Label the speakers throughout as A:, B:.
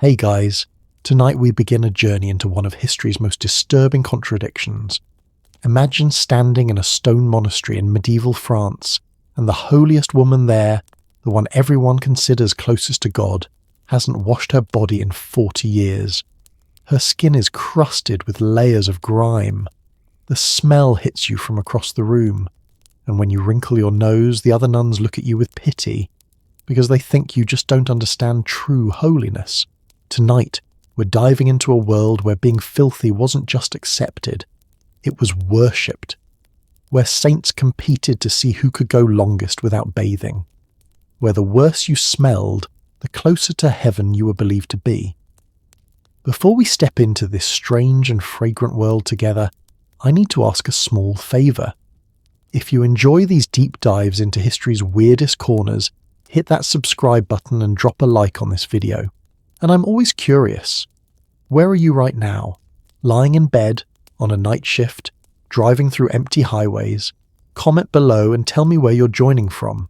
A: Hey guys, tonight we begin a journey into one of history's most disturbing contradictions. Imagine standing in a stone monastery in medieval France, and the holiest woman there, the one everyone considers closest to God, hasn't washed her body in 40 years. Her skin is crusted with layers of grime. The smell hits you from across the room, and when you wrinkle your nose, the other nuns look at you with pity, because they think you just don't understand true holiness. Tonight, we're diving into a world where being filthy wasn't just accepted, it was worshipped, where saints competed to see who could go longest without bathing, where the worse you smelled, the closer to heaven you were believed to be. Before we step into this strange and fragrant world together, I need to ask a small favour. If you enjoy these deep dives into history's weirdest corners, hit that subscribe button and drop a like on this video. And I'm always curious, where are you right now? Lying in bed, on a night shift, driving through empty highways? Comment below and tell me where you're joining from.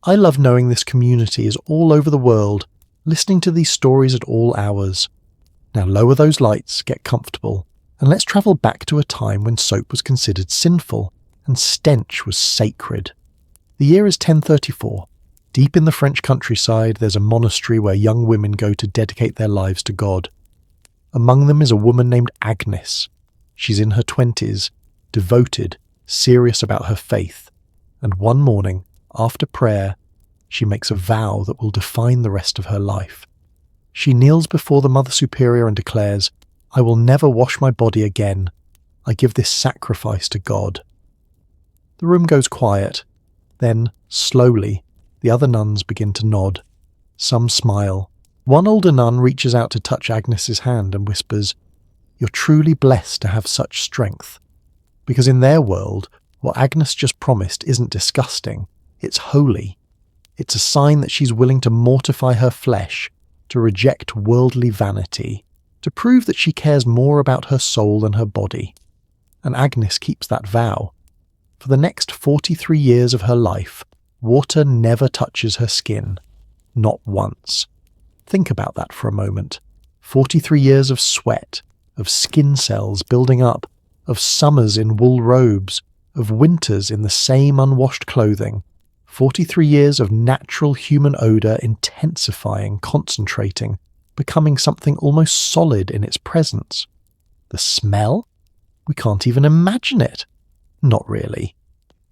A: I love knowing this community is all over the world, listening to these stories at all hours. Now lower those lights, get comfortable, and let's travel back to a time when soap was considered sinful and stench was sacred. The year is 1034. Deep in the French countryside, there's a monastery where young women go to dedicate their lives to God. Among them is a woman named Agnes. She's in her 20s, devoted, serious about her faith, and one morning, after prayer, she makes a vow that will define the rest of her life. She kneels before the Mother Superior and declares, "I will never wash my body again. I give this sacrifice to God." The room goes quiet. Then, slowly, the other nuns begin to nod. Some smile. One older nun reaches out to touch Agnes's hand and whispers, "You're truly blessed to have such strength." Because in their world, what Agnes just promised isn't disgusting, it's holy. It's a sign that she's willing to mortify her flesh, to reject worldly vanity, to prove that she cares more about her soul than her body. And Agnes keeps that vow. For the next 43 years of her life, water never touches her skin. Not once. Think about that for a moment. 43 years of sweat, of skin cells building up, of summers in wool robes, of winters in the same unwashed clothing. 43 years of natural human odor intensifying, concentrating, becoming something almost solid in its presence. The smell? We can't even imagine it. Not really.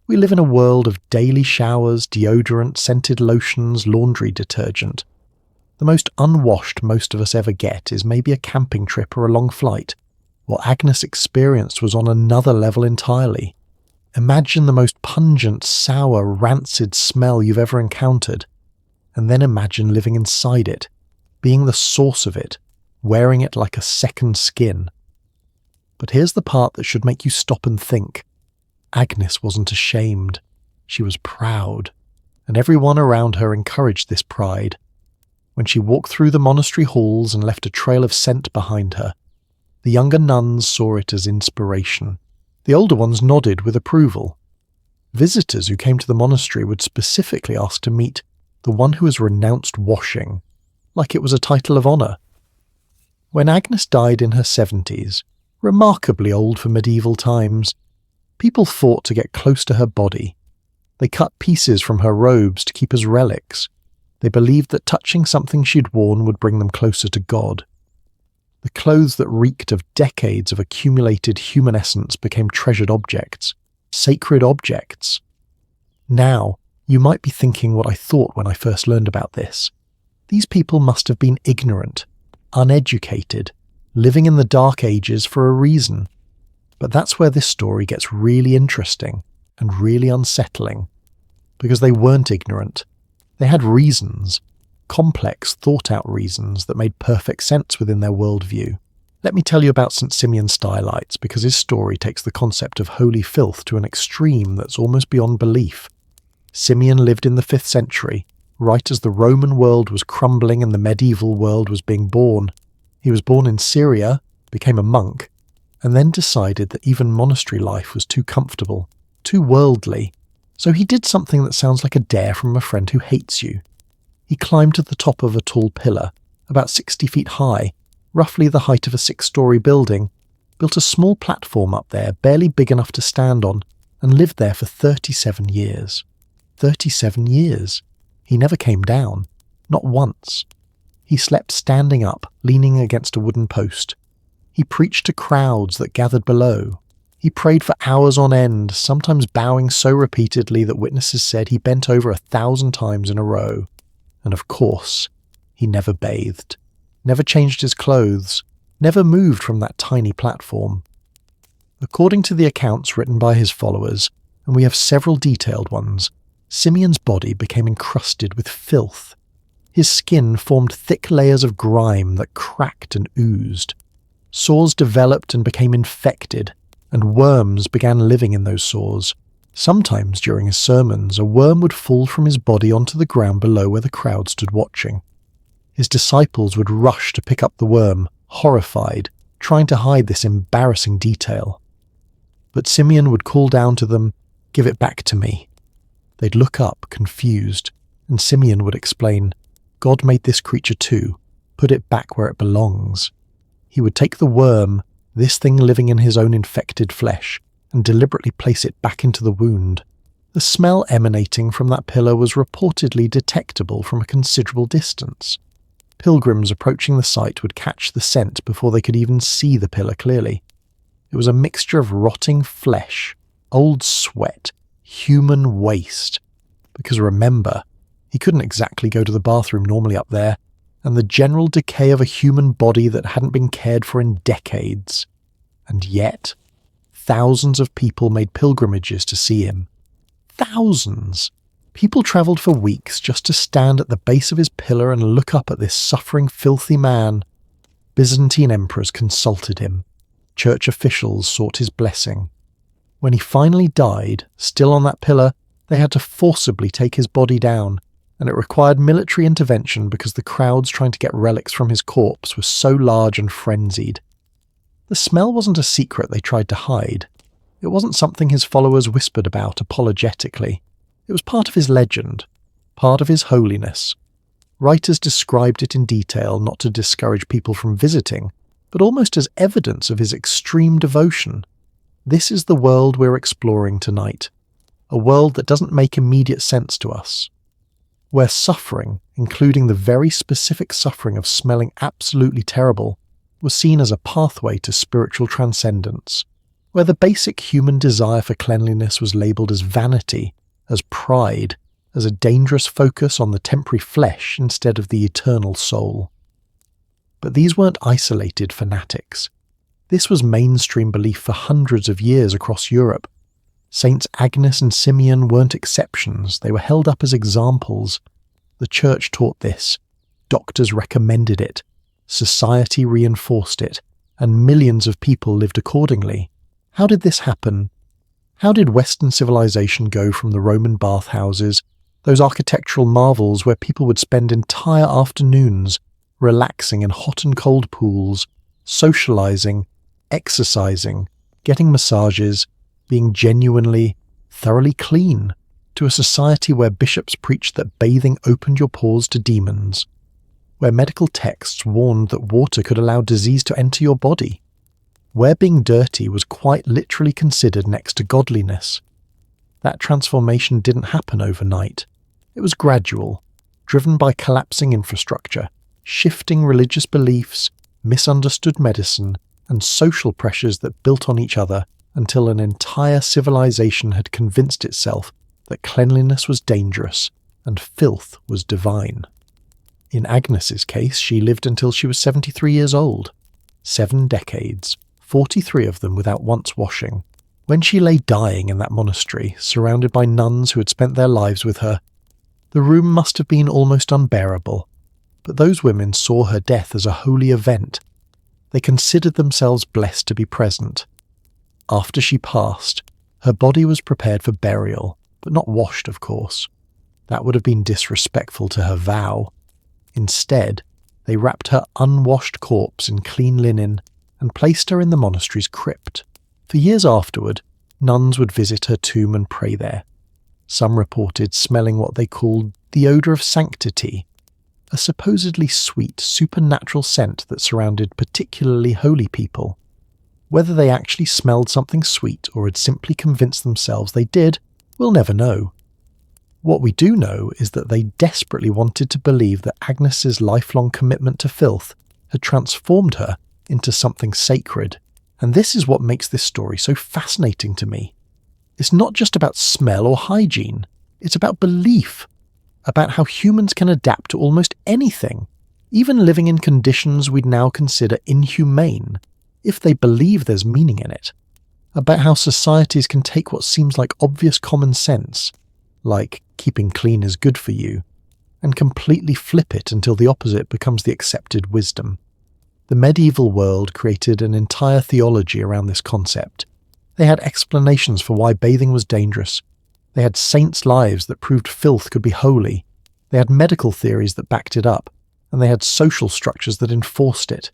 A: We live in a world of daily showers, deodorant, scented lotions, laundry detergent. The most unwashed most of us ever get is maybe a camping trip or a long flight. What Agnes experienced was on another level entirely. Imagine the most pungent, sour, rancid smell you've ever encountered, and then imagine living inside it, being the source of it, wearing it like a second skin. But here's the part that should make you stop and think. Agnes wasn't ashamed. She was proud, and everyone around her encouraged this pride. When she walked through the monastery halls and left a trail of scent behind her, the younger nuns saw it as inspiration. The older ones nodded with approval. Visitors who came to the monastery would specifically ask to meet the one who has renounced washing, like it was a title of honour. When Agnes died in her 70s, remarkably old for medieval times, people fought to get close to her body. They cut pieces from her robes to keep as relics. They believed that touching something she'd worn would bring them closer to God. The clothes that reeked of decades of accumulated human essence became treasured objects, sacred objects. Now, you might be thinking what I thought when I first learned about this. These people must have been ignorant, uneducated, living in the Dark Ages for a reason. But that's where this story gets really interesting and really unsettling, because they weren't ignorant. They had reasons, complex, thought-out reasons that made perfect sense within their worldview. Let me tell you about St. Simeon Stylites, because his story takes the concept of holy filth to an extreme that's almost beyond belief. Simeon lived in the 5th century, right as the Roman world was crumbling and the medieval world was being born. He was born in Syria, became a monk, and then decided that even monastery life was too comfortable, too worldly, so he did something that sounds like a dare from a friend who hates you. He climbed to the top of a tall pillar, about 60 feet high, roughly the height of a 6-story building, built a small platform up there barely big enough to stand on, and lived there for 37 years. 37 years. He never came down. Not once. He slept standing up, leaning against a wooden post. He preached to crowds that gathered below. He prayed for hours on end, sometimes bowing so repeatedly that witnesses said he bent over 1,000 times in a row. And of course, he never bathed, never changed his clothes, never moved from that tiny platform. According to the accounts written by his followers, and we have several detailed ones, Simeon's body became encrusted with filth. His skin formed thick layers of grime that cracked and oozed. Sores developed and became infected, and worms began living in those sores. Sometimes during his sermons, a worm would fall from his body onto the ground below where the crowd stood watching. His disciples would rush to pick up the worm, horrified, trying to hide this embarrassing detail. But Simeon would call down to them, "Give it back to me." They'd look up, confused, and Simeon would explain, "God made this creature too. Put it back where it belongs." He would take the worm, this thing living in his own infected flesh, and deliberately place it back into the wound. The smell emanating from that pillar was reportedly detectable from a considerable distance. Pilgrims approaching the site would catch the scent before they could even see the pillar clearly. It was a mixture of rotting flesh, old sweat, human waste. Because remember, he couldn't exactly go to the bathroom normally up there, and the general decay of a human body that hadn't been cared for in decades. And yet, thousands of people made pilgrimages to see him. Thousands! People travelled for weeks just to stand at the base of his pillar and look up at this suffering, filthy man. Byzantine emperors consulted him. Church officials sought his blessing. When he finally died, still on that pillar, they had to forcibly take his body down, and it required military intervention because the crowds trying to get relics from his corpse were so large and frenzied. The smell wasn't a secret they tried to hide. It wasn't something his followers whispered about apologetically. It was part of his legend, part of his holiness. Writers described it in detail not to discourage people from visiting, but almost as evidence of his extreme devotion. This is the world we're exploring tonight, a world that doesn't make immediate sense to us, where suffering, including the very specific suffering of smelling absolutely terrible, was seen as a pathway to spiritual transcendence, where the basic human desire for cleanliness was labelled as vanity, as pride, as a dangerous focus on the temporary flesh instead of the eternal soul. But these weren't isolated fanatics. This was mainstream belief for hundreds of years across Europe. Saints Agnes and Simeon weren't exceptions, they were held up as examples. The church taught this, doctors recommended it, society reinforced it, and millions of people lived accordingly. How did this happen? How did Western civilization go from the Roman bathhouses, those architectural marvels where people would spend entire afternoons relaxing in hot and cold pools, socializing, exercising, getting massages, being genuinely, thoroughly clean, to a society where bishops preached that bathing opened your pores to demons, where medical texts warned that water could allow disease to enter your body, where being dirty was quite literally considered next to godliness. That transformation didn't happen overnight. It was gradual, driven by collapsing infrastructure, shifting religious beliefs, misunderstood medicine, and social pressures that built on each other until an entire civilization had convinced itself that cleanliness was dangerous and filth was divine. In Agnes's case, she lived until she was 73 years old. 7 decades, 43 of them without once washing. When she lay dying in that monastery, surrounded by nuns who had spent their lives with her, the room must have been almost unbearable. But those women saw her death as a holy event. They considered themselves blessed to be present. After she passed, her body was prepared for burial, but not washed, of course. That would have been disrespectful to her vow. Instead, they wrapped her unwashed corpse in clean linen and placed her in the monastery's crypt. For years afterward, nuns would visit her tomb and pray there. Some reported smelling what they called the odor of sanctity, a supposedly sweet, supernatural scent that surrounded particularly holy people. Whether they actually smelled something sweet or had simply convinced themselves they did, we'll never know. What we do know is that they desperately wanted to believe that Agnes's lifelong commitment to filth had transformed her into something sacred, and this is what makes this story so fascinating to me. It's not just about smell or hygiene, it's about belief, about how humans can adapt to almost anything, even living in conditions we'd now consider inhumane, if they believe there's meaning in it, about how societies can take what seems like obvious common sense, like keeping clean is good for you, and completely flip it until the opposite becomes the accepted wisdom. The medieval world created an entire theology around this concept. They had explanations for why bathing was dangerous. They had saints' lives that proved filth could be holy. They had medical theories that backed it up, and they had social structures that enforced it.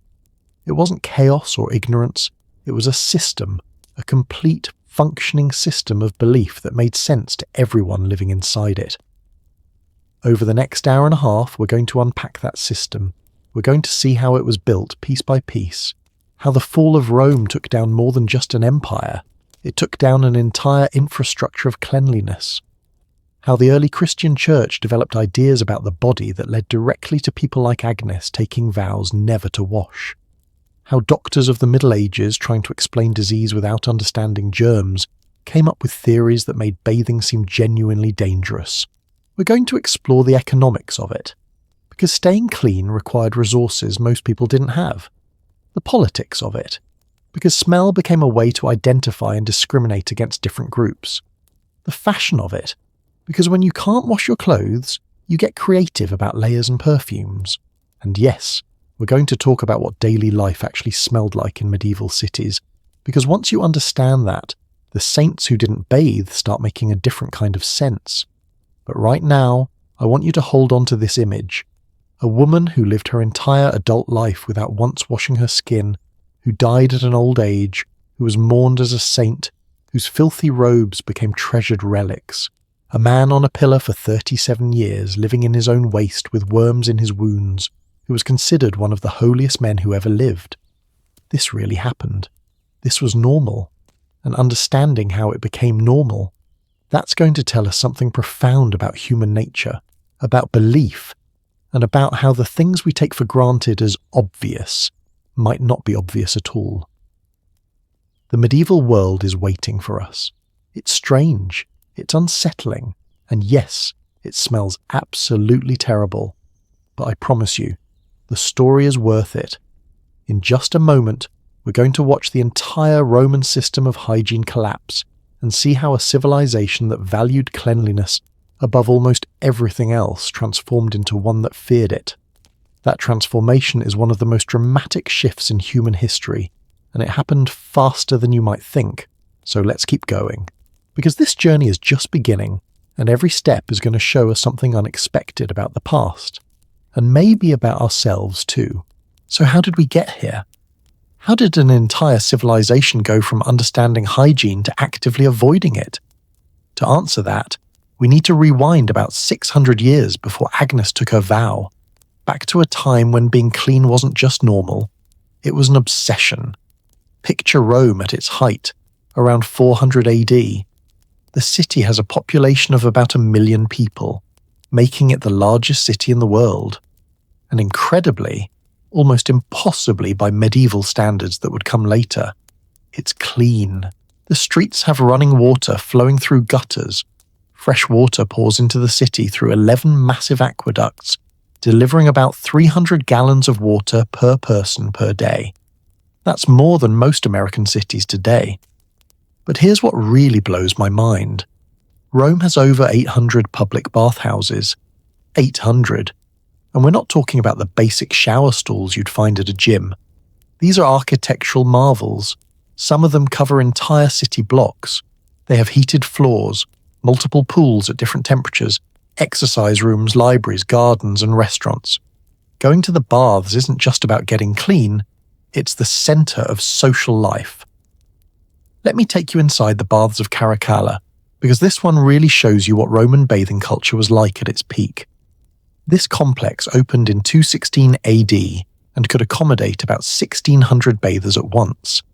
A: It wasn't chaos or ignorance, it was a system, a complete, functioning system of belief that made sense to everyone living inside it. Over the next hour and a half, we're going to unpack that system. We're going to see how it was built piece by piece, how the fall of Rome took down more than just an empire, it took down an entire infrastructure of cleanliness, how the early Christian church developed ideas about the body that led directly to people like Agnes taking vows never to wash, how doctors of the Middle Ages trying to explain disease without understanding germs came up with theories that made bathing seem genuinely dangerous. We're going to explore the economics of it, because staying clean required resources most people didn't have. The politics of it, because smell became a way to identify and discriminate against different groups. The fashion of it, because when you can't wash your clothes, you get creative about layers and perfumes. And yes, we're going to talk about what daily life actually smelled like in medieval cities, because once you understand that, the saints who didn't bathe start making a different kind of sense. But right now, I want you to hold on to this image. A woman who lived her entire adult life without once washing her skin, who died at an old age, who was mourned as a saint, whose filthy robes became treasured relics. A man on a pillar for 37 years, living in his own waste with worms in his wounds, who was considered one of the holiest men who ever lived. This really happened. This was normal. And understanding how it became normal, that's going to tell us something profound about human nature, about belief, and about how the things we take for granted as obvious might not be obvious at all. The medieval world is waiting for us. It's strange, it's unsettling, and yes, it smells absolutely terrible. But I promise you, the story is worth it. In just a moment, we're going to watch the entire Roman system of hygiene collapse and see how a civilization that valued cleanliness above almost everything else transformed into one that feared it. That transformation is one of the most dramatic shifts in human history, and it happened faster than you might think. So let's keep going, because this journey is just beginning, and every step is going to show us something unexpected about the past, and maybe about ourselves too. So how did we get here? How did an entire civilization go from understanding hygiene to actively avoiding it? To answer that, we need to rewind about 600 years before Agnes took her vow, back to a time when being clean wasn't just normal, it was an obsession. Picture Rome at its height, around 400 AD. The city has a population of about 1 million people, making it the largest city in the world. And incredibly, almost impossibly by medieval standards that would come later, it's clean. The streets have running water flowing through gutters. Fresh water pours into the city through 11 massive aqueducts, delivering about 300 gallons of water per person per day. That's more than most American cities today. But here's what really blows my mind. Rome has over 800 public bathhouses. 800. And we're not talking about the basic shower stalls you'd find at a gym. These are architectural marvels. Some of them cover entire city blocks. They have heated floors, multiple pools at different temperatures, exercise rooms, libraries, gardens, and restaurants. Going to the baths isn't just about getting clean, it's the center of social life. Let me take you inside the baths of Caracalla, because this one really shows you what Roman bathing culture was like at its peak. This complex opened in 216 AD and could accommodate about 1,600 bathers at once.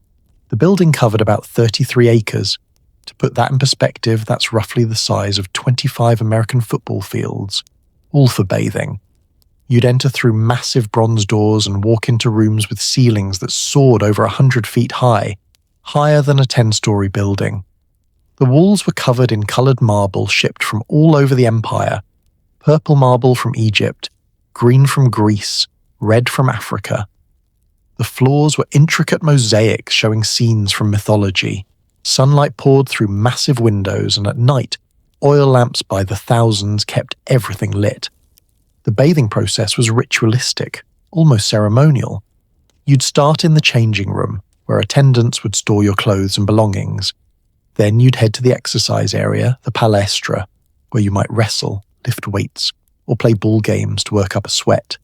A: The building covered about 33 acres. To put that in perspective, that's roughly the size of 25 American football fields, all for bathing. You'd enter through massive bronze doors and walk into rooms with ceilings that soared over 100 feet high, higher than a 10-story building. The walls were covered in coloured marble shipped from all over the empire, purple marble from Egypt, green from Greece, red from Africa. The floors were intricate mosaics showing scenes from mythology. Sunlight poured through massive windows, and at night, oil lamps by the thousands kept everything lit. The bathing process was ritualistic, almost ceremonial. You'd start in the changing room, where attendants would store your clothes and belongings. Then you'd head to the exercise area, the palestra, where you might wrestle, lift weights, or play ball games to work up a sweat.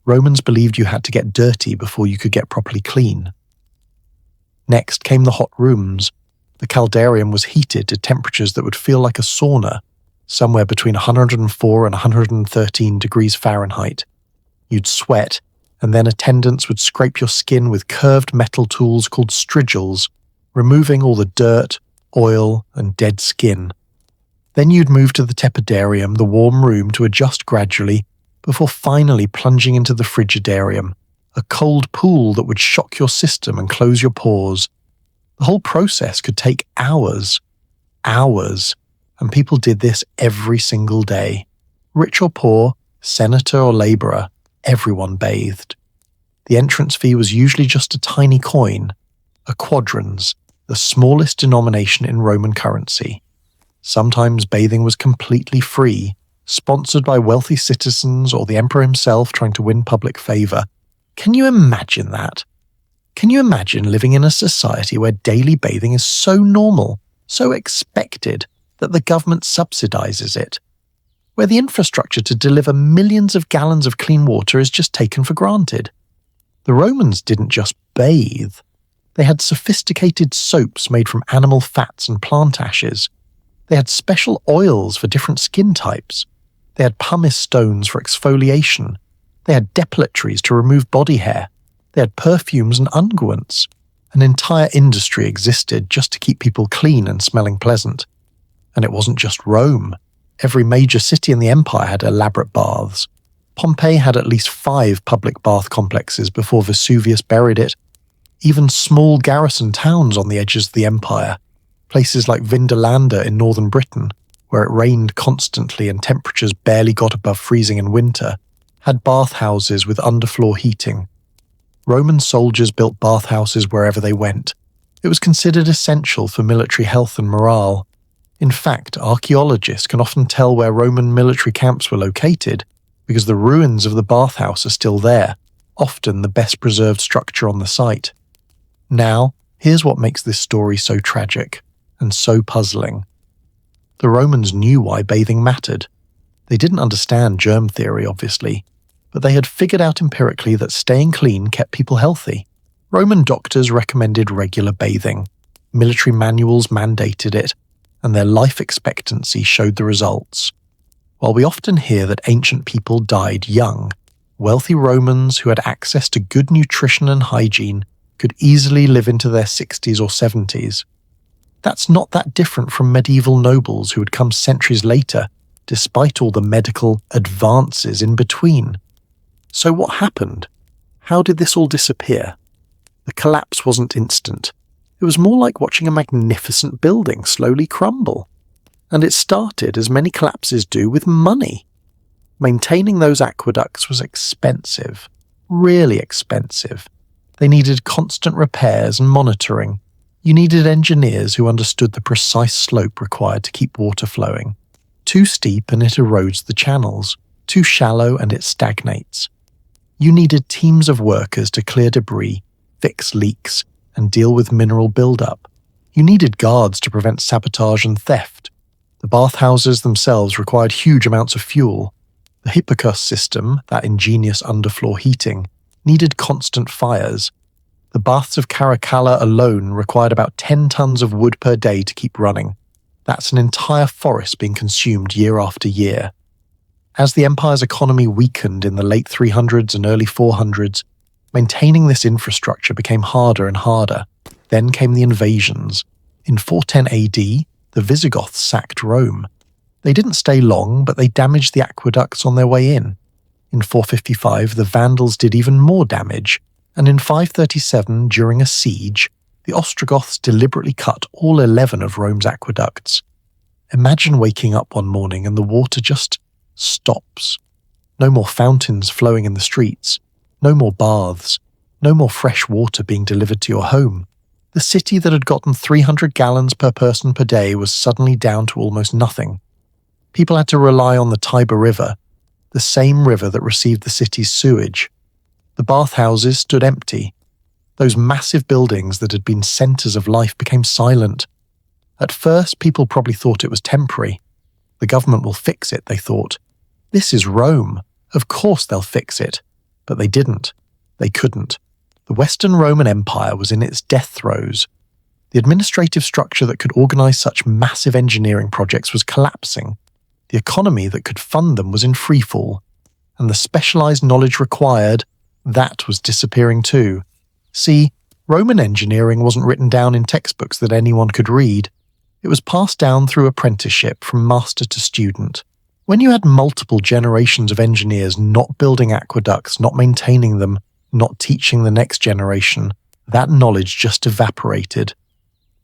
A: Romans believed you had to get dirty before you could get properly clean. Next came the hot rooms. The caldarium was heated to temperatures that would feel like a sauna, somewhere between 104 and 113 degrees Fahrenheit. You'd sweat, and then attendants would scrape your skin with curved metal tools called strigils, removing all the dirt, oil, and dead skin. Then you'd move to the tepidarium, the warm room, to adjust gradually, before finally plunging into the frigidarium, a cold pool that would shock your system and close your pores. The whole process could take hours, and people did this every single day. Rich or poor, senator or labourer, everyone bathed. The entrance fee was usually just a tiny coin, a quadrans, the smallest denomination in Roman currency. Sometimes bathing was completely free, sponsored by wealthy citizens or the emperor himself trying to win public favour. Can you imagine that? Can you imagine living in a society where daily bathing is so normal, so expected, that the government subsidises it? Where the infrastructure to deliver millions of gallons of clean water is just taken for granted? The Romans didn't just bathe. They had sophisticated soaps made from animal fats and plant ashes. They had special oils for different skin types. They had pumice stones for exfoliation. They had depilatories to remove body hair. They had perfumes and unguents. An entire industry existed just to keep people clean and smelling pleasant. And it wasn't just Rome. Every major city in the empire had elaborate baths. Pompeii had at least 5 public bath complexes before Vesuvius buried it. Even small garrison towns on the edges of the empire, places like Vindolanda in northern Britain, where it rained constantly and temperatures barely got above freezing in winter, had bathhouses with underfloor heating. Roman soldiers built bathhouses wherever they went. It was considered essential for military health and morale. In fact, archaeologists can often tell where Roman military camps were located because the ruins of the bathhouse are still there, often the best preserved structure on the site. Now, here's what makes this story so tragic and so puzzling. The Romans knew why bathing mattered. They didn't understand germ theory, obviously, but they had figured out empirically that staying clean kept people healthy. Roman doctors recommended regular bathing, military manuals mandated it, and their life expectancy showed the results. While we often hear that ancient people died young, wealthy Romans who had access to good nutrition and hygiene could easily live into their 60s or 70s. That's not that different from medieval nobles who had come centuries later, despite all the medical advances in between. So what happened? How did this all disappear? The collapse wasn't instant. It was more like watching a magnificent building slowly crumble. And it started, as many collapses do, with money. Maintaining those aqueducts was expensive, really expensive. They needed constant repairs and monitoring. You needed engineers who understood the precise slope required to keep water flowing. Too steep and it erodes the channels. Too shallow and it stagnates. You needed teams of workers to clear debris, fix leaks, and deal with mineral buildup. You needed guards to prevent sabotage and theft. The bathhouses themselves required huge amounts of fuel. The Hippocus system, that ingenious underfloor heating, needed constant fires. The baths of Caracalla alone required about 10 tons of wood per day to keep running. That's an entire forest being consumed year after year. As the empire's economy weakened in the late 300s and early 400s, maintaining this infrastructure became harder and harder. Then came the invasions. In 410 AD, the Visigoths sacked Rome. They didn't stay long, but they damaged the aqueducts on their way in. In 455, the Vandals did even more damage, and in 537, during a siege, the Ostrogoths deliberately cut all 11 of Rome's aqueducts. Imagine waking up one morning and the water just stops. No more fountains flowing in the streets, no more baths, no more fresh water being delivered to your home. The city that had gotten 300 gallons per person per day was suddenly down to almost nothing. People had to rely on the Tiber River, the same river that received the city's sewage. The bathhouses stood empty. Those massive buildings that had been centres of life became silent. At first, people probably thought it was temporary. The government will fix it, they thought. This is Rome. Of course they'll fix it. But they didn't. They couldn't. The Western Roman Empire was in its death throes. The administrative structure that could organise such massive engineering projects was collapsing. The economy that could fund them was in freefall. And the specialised knowledge required, that was disappearing too. See, Roman engineering wasn't written down in textbooks that anyone could read. It was passed down through apprenticeship from master to student. When you had multiple generations of engineers not building aqueducts, not maintaining them, not teaching the next generation, that knowledge just evaporated.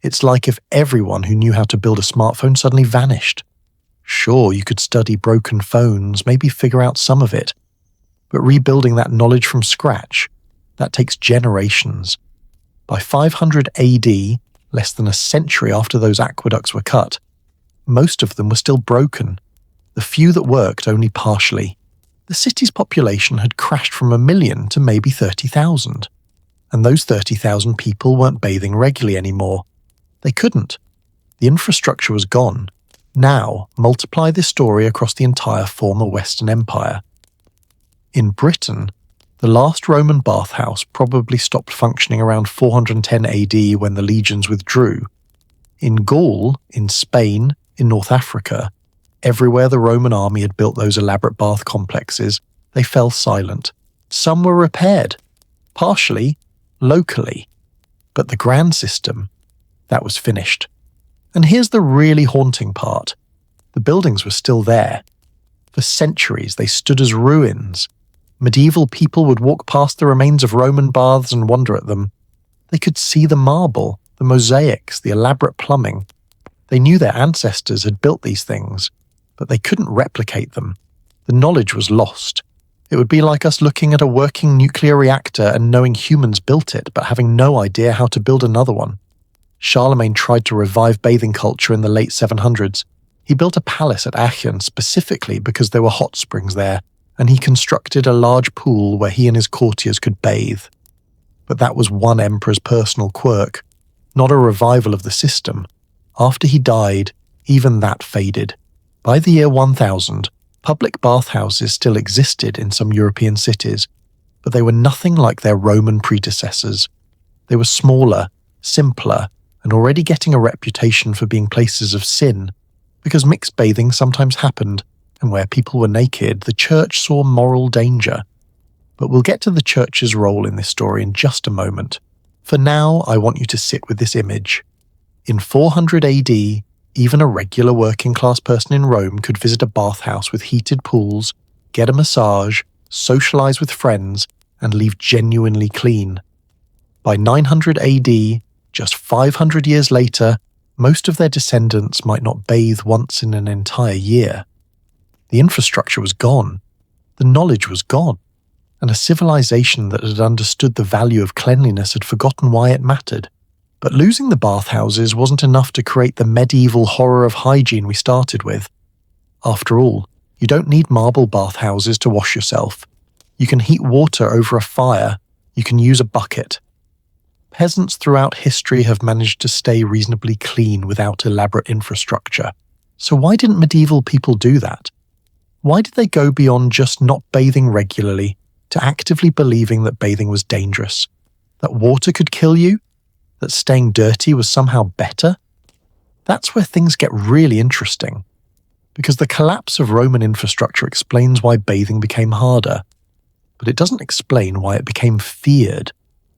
A: It's like if everyone who knew how to build a smartphone suddenly vanished. Sure, you could study broken phones, maybe figure out some of it, but rebuilding that knowledge from scratch, that takes generations. By 500 AD, less than a century after those aqueducts were cut, most of them were still broken. The few that worked only partially. The city's population had crashed from 1 million to maybe 30,000. And those 30,000 people weren't bathing regularly anymore. They couldn't. The infrastructure was gone. Now, multiply this story across the entire former Western Empire. In Britain, the last Roman bathhouse probably stopped functioning around 410 AD when the legions withdrew. In Gaul, in Spain, in North Africa, everywhere the Roman army had built those elaborate bath complexes, they fell silent. Some were repaired, partially, locally. But the grand system, that was finished. And here's the really haunting part. The buildings were still there. For centuries they stood as ruins. Medieval people would walk past the remains of Roman baths and wonder at them. They could see the marble, the mosaics, the elaborate plumbing. They knew their ancestors had built these things, but they couldn't replicate them. The knowledge was lost. It would be like us looking at a working nuclear reactor and knowing humans built it, but having no idea how to build another one. Charlemagne tried to revive bathing culture in the late 700s. He built a palace at Aachen specifically because there were hot springs there, and he constructed a large pool where he and his courtiers could bathe. But that was one emperor's personal quirk, not a revival of the system. After he died, even that faded. By the year 1000, public bathhouses still existed in some European cities, but they were nothing like their Roman predecessors. They were smaller, simpler, and already getting a reputation for being places of sin, because mixed bathing sometimes happened, and where people were naked, the church saw moral danger. But we'll get to the church's role in this story in just a moment. For now, I want you to sit with this image. In 400 AD, even a regular working-class person in Rome could visit a bathhouse with heated pools, get a massage, socialize with friends, and leave genuinely clean. By 900 AD, just 500 years later, most of their descendants might not bathe once in an entire year. The infrastructure was gone. The knowledge was gone. And a civilization that had understood the value of cleanliness had forgotten why it mattered. But losing the bathhouses wasn't enough to create the medieval horror of hygiene we started with. After all, you don't need marble bathhouses to wash yourself. You can heat water over a fire. You can use a bucket. Peasants throughout history have managed to stay reasonably clean without elaborate infrastructure. So why didn't medieval people do that? Why did they go beyond just not bathing regularly to actively believing that bathing was dangerous? That water could kill you? That staying dirty was somehow better? That's where things get really interesting. because the collapse of Roman infrastructure explains why bathing became harder, but it doesn't explain why it became feared,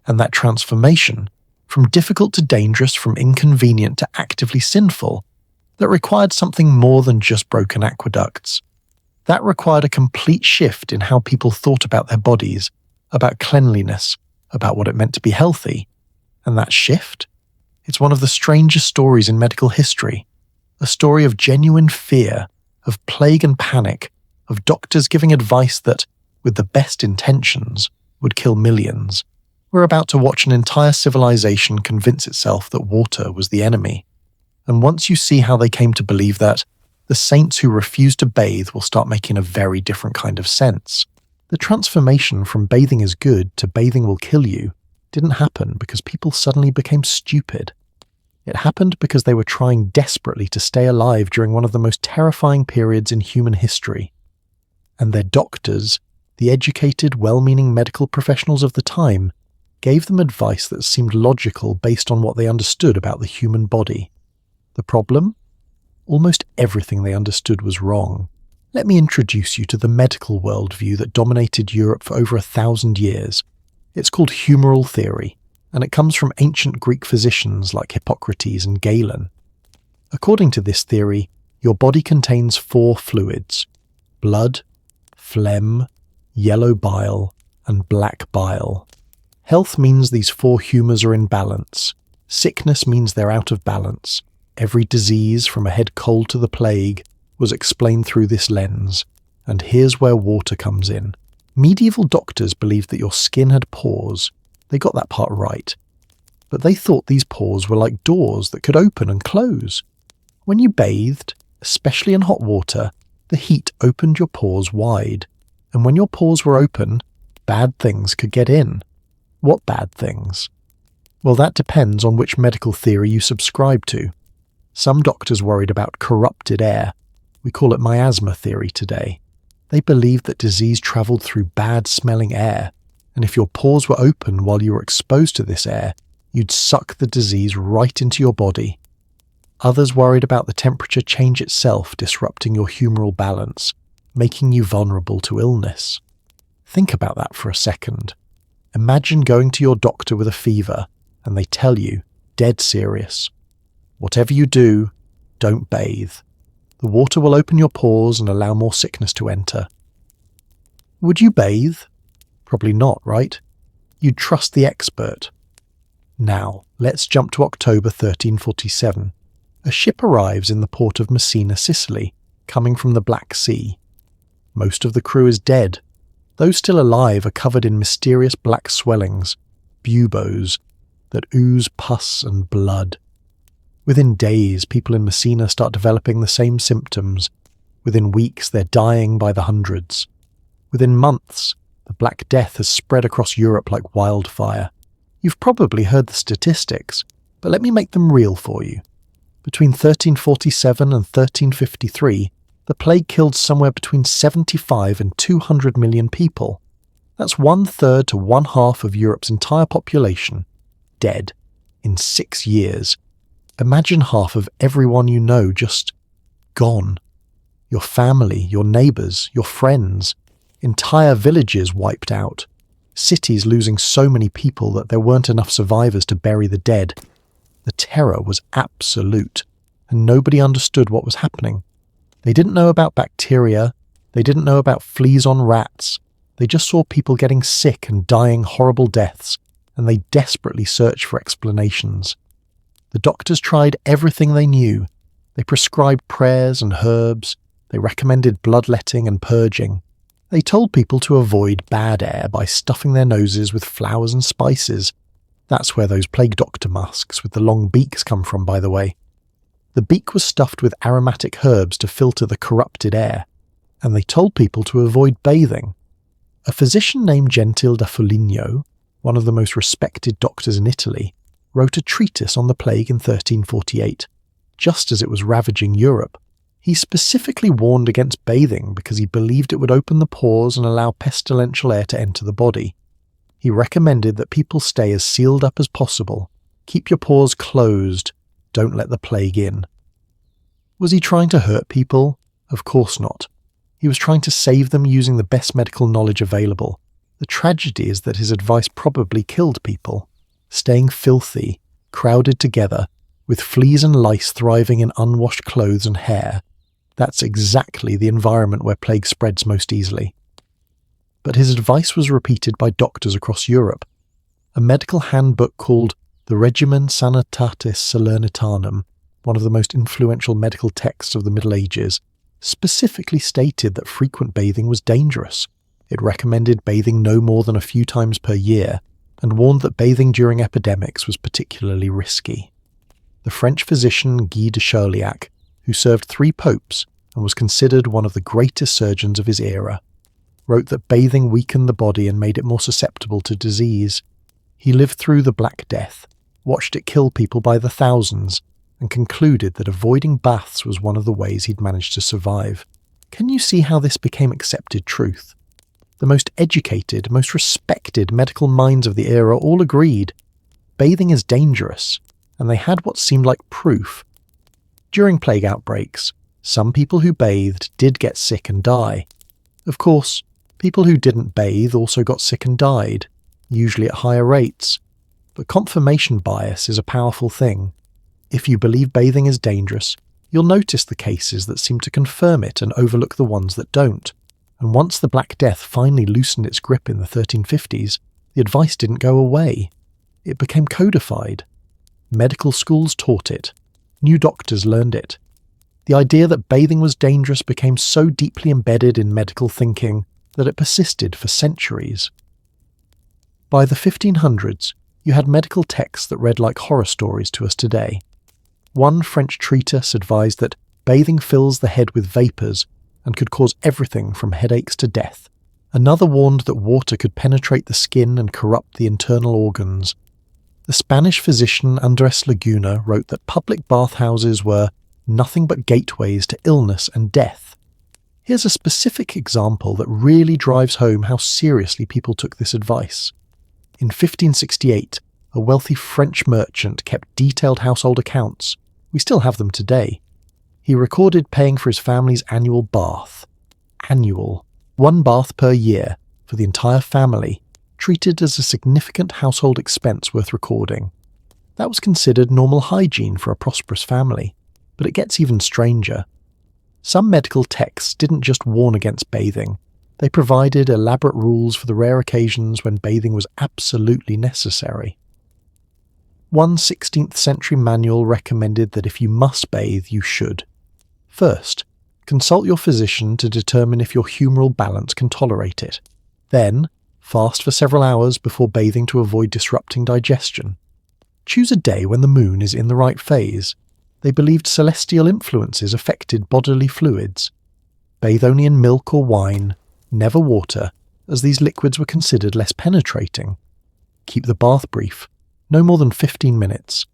A: and that transformation, from difficult to dangerous, from inconvenient to actively sinful, that required something more than just broken aqueducts. That required a complete shift in how people thought about their bodies, about cleanliness, about what it meant to be healthy. And that shift? It's one of the strangest stories in medical history. A story of genuine fear, of plague and panic, of doctors giving advice that, with the best intentions, would kill millions. We're about to watch an entire civilization convince itself that water was the enemy. And once you see how they came to believe that, the saints who refuse to bathe will start making a very different kind of sense. The transformation from bathing is good to bathing will kill you didn't happen because people suddenly became stupid. It happened because they were trying desperately to stay alive during one of the most terrifying periods in human history. And their doctors, the educated, well-meaning medical professionals of the time, gave them advice that seemed logical based on what they understood about the human body. The problem? Almost everything they understood was wrong. Let me introduce you to the medical worldview that dominated Europe for over 1,000 years. It's called humoral theory, and it comes from ancient Greek physicians like Hippocrates and Galen. According to this theory, your body contains 4 fluids: blood, phlegm, yellow bile, and black bile. Health means these 4 humours are in balance. Sickness means they're out of balance. Every disease, from a head cold to the plague, was explained through this lens, and here's where water comes in. Medieval doctors believed that your skin had pores. They got that part right. But they thought these pores were like doors that could open and close. When you bathed, especially in hot water, the heat opened your pores wide. And when your pores were open, bad things could get in. What bad things? Well, that depends on which medical theory you subscribe to. Some doctors worried about corrupted air. We call it miasma theory today. They believed that disease travelled through bad-smelling air, and if your pores were open while you were exposed to this air, you'd suck the disease right into your body. Others worried about the temperature change itself disrupting your humoral balance, making you vulnerable to illness. Think about that for a second. Imagine going to your doctor with a fever, and they tell you, dead serious, whatever you do, don't bathe. The water will open your pores and allow more sickness to enter. Would you bathe? Probably not, right? You'd trust the expert. Now, let's jump to October 1347. A ship arrives in the port of Messina, Sicily, coming from the Black Sea. Most of the crew is dead. Those still alive are covered in mysterious black swellings, buboes, that ooze pus and blood. Within days, people in Messina start developing the same symptoms. Within weeks, they're dying by the hundreds. Within months, the Black Death has spread across Europe like wildfire. You've probably heard the statistics, but let me make them real for you. Between 1347 and 1353, the plague killed somewhere between 75 and 200 million people. That's 1/3 to 1/2 of Europe's entire population, dead, in 6 years. Imagine half of everyone you know just gone. Your family, your neighbours, your friends, entire villages wiped out, cities losing so many people that there weren't enough survivors to bury the dead. The terror was absolute, and nobody understood what was happening. They didn't know about bacteria, they didn't know about fleas on rats, they just saw people getting sick and dying horrible deaths, and they desperately searched for explanations. The doctors tried everything they knew. They prescribed prayers and herbs. They recommended bloodletting and purging. They told people to avoid bad air by stuffing their noses with flowers and spices. That's where those plague doctor masks with the long beaks come from, by the way. The beak was stuffed with aromatic herbs to filter the corrupted air, and they told people to avoid bathing. A physician named Gentile da Foligno, one of the most respected doctors in Italy, wrote a treatise on the plague in 1348, just as it was ravaging Europe. He specifically warned against bathing because he believed it would open the pores and allow pestilential air to enter the body. He recommended that people stay as sealed up as possible. Keep your pores closed. Don't let the plague in. Was he trying to hurt people? Of course not. He was trying to save them using the best medical knowledge available. The tragedy is that his advice probably killed people. Staying filthy, crowded together, with fleas and lice thriving in unwashed clothes and hair. That's exactly the environment where plague spreads most easily. But his advice was repeated by doctors across Europe. A medical handbook called the Regimen Sanitatis Salernitanum, one of the most influential medical texts of the Middle Ages, specifically stated that frequent bathing was dangerous. It recommended bathing no more than a few times per year, and warned that bathing during epidemics was particularly risky. The French physician Guy de Chauliac, who served 3 popes and was considered one of the greatest surgeons of his era, wrote that bathing weakened the body and made it more susceptible to disease. He lived through the Black Death, watched it kill people by the thousands, and concluded that avoiding baths was one of the ways he'd managed to survive. Can you see how this became accepted truth? The most educated, most respected medical minds of the era all agreed bathing is dangerous, and they had what seemed like proof. During plague outbreaks, some people who bathed did get sick and die. Of course, people who didn't bathe also got sick and died, usually at higher rates. But confirmation bias is a powerful thing. If you believe bathing is dangerous, you'll notice the cases that seem to confirm it and overlook the ones that don't. And once the Black Death finally loosened its grip in the 1350s, the advice didn't go away. It became codified. Medical schools taught it. New doctors learned it. The idea that bathing was dangerous became so deeply embedded in medical thinking that it persisted for centuries. By the 1500s, you had medical texts that read like horror stories to us today. One French treatise advised that bathing fills the head with vapours and could cause everything from headaches to death. Another warned that water could penetrate the skin and corrupt the internal organs. The Spanish physician Andres Laguna wrote that public bathhouses were nothing but gateways to illness and death. Here's a specific example that really drives home how seriously people took this advice. In 1568, a wealthy French merchant kept detailed household accounts. We still have them today. He recorded paying for his family's annual bath. Annual. 1 bath per year for the entire family, treated as a significant household expense worth recording. That was considered normal hygiene for a prosperous family, but it gets even stranger. Some medical texts didn't just warn against bathing, they provided elaborate rules for the rare occasions when bathing was absolutely necessary. One 16th century manual recommended that if you must bathe, you should. First, consult your physician to determine if your humoral balance can tolerate it. Then, fast for several hours before bathing to avoid disrupting digestion. Choose a day when the moon is in the right phase. They believed celestial influences affected bodily fluids. Bathe only in milk or wine, never water, as these liquids were considered less penetrating. Keep the bath brief, no more than 15 minutes.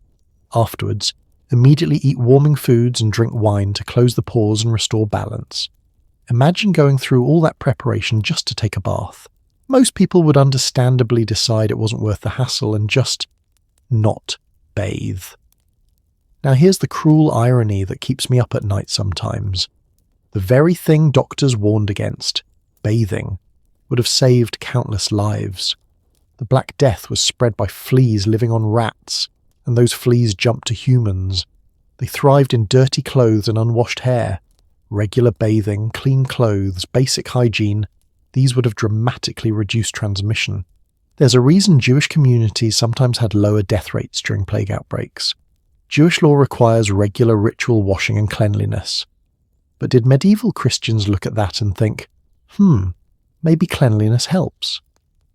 A: Afterwards, immediately eat warming foods and drink wine to close the pores and restore balance. Imagine going through all that preparation just to take a bath. Most people would understandably decide it wasn't worth the hassle and just not bathe. Now here's the cruel irony that keeps me up at night sometimes. The very thing doctors warned against, bathing, would have saved countless lives. The Black Death was spread by fleas living on rats, and those fleas jumped to humans. They thrived in dirty clothes and unwashed hair. Regular bathing, clean clothes, basic hygiene, these would have dramatically reduced transmission. There's a reason Jewish communities sometimes had lower death rates during plague outbreaks. Jewish law requires regular ritual washing and cleanliness. But did medieval Christians look at that and think, maybe cleanliness helps?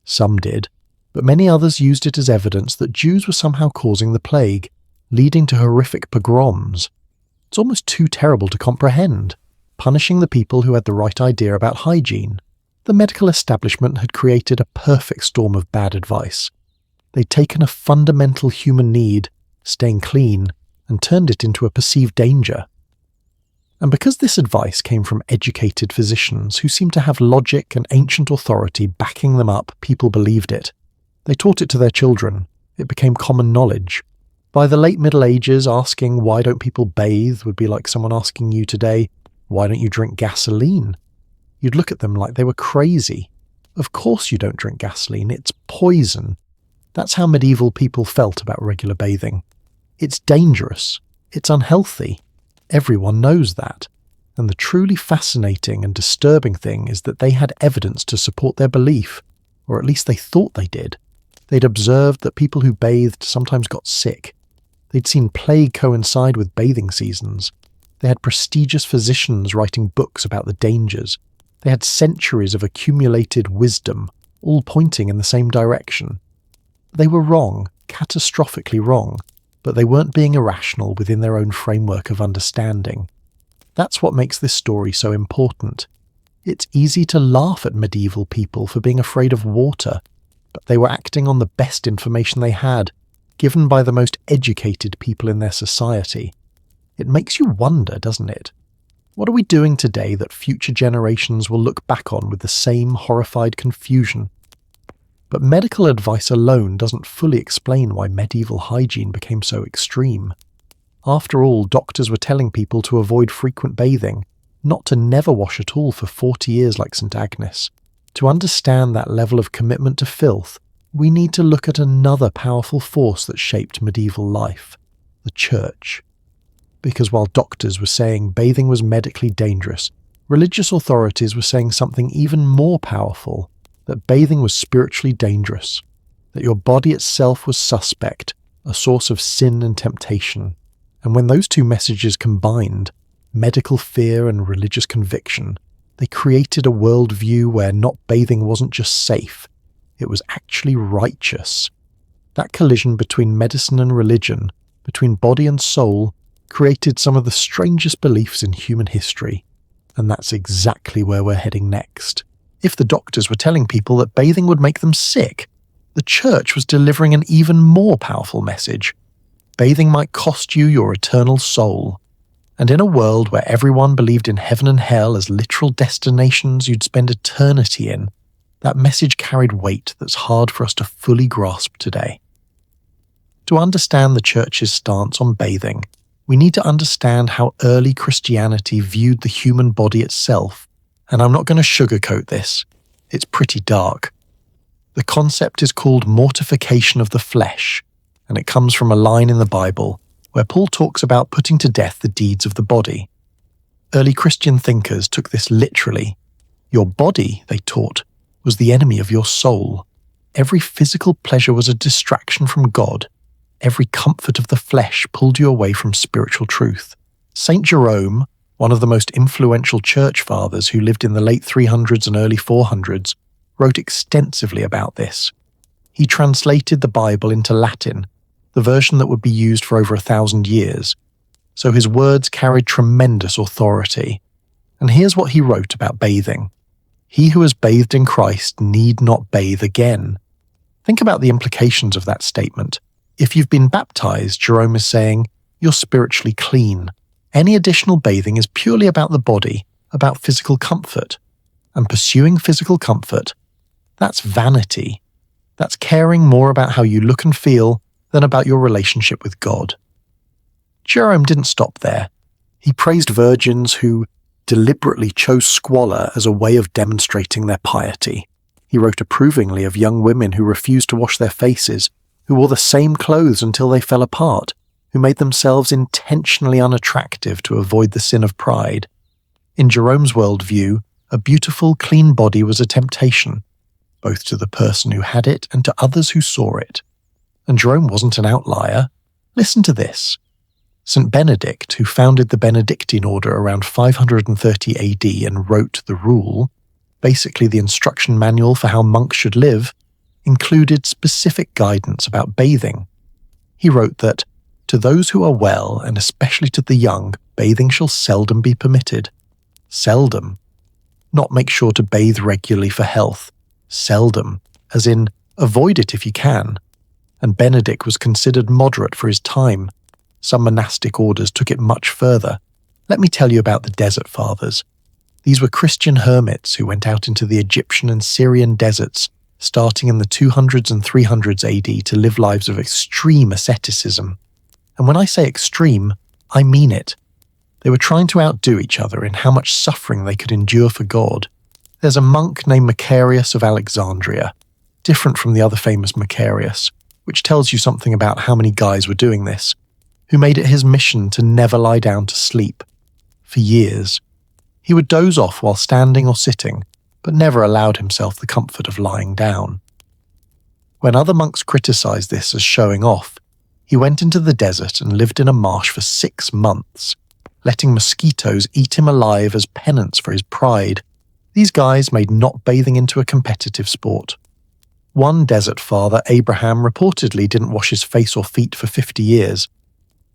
A: Some did, but many others used it as evidence that Jews were somehow causing the plague, leading to horrific pogroms. It's almost too terrible to comprehend, punishing the people who had the right idea about hygiene. The medical establishment had created a perfect storm of bad advice. They'd taken a fundamental human need, staying clean, and turned it into a perceived danger. And because this advice came from educated physicians who seemed to have logic and ancient authority backing them up, people believed it. They taught it to their children. It became common knowledge. By the late Middle Ages, asking why don't people bathe would be like someone asking you today, Why don't you drink gasoline? You'd look at them like they were crazy. Of course you don't drink gasoline, it's poison. That's how medieval people felt about regular bathing. It's dangerous. It's unhealthy. Everyone knows that. And the truly fascinating and disturbing thing is that they had evidence to support their belief, or at least they thought they did. They'd observed that people who bathed sometimes got sick. They'd seen plague coincide with bathing seasons. They had prestigious physicians writing books about the dangers. They had centuries of accumulated wisdom, all pointing in the same direction. They were wrong, catastrophically wrong, but they weren't being irrational within their own framework of understanding. That's what makes this story so important. It's easy to laugh at medieval people for being afraid of water, but they were acting on the best information they had, given by the most educated people in their society. It makes you wonder, doesn't it? What are we doing today that future generations will look back on with the same horrified confusion? But medical advice alone doesn't fully explain why medieval hygiene became so extreme. After all, doctors were telling people to avoid frequent bathing, not to never wash at all for 40 years like St. Agnes. To understand that level of commitment to filth, we need to look at another powerful force that shaped medieval life, the Church. Because while doctors were saying bathing was medically dangerous, religious authorities were saying something even more powerful, that bathing was spiritually dangerous, that your body itself was suspect, a source of sin and temptation. And when those two messages combined, medical fear and religious conviction, they created a worldview where not bathing wasn't just safe, it was actually righteous. That collision between medicine and religion, between body and soul, created some of the strangest beliefs in human history. And that's exactly where we're heading next. If the doctors were telling people that bathing would make them sick, the Church was delivering an even more powerful message. Bathing might cost you your eternal soul. And in a world where everyone believed in heaven and hell as literal destinations you'd spend eternity in, that message carried weight that's hard for us to fully grasp today. To understand the Church's stance on bathing, we need to understand how early Christianity viewed the human body itself. And I'm not going to sugarcoat this. It's pretty dark. The concept is called mortification of the flesh, and it comes from a line in the Bible where Paul talks about putting to death the deeds of the body. Early Christian thinkers took this literally. Your body, they taught, was the enemy of your soul. Every physical pleasure was a distraction from God. Every comfort of the flesh pulled you away from spiritual truth. St. Germ, one of the most influential church fathers who lived in the late 300s and early 400s, wrote extensively about this. He translated the Bible into Latin, the version that would be used for over 1,000 years, so his words carried tremendous authority. And here's what he wrote about bathing. He who has bathed in Christ need not bathe again. Think about the implications of that statement. If you've been baptized, Jerome is saying, you're spiritually clean. Any additional bathing is purely about the body, about physical comfort. And pursuing physical comfort, that's vanity. That's caring more about how you look and feel than about your relationship with God. Jerome didn't stop there. He praised virgins who deliberately chose squalor as a way of demonstrating their piety. He wrote approvingly of young women who refused to wash their faces, who wore the same clothes until they fell apart, who made themselves intentionally unattractive to avoid the sin of pride. In Jerome's worldview, a beautiful, clean body was a temptation, both to the person who had it and to others who saw it. And Jerome wasn't an outlier. Listen to this. St. Benedict, who founded the Benedictine order around 530 AD and wrote the Rule, basically the instruction manual for how monks should live, included specific guidance about bathing. He wrote that, to those who are well, and especially to the young, bathing shall seldom be permitted. Seldom. Not make sure to bathe regularly for health. Seldom, as in, avoid it if you can. And Benedict was considered moderate for his time. Some monastic orders took it much further. Let me tell you about the Desert Fathers. These were Christian hermits who went out into the Egyptian and Syrian deserts, starting in the 200s and 300s AD to live lives of extreme asceticism. And when I say extreme, I mean it. They were trying to outdo each other in how much suffering they could endure for God. There's a monk named Macarius of Alexandria, different from the other famous Macarius, which tells you something about how many guys were doing this, who made it his mission to never lie down to sleep. For years, he would doze off while standing or sitting, but never allowed himself the comfort of lying down. When other monks criticized this as showing off, he went into the desert and lived in a marsh for 6 months, letting mosquitoes eat him alive as penance for his pride. These guys made not bathing into a competitive sport. One desert father, Abraham, reportedly didn't wash his face or feet for 50 years.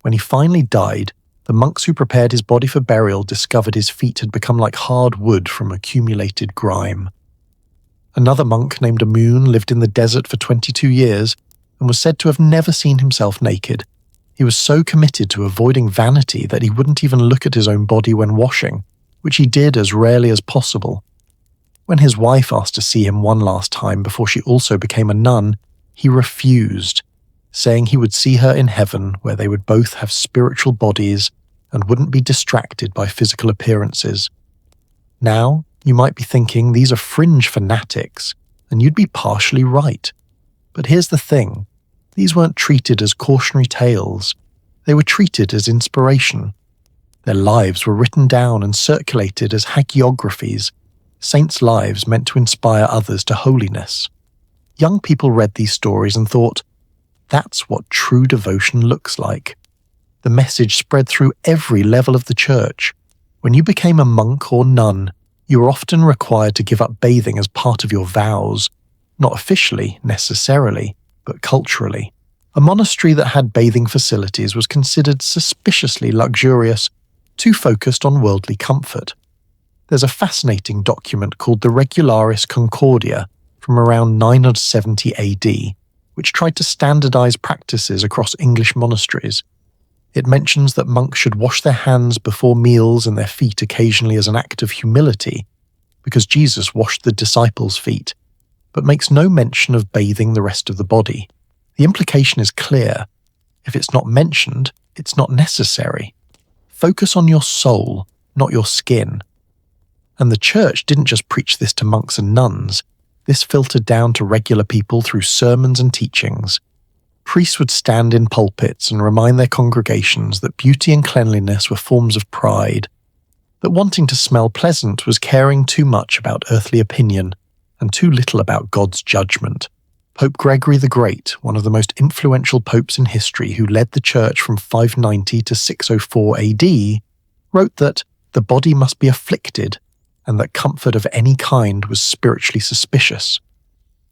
A: When he finally died, the monks who prepared his body for burial discovered his feet had become like hard wood from accumulated grime. Another monk named Amun lived in the desert for 22 years and was said to have never seen himself naked. He was so committed to avoiding vanity that he wouldn't even look at his own body when washing, which he did as rarely as possible. When his wife asked to see him one last time before she also became a nun, he refused, saying he would see her in heaven where they would both have spiritual bodies and wouldn't be distracted by physical appearances. Now, you might be thinking these are fringe fanatics, and you'd be partially right. But here's the thing. These weren't treated as cautionary tales. They were treated as inspiration. Their lives were written down and circulated as hagiographies, saints' lives meant to inspire others to holiness. Young people read these stories and thought, that's what true devotion looks like. The message spread through every level of the church. When you became a monk or nun, you were often required to give up bathing as part of your vows, not officially, necessarily, but culturally. A monastery that had bathing facilities was considered suspiciously luxurious, too focused on worldly comfort. There's a fascinating document called the Regularis Concordia from around 970 AD, which tried to standardize practices across English monasteries. It mentions that monks should wash their hands before meals and their feet occasionally as an act of humility, because Jesus washed the disciples' feet, but makes no mention of bathing the rest of the body. The implication is clear. If it's not mentioned, it's not necessary. Focus on your soul, not your skin. And the church didn't just preach this to monks and nuns. This filtered down to regular people through sermons and teachings. Priests would stand in pulpits and remind their congregations that beauty and cleanliness were forms of pride, that wanting to smell pleasant was caring too much about earthly opinion and too little about God's judgment. Pope Gregory the Great, one of the most influential popes in history who led the church from 590 to 604 AD, wrote that the body must be afflicted and that comfort of any kind was spiritually suspicious.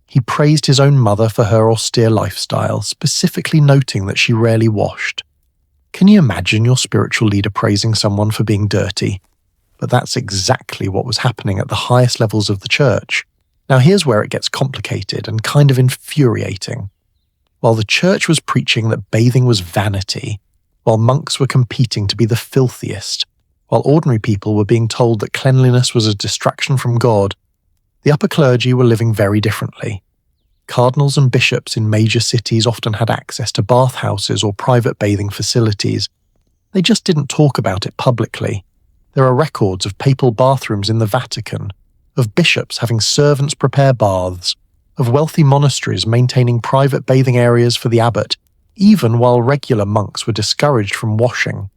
A: He praised his own mother for her austere lifestyle, specifically noting that she rarely washed. Can you imagine your spiritual leader praising someone for being dirty? But that's exactly what was happening at the highest levels of the church. Now here's where it gets complicated and kind of infuriating. While the church was preaching that bathing was vanity, while monks were competing to be the filthiest, while ordinary people were being told that cleanliness was a distraction from God, the upper clergy were living very differently. Cardinals and bishops in major cities often had access to bathhouses or private bathing facilities. They just didn't talk about it publicly. There are records of papal bathrooms in the Vatican, of bishops having servants prepare baths, of wealthy monasteries maintaining private bathing areas for the abbot, even while regular monks were discouraged from washing.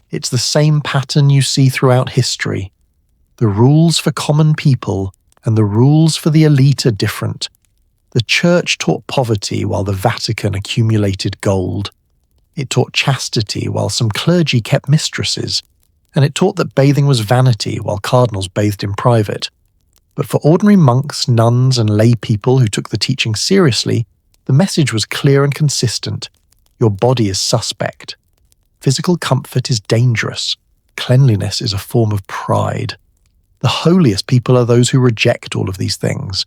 A: It's the same pattern you see throughout history. The rules for common people and the rules for the elite are different. The church taught poverty while the Vatican accumulated gold. It taught chastity while some clergy kept mistresses, and it taught that bathing was vanity while cardinals bathed in private. But for ordinary monks, nuns, and lay people who took the teaching seriously, the message was clear and consistent. Your body is suspect. Physical comfort is dangerous. Cleanliness is a form of pride. The holiest people are those who reject all of these things.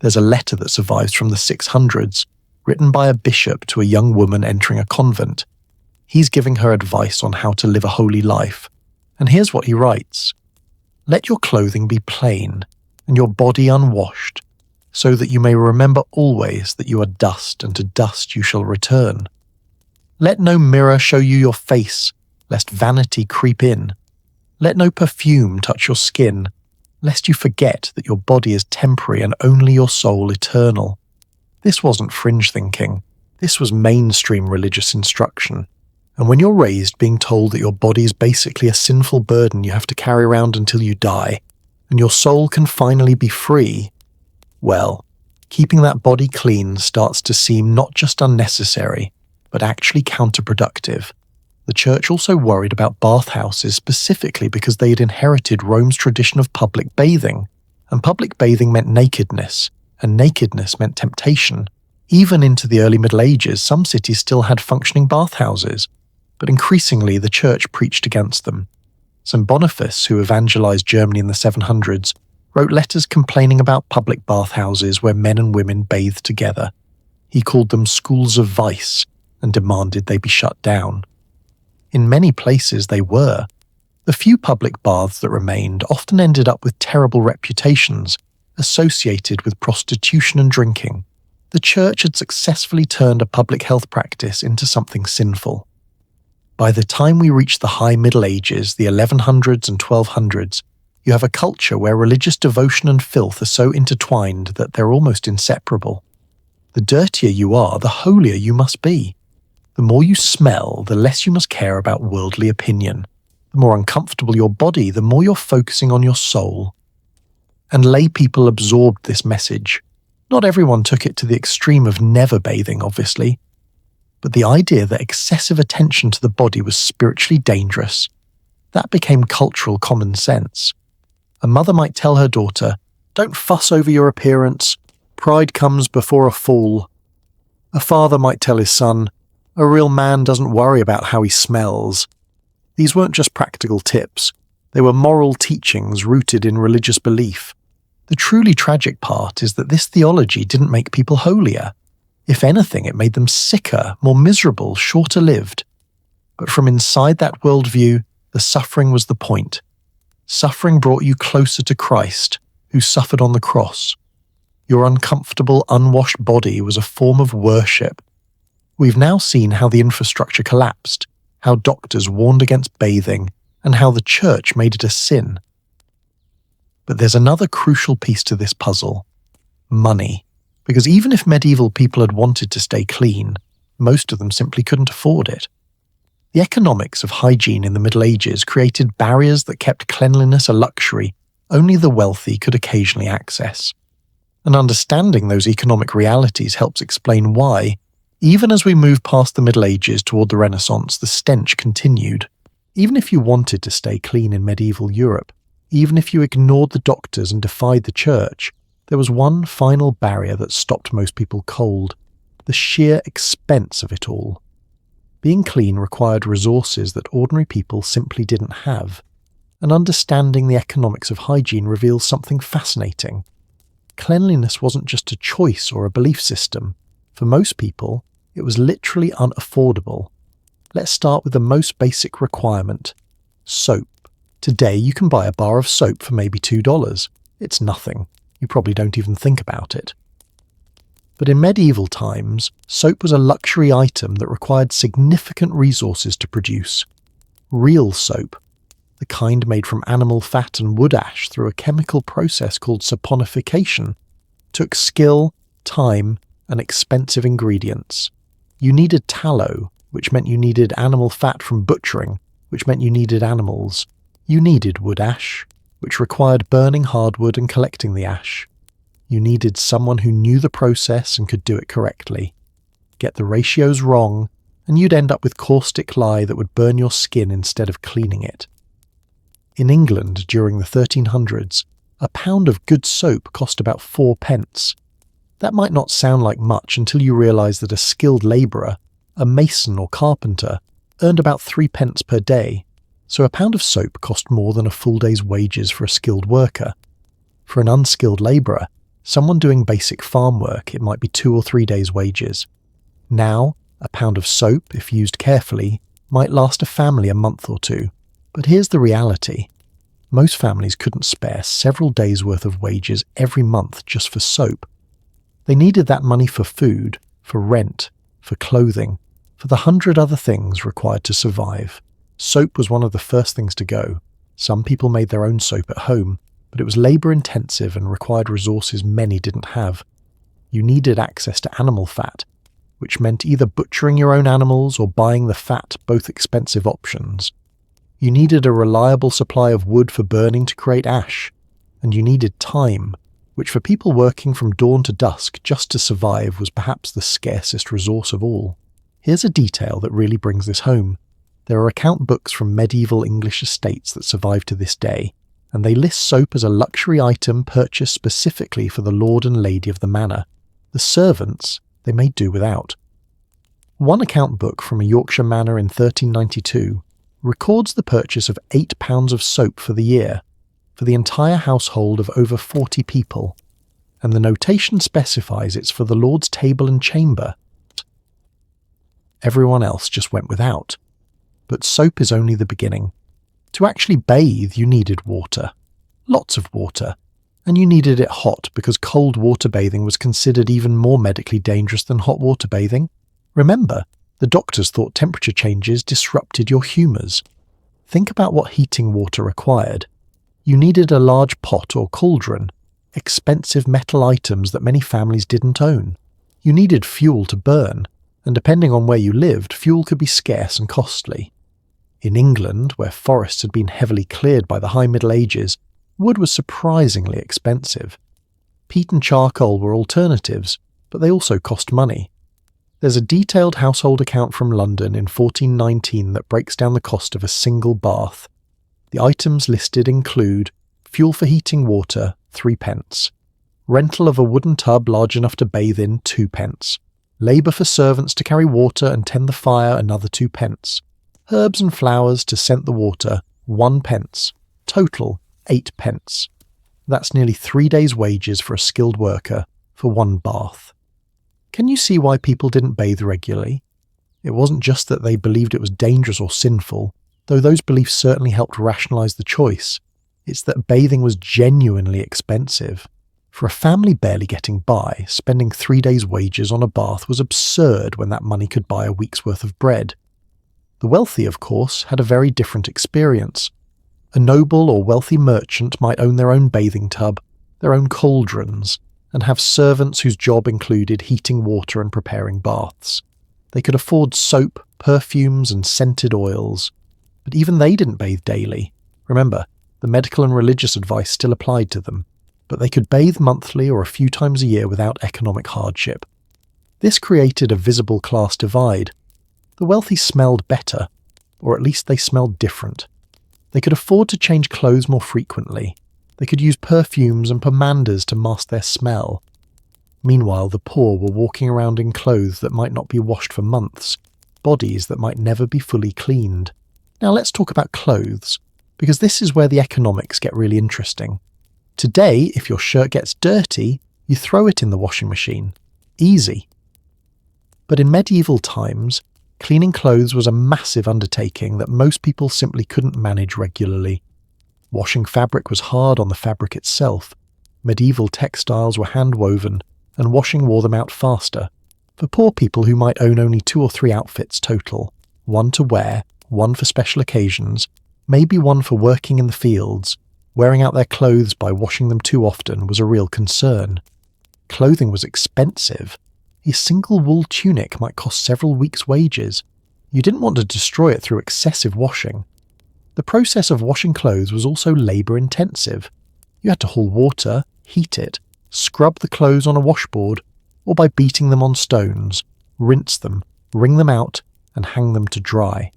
A: There's a letter that survives from the 600s, written by a bishop to a young woman entering a convent. He's giving her advice on how to live a holy life. And here's what he writes. Let your clothing be plain, and your body unwashed, so that you may remember always that you are dust, and to dust you shall return. Let no mirror show you your face, lest vanity creep in. Let no perfume touch your skin, lest you forget that your body is temporary and only your soul eternal. This wasn't fringe thinking. This was mainstream religious instruction. And when you're raised being told that your body is basically a sinful burden you have to carry around until you die, and your soul can finally be free, well, keeping that body clean starts to seem not just unnecessary, but actually counterproductive. The church also worried about bathhouses specifically because they had inherited Rome's tradition of public bathing, and public bathing meant nakedness, and nakedness meant temptation. Even into the early Middle Ages, some cities still had functioning bathhouses, but increasingly the church preached against them. St. Boniface, who evangelized Germany in the 700s, wrote letters complaining about public bathhouses where men and women bathed together. He called them schools of vice and demanded they be shut down. In many places they were. The few public baths that remained often ended up with terrible reputations associated with prostitution and drinking. The church had successfully turned a public health practice into something sinful. By the time we reach the High Middle Ages, the 1100s and 1200s, you have a culture where religious devotion and filth are so intertwined that they're almost inseparable. The dirtier you are, the holier you must be. The more you smell, the less you must care about worldly opinion. The more uncomfortable your body, the more you're focusing on your soul. And lay people absorbed this message. Not everyone took it to the extreme of never bathing, obviously, but the idea that excessive attention to the body was spiritually dangerous, that became cultural common sense. A mother might tell her daughter, "Don't fuss over your appearance, pride comes before a fall." A father might tell his son, "A real man doesn't worry about how he smells." These weren't just practical tips, they were moral teachings rooted in religious belief. The truly tragic part is that this theology didn't make people holier. If anything, it made them sicker, more miserable, shorter-lived. But from inside that worldview, the suffering was the point. Suffering brought you closer to Christ, who suffered on the cross. Your uncomfortable, unwashed body was a form of worship. We've now seen how the infrastructure collapsed, how doctors warned against bathing, and how the church made it a sin. But there's another crucial piece to this puzzle: money. Because even if medieval people had wanted to stay clean, most of them simply couldn't afford it. The economics of hygiene in the Middle Ages created barriers that kept cleanliness a luxury only the wealthy could occasionally access. And understanding those economic realities helps explain why, even as we move past the Middle Ages toward the Renaissance, the stench continued. Even if you wanted to stay clean in medieval Europe, even if you ignored the doctors and defied the church, there was one final barrier that stopped most people cold: the sheer expense of it all. Being clean required resources that ordinary people simply didn't have, and understanding the economics of hygiene reveals something fascinating. Cleanliness wasn't just a choice or a belief system. For most people, it was literally unaffordable. Let's start with the most basic requirement: soap. Today you can buy a bar of soap for maybe $2. It's nothing. You probably don't even think about it. But in medieval times, soap was a luxury item that required significant resources to produce. Real soap, the kind made from animal fat and wood ash through a chemical process called saponification, took skill, time, and expensive ingredients. You needed tallow, which meant you needed animal fat from butchering, which meant you needed animals. You needed wood ash, which required burning hardwood and collecting the ash. You needed someone who knew the process and could do it correctly. Get the ratios wrong, and you'd end up with caustic lye that would burn your skin instead of cleaning it. In England during the 1300s, a pound of good soap cost about 4 pence. That might not sound like much until you realise that a skilled labourer, a mason or carpenter, earned about 3 pence per day, so a pound of soap cost more than a full day's wages for a skilled worker. For an unskilled labourer, someone doing basic farm work, it might be 2 or 3 days' wages. Now, a pound of soap, if used carefully, might last a family a month or two. But here's the reality. Most families couldn't spare several days' worth of wages every month just for soap. They needed that money for food, for rent, for clothing, for the 100 other things required to survive. Soap was one of the first things to go. Some people made their own soap at home, but it was labour-intensive and required resources many didn't have. You needed access to animal fat, which meant either butchering your own animals or buying the fat, both expensive options. You needed a reliable supply of wood for burning to create ash, and you needed time, which for people working from dawn to dusk just to survive was perhaps the scarcest resource of all. Here's a detail that really brings this home. There are account books from medieval English estates that survive to this day, and they list soap as a luxury item purchased specifically for the lord and lady of the manor. The servants they made do without. One account book from a Yorkshire manor in 1392 records the purchase of 8 pounds of soap for the year, for the entire household of over 40 people, and the notation specifies it's for the lord's table and chamber. Everyone else just went without. But soap is only the beginning. To actually bathe, you needed water. Lots of water. And you needed it hot because cold water bathing was considered even more medically dangerous than hot water bathing. Remember, the doctors thought temperature changes disrupted your humours. Think about what heating water required. You needed a large pot or cauldron, expensive metal items that many families didn't own. You needed fuel to burn, and depending on where you lived, fuel could be scarce and costly. In England, where forests had been heavily cleared by the High Middle Ages, wood was surprisingly expensive. Peat and charcoal were alternatives, but they also cost money. There's a detailed household account from London in 1419 that breaks down the cost of a single bath. The items listed include fuel for heating water, 3d, rental of a wooden tub large enough to bathe in, 2d, labour for servants to carry water and tend the fire, another 2d, herbs and flowers to scent the water, 1d, total 8d. That's nearly 3 days' wages for a skilled worker for one bath. Can you see why people didn't bathe regularly? It wasn't just that they believed it was dangerous or sinful, though those beliefs certainly helped rationalise the choice. It's that bathing was genuinely expensive. For a family barely getting by, spending 3 days' wages on a bath was absurd when that money could buy a week's worth of bread. The wealthy, of course, had a very different experience. A noble or wealthy merchant might own their own bathing tub, their own cauldrons, and have servants whose job included heating water and preparing baths. They could afford soap, perfumes, and scented oils. But even they didn't bathe daily. Remember, the medical and religious advice still applied to them, but they could bathe monthly or a few times a year without economic hardship. This created a visible class divide. The wealthy smelled better, or at least they smelled different. They could afford to change clothes more frequently. They could use perfumes and pomanders to mask their smell. Meanwhile, the poor were walking around in clothes that might not be washed for months, bodies that might never be fully cleaned. Now let's talk about clothes, because this is where the economics get really interesting. Today, if your shirt gets dirty, you throw it in the washing machine. Easy. But in medieval times, cleaning clothes was a massive undertaking that most people simply couldn't manage regularly. Washing fabric was hard on the fabric itself. Medieval textiles were hand-woven, and washing wore them out faster. For poor people who might own only 2 or 3 outfits total, one to wear, one for special occasions, maybe one for working in the fields, wearing out their clothes by washing them too often was a real concern. Clothing was expensive. A single wool tunic might cost several weeks' wages. You didn't want to destroy it through excessive washing. The process of washing clothes was also labour-intensive. You had to haul water, heat it, scrub the clothes on a washboard, or by beating them on stones, rinse them, wring them out, and hang them to dry.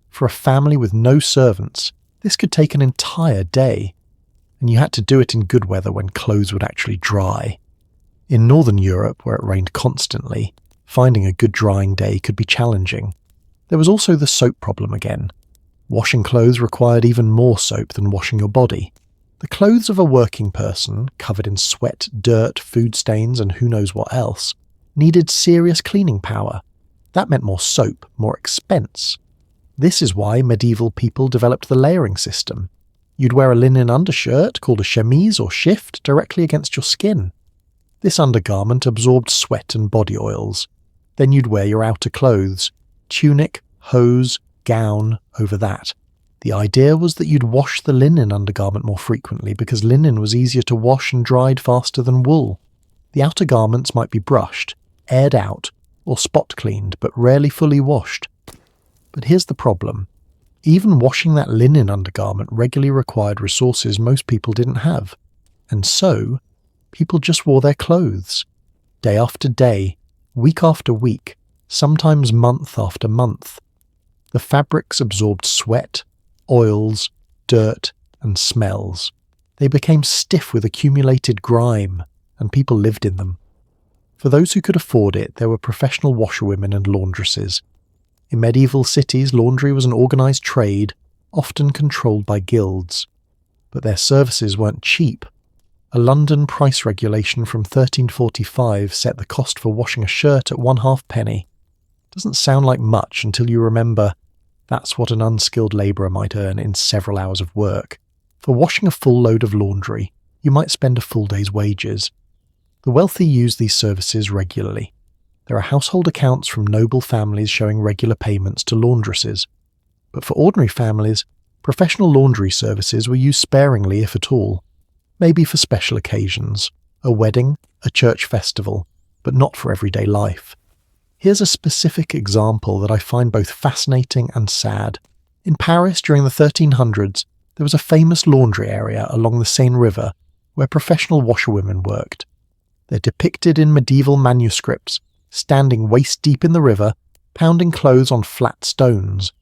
A: For a family with no servants, this could take an entire day, and you had to do it in good weather when clothes would actually dry. In Northern Europe, where it rained constantly, finding a good drying day could be challenging. There was also the soap problem again. Washing clothes required even more soap than washing your body. The clothes of a working person, covered in sweat, dirt, food stains, and who knows what else, needed serious cleaning power. That meant more soap, more expense. This is why medieval people developed the layering system. You'd wear a linen undershirt, called a chemise or shift, directly against your skin. This undergarment absorbed sweat and body oils. Then you'd wear your outer clothes, tunic, hose, gown over that. The idea was that you'd wash the linen undergarment more frequently because linen was easier to wash and dried faster than wool. The outer garments might be brushed, aired out, or spot cleaned, but rarely fully washed. But here's the problem. Even washing that linen undergarment regularly required resources most people didn't have. And so, people just wore their clothes. Day after day, week after week, sometimes month after month. The fabrics absorbed sweat, oils, dirt, and smells. They became stiff with accumulated grime, and people lived in them. For those who could afford it, there were professional washerwomen and laundresses. In medieval cities, laundry was an organised trade, often controlled by guilds. But their services weren't cheap. A London price regulation from 1345 set the cost for washing a shirt at 1/2 penny. Doesn't sound like much until you remember that's what an unskilled labourer might earn in several hours of work. For washing a full load of laundry, you might spend a full day's wages. The wealthy use these services regularly. There are household accounts from noble families showing regular payments to laundresses. But for ordinary families, professional laundry services were used sparingly, if at all. Maybe for special occasions, a wedding, a church festival, but not for everyday life. Here's a specific example that I find both fascinating and sad. In Paris during the 1300s, there was a famous laundry area along the Seine River where professional washerwomen worked. They're depicted in medieval manuscripts, standing waist-deep in the river, pounding clothes on flat stones.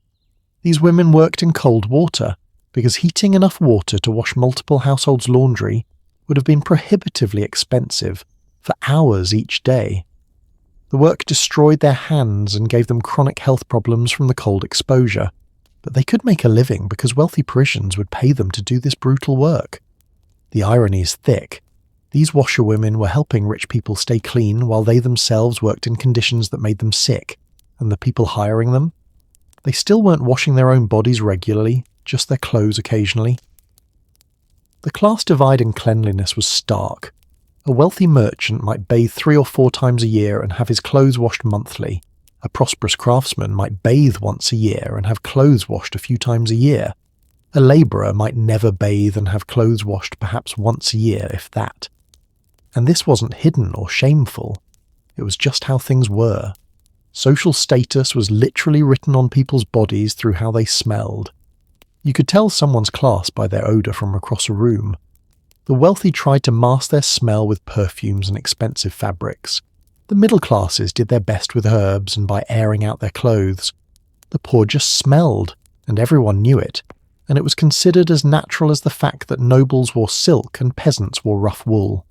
A: These women worked in cold water, because heating enough water to wash multiple households' laundry would have been prohibitively expensive, for hours each day. The work destroyed their hands and gave them chronic health problems from the cold exposure, but they could make a living because wealthy Parisians would pay them to do this brutal work. The irony is thick. These washerwomen were helping rich people stay clean while they themselves worked in conditions that made them sick, and the people hiring them? They still weren't washing their own bodies regularly, just their clothes occasionally. The class divide in cleanliness was stark. A wealthy merchant might bathe 3 or 4 times a year and have his clothes washed monthly. A prosperous craftsman might bathe once a year and have clothes washed a few times a year. A labourer might never bathe and have clothes washed perhaps once a year, if that. And this wasn't hidden or shameful. It was just how things were. Social status was literally written on people's bodies through how they smelled. You could tell someone's class by their odour from across a room. The wealthy tried to mask their smell with perfumes and expensive fabrics. The middle classes did their best with herbs and by airing out their clothes. The poor just smelled, and everyone knew it, and it was considered as natural as the fact that nobles wore silk and peasants wore rough wool.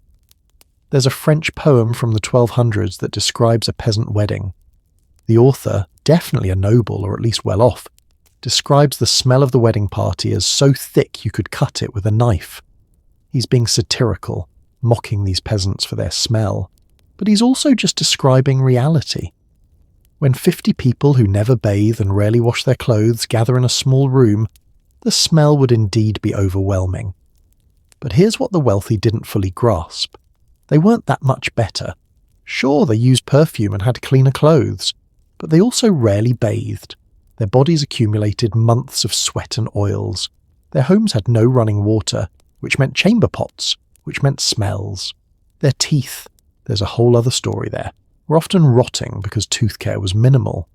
A: There's a French poem from the 1200s that describes a peasant wedding. The author, definitely a noble or at least well off, describes the smell of the wedding party as so thick you could cut it with a knife. He's being satirical, mocking these peasants for their smell, but he's also just describing reality. When 50 people who never bathe and rarely wash their clothes gather in a small room, the smell would indeed be overwhelming. But here's what the wealthy didn't fully grasp. They weren't that much better. Sure, they used perfume and had cleaner clothes, but they also rarely bathed. Their bodies accumulated months of sweat and oils. Their homes had no running water, which meant chamber pots, which meant smells. Their teeth, there's a whole other story there, were often rotting because tooth care was minimal.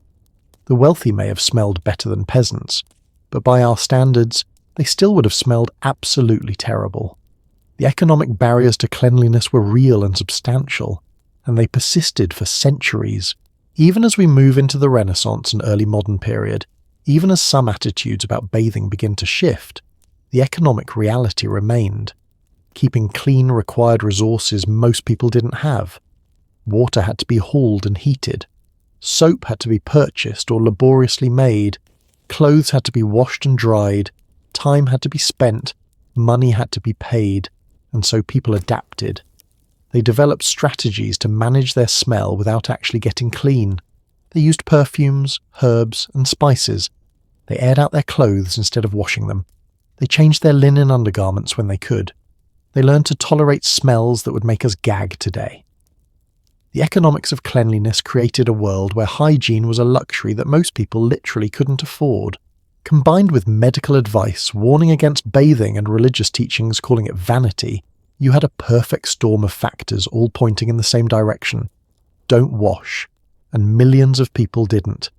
A: The wealthy may have smelled better than peasants, but by our standards, they still would have smelled absolutely terrible. The economic barriers to cleanliness were real and substantial, and they persisted for centuries. Even as we move into the Renaissance and early modern period, even as some attitudes about bathing begin to shift, the economic reality remained. Keeping clean required resources most people didn't have. Water had to be hauled and heated. Soap had to be purchased or laboriously made. Clothes had to be washed and dried. Time had to be spent. Money had to be paid. And so people adapted. They developed strategies to manage their smell without actually getting clean. They used perfumes, herbs, and spices. They aired out their clothes instead of washing them. They changed their linen undergarments when they could. They learned to tolerate smells that would make us gag today. The economics of cleanliness created a world where hygiene was a luxury that most people literally couldn't afford. Combined with medical advice warning against bathing and religious teachings calling it vanity, you had a perfect storm of factors all pointing in the same direction. Don't wash. And millions of people didn't.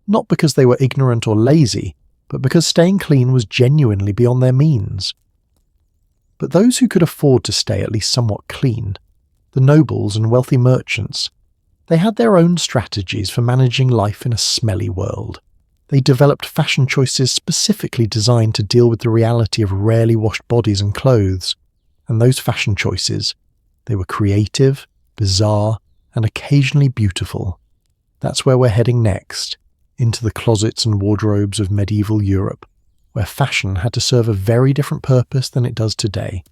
A: Not because they were ignorant or lazy, but because staying clean was genuinely beyond their means. But those who could afford to stay at least somewhat clean, the nobles and wealthy merchants, they had their own strategies for managing life in a smelly world. They developed fashion choices specifically designed to deal with the reality of rarely washed bodies and clothes. And those fashion choices, they were creative, bizarre, and occasionally beautiful. That's where we're heading next, into the closets and wardrobes of medieval Europe, where fashion had to serve a very different purpose than it does today.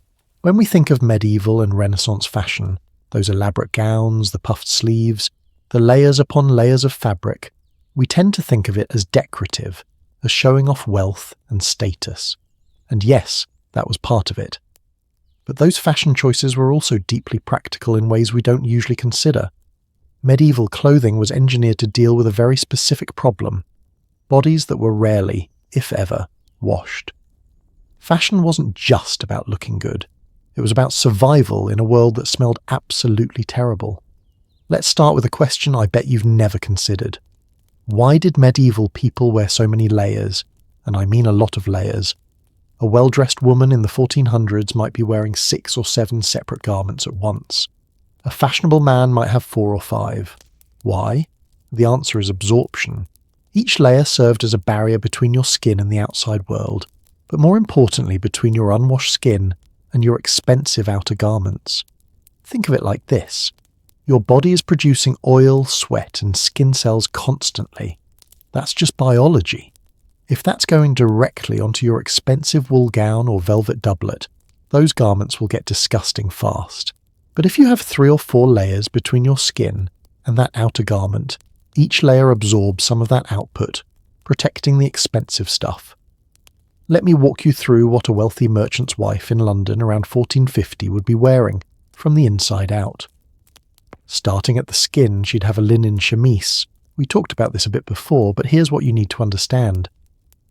A: When we think of medieval and Renaissance fashion, those elaborate gowns, the puffed sleeves, the layers upon layers of fabric, we tend to think of it as decorative, as showing off wealth and status. And yes, that was part of it. But those fashion choices were also deeply practical in ways we don't usually consider. Medieval clothing was engineered to deal with a very specific problem: bodies that were rarely, if ever, washed. Fashion wasn't just about looking good. It was about survival in a world that smelled absolutely terrible. Let's start with a question I bet you've never considered. Why did medieval people wear so many layers? And I mean a lot of layers. A well-dressed woman in the 1400s might be wearing 6 or 7 separate garments at once. A fashionable man might have 4 or 5. Why? The answer is absorption. Each layer served as a barrier between your skin and the outside world, but more importantly between your unwashed skin and your expensive outer garments. Think of it like this. Your body is producing oil, sweat, and skin cells constantly. That's just biology. If that's going directly onto your expensive wool gown or velvet doublet, those garments will get disgusting fast. But if you have 3 or 4 layers between your skin and that outer garment, each layer absorbs some of that output, protecting the expensive stuff. Let me walk you through what a wealthy merchant's wife in London around 1450 would be wearing, from the inside out. Starting at the skin, she'd have a linen chemise. We talked about this a bit before, but here's what you need to understand.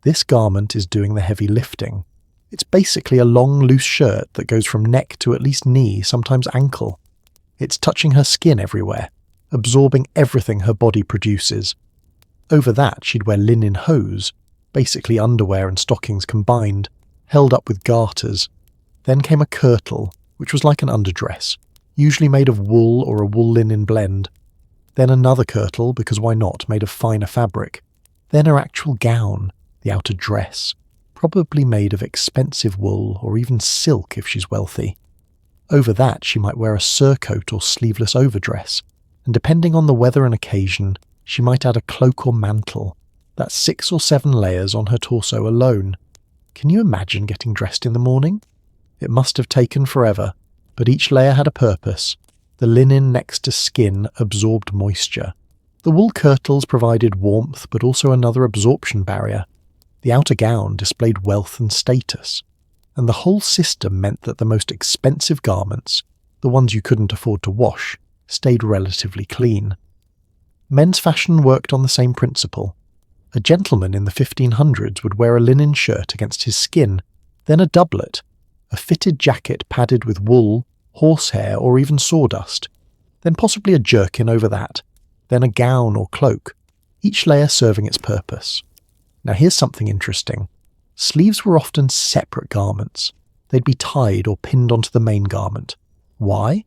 A: This garment is doing the heavy lifting. It's basically a long, loose shirt that goes from neck to at least knee, sometimes ankle. It's touching her skin everywhere, absorbing everything her body produces. Over that, she'd wear linen hose, basically underwear and stockings combined, held up with garters. Then came a kirtle, which was like an underdress, usually made of wool or a wool-linen blend. Then another kirtle, because why not, made of finer fabric. Then her actual gown, the outer dress, probably made of expensive wool or even silk if she's wealthy. Over that she might wear a surcoat or sleeveless overdress, and depending on the weather and occasion, she might add a cloak or mantle. That's 6 or 7 layers on her torso alone. Can you imagine getting dressed in the morning? It must have taken forever, but each layer had a purpose. The linen next to skin absorbed moisture. The wool kirtles provided warmth, but also another absorption barrier. The outer gown displayed wealth and status. And the whole system meant that the most expensive garments, the ones you couldn't afford to wash, stayed relatively clean. Men's fashion worked on the same principle. A gentleman in the 1500s would wear a linen shirt against his skin, then a doublet, a fitted jacket padded with wool, horsehair, or even sawdust, then possibly a jerkin over that, then a gown or cloak, each layer serving its purpose. Now here's something interesting. Sleeves were often separate garments. They'd be tied or pinned onto the main garment. Why?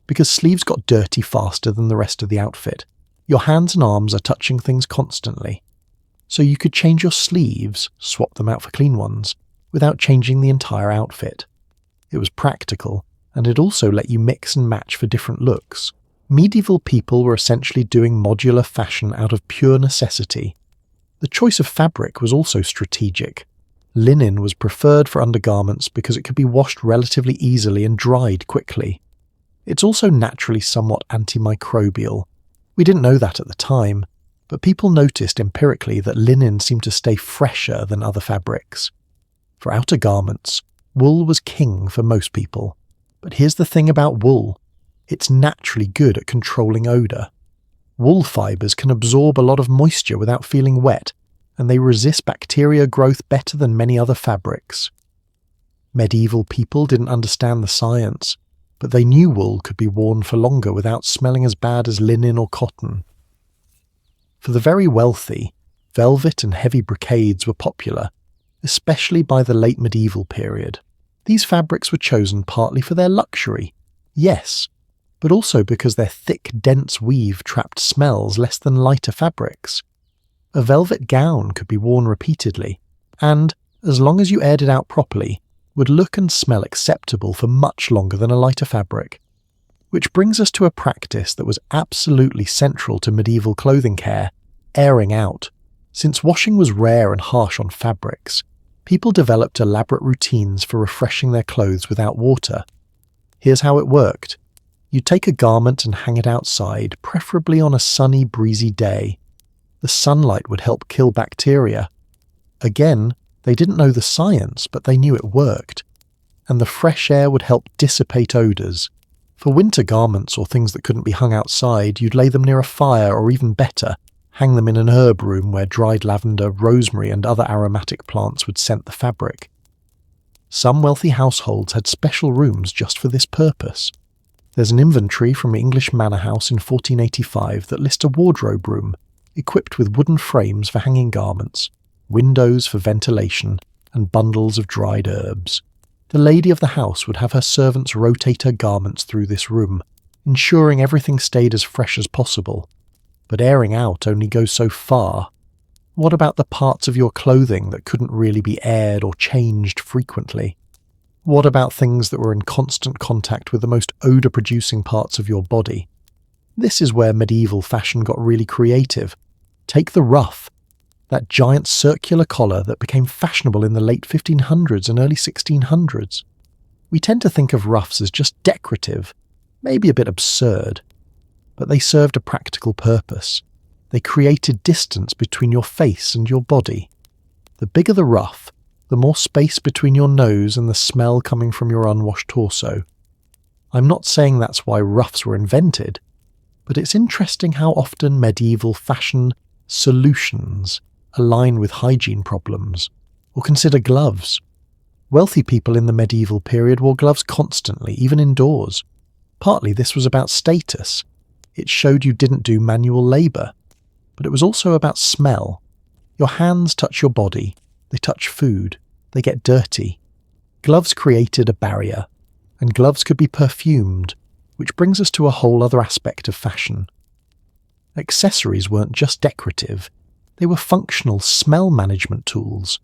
A: Because sleeves got dirty faster than the rest of the outfit. Your hands and arms are touching things constantly. So you could change your sleeves, swap them out for clean ones, without changing the entire outfit. It was practical, and it also let you mix and match for different looks. Medieval people were essentially doing modular fashion out of pure necessity. The choice of fabric was also strategic. Linen was preferred for undergarments because it could be washed relatively easily and dried quickly. It's also naturally somewhat antimicrobial. We didn't know that at the time, but people noticed empirically that linen seemed to stay fresher than other fabrics. For outer garments, wool was king for most people. But here's the thing about wool. It's naturally good at controlling odour. Wool fibres can absorb a lot of moisture without feeling wet, and they resist bacteria growth better than many other fabrics. Medieval people didn't understand the science, but they knew wool could be worn for longer without smelling as bad as linen or cotton. For the very wealthy, velvet and heavy brocades were popular, especially by the late medieval period. These fabrics were chosen partly for their luxury, yes, but also because their thick, dense weave trapped smells less than lighter fabrics. A velvet gown could be worn repeatedly, and, as long as you aired it out properly, would look and smell acceptable for much longer than a lighter fabric. Which brings us to a practice that was absolutely central to medieval clothing care, airing out. Since washing was rare and harsh on fabrics, people developed elaborate routines for refreshing their clothes without water. Here's how it worked. You'd take a garment and hang it outside, preferably on a sunny, breezy day. The sunlight would help kill bacteria. Again, they didn't know the science, but they knew it worked. And the fresh air would help dissipate odours. For winter garments or things that couldn't be hung outside, you'd lay them near a fire, or even better, hang them in an herb room where dried lavender, rosemary and other aromatic plants would scent the fabric. Some wealthy households had special rooms just for this purpose. There's an inventory from an English manor house in 1485 that lists a wardrobe room, equipped with wooden frames for hanging garments, windows for ventilation, and bundles of dried herbs. The lady of the house would have her servants rotate her garments through this room, ensuring everything stayed as fresh as possible. But airing out only goes so far. What about the parts of your clothing that couldn't really be aired or changed frequently? What about things that were in constant contact with the most odour-producing parts of your body? This is where medieval fashion got really creative. Take the ruff, that giant circular collar that became fashionable in the late 1500s and early 1600s. We tend to think of ruffs as just decorative, maybe a bit absurd, but they served a practical purpose. They created distance between your face and your body. The bigger the ruff, the more space between your nose and the smell coming from your unwashed torso. I'm not saying that's why ruffs were invented, but it's interesting how often medieval fashion solutions align with hygiene problems. Or consider gloves. Wealthy people in the medieval period wore gloves constantly, even indoors. Partly this was about status. It showed you didn't do manual labour. But it was also about smell. Your hands touch your body. They touch food. They get dirty. Gloves created a barrier. And gloves could be perfumed, which brings us to a whole other aspect of fashion. Accessories weren't just decorative. They were functional smell management tools.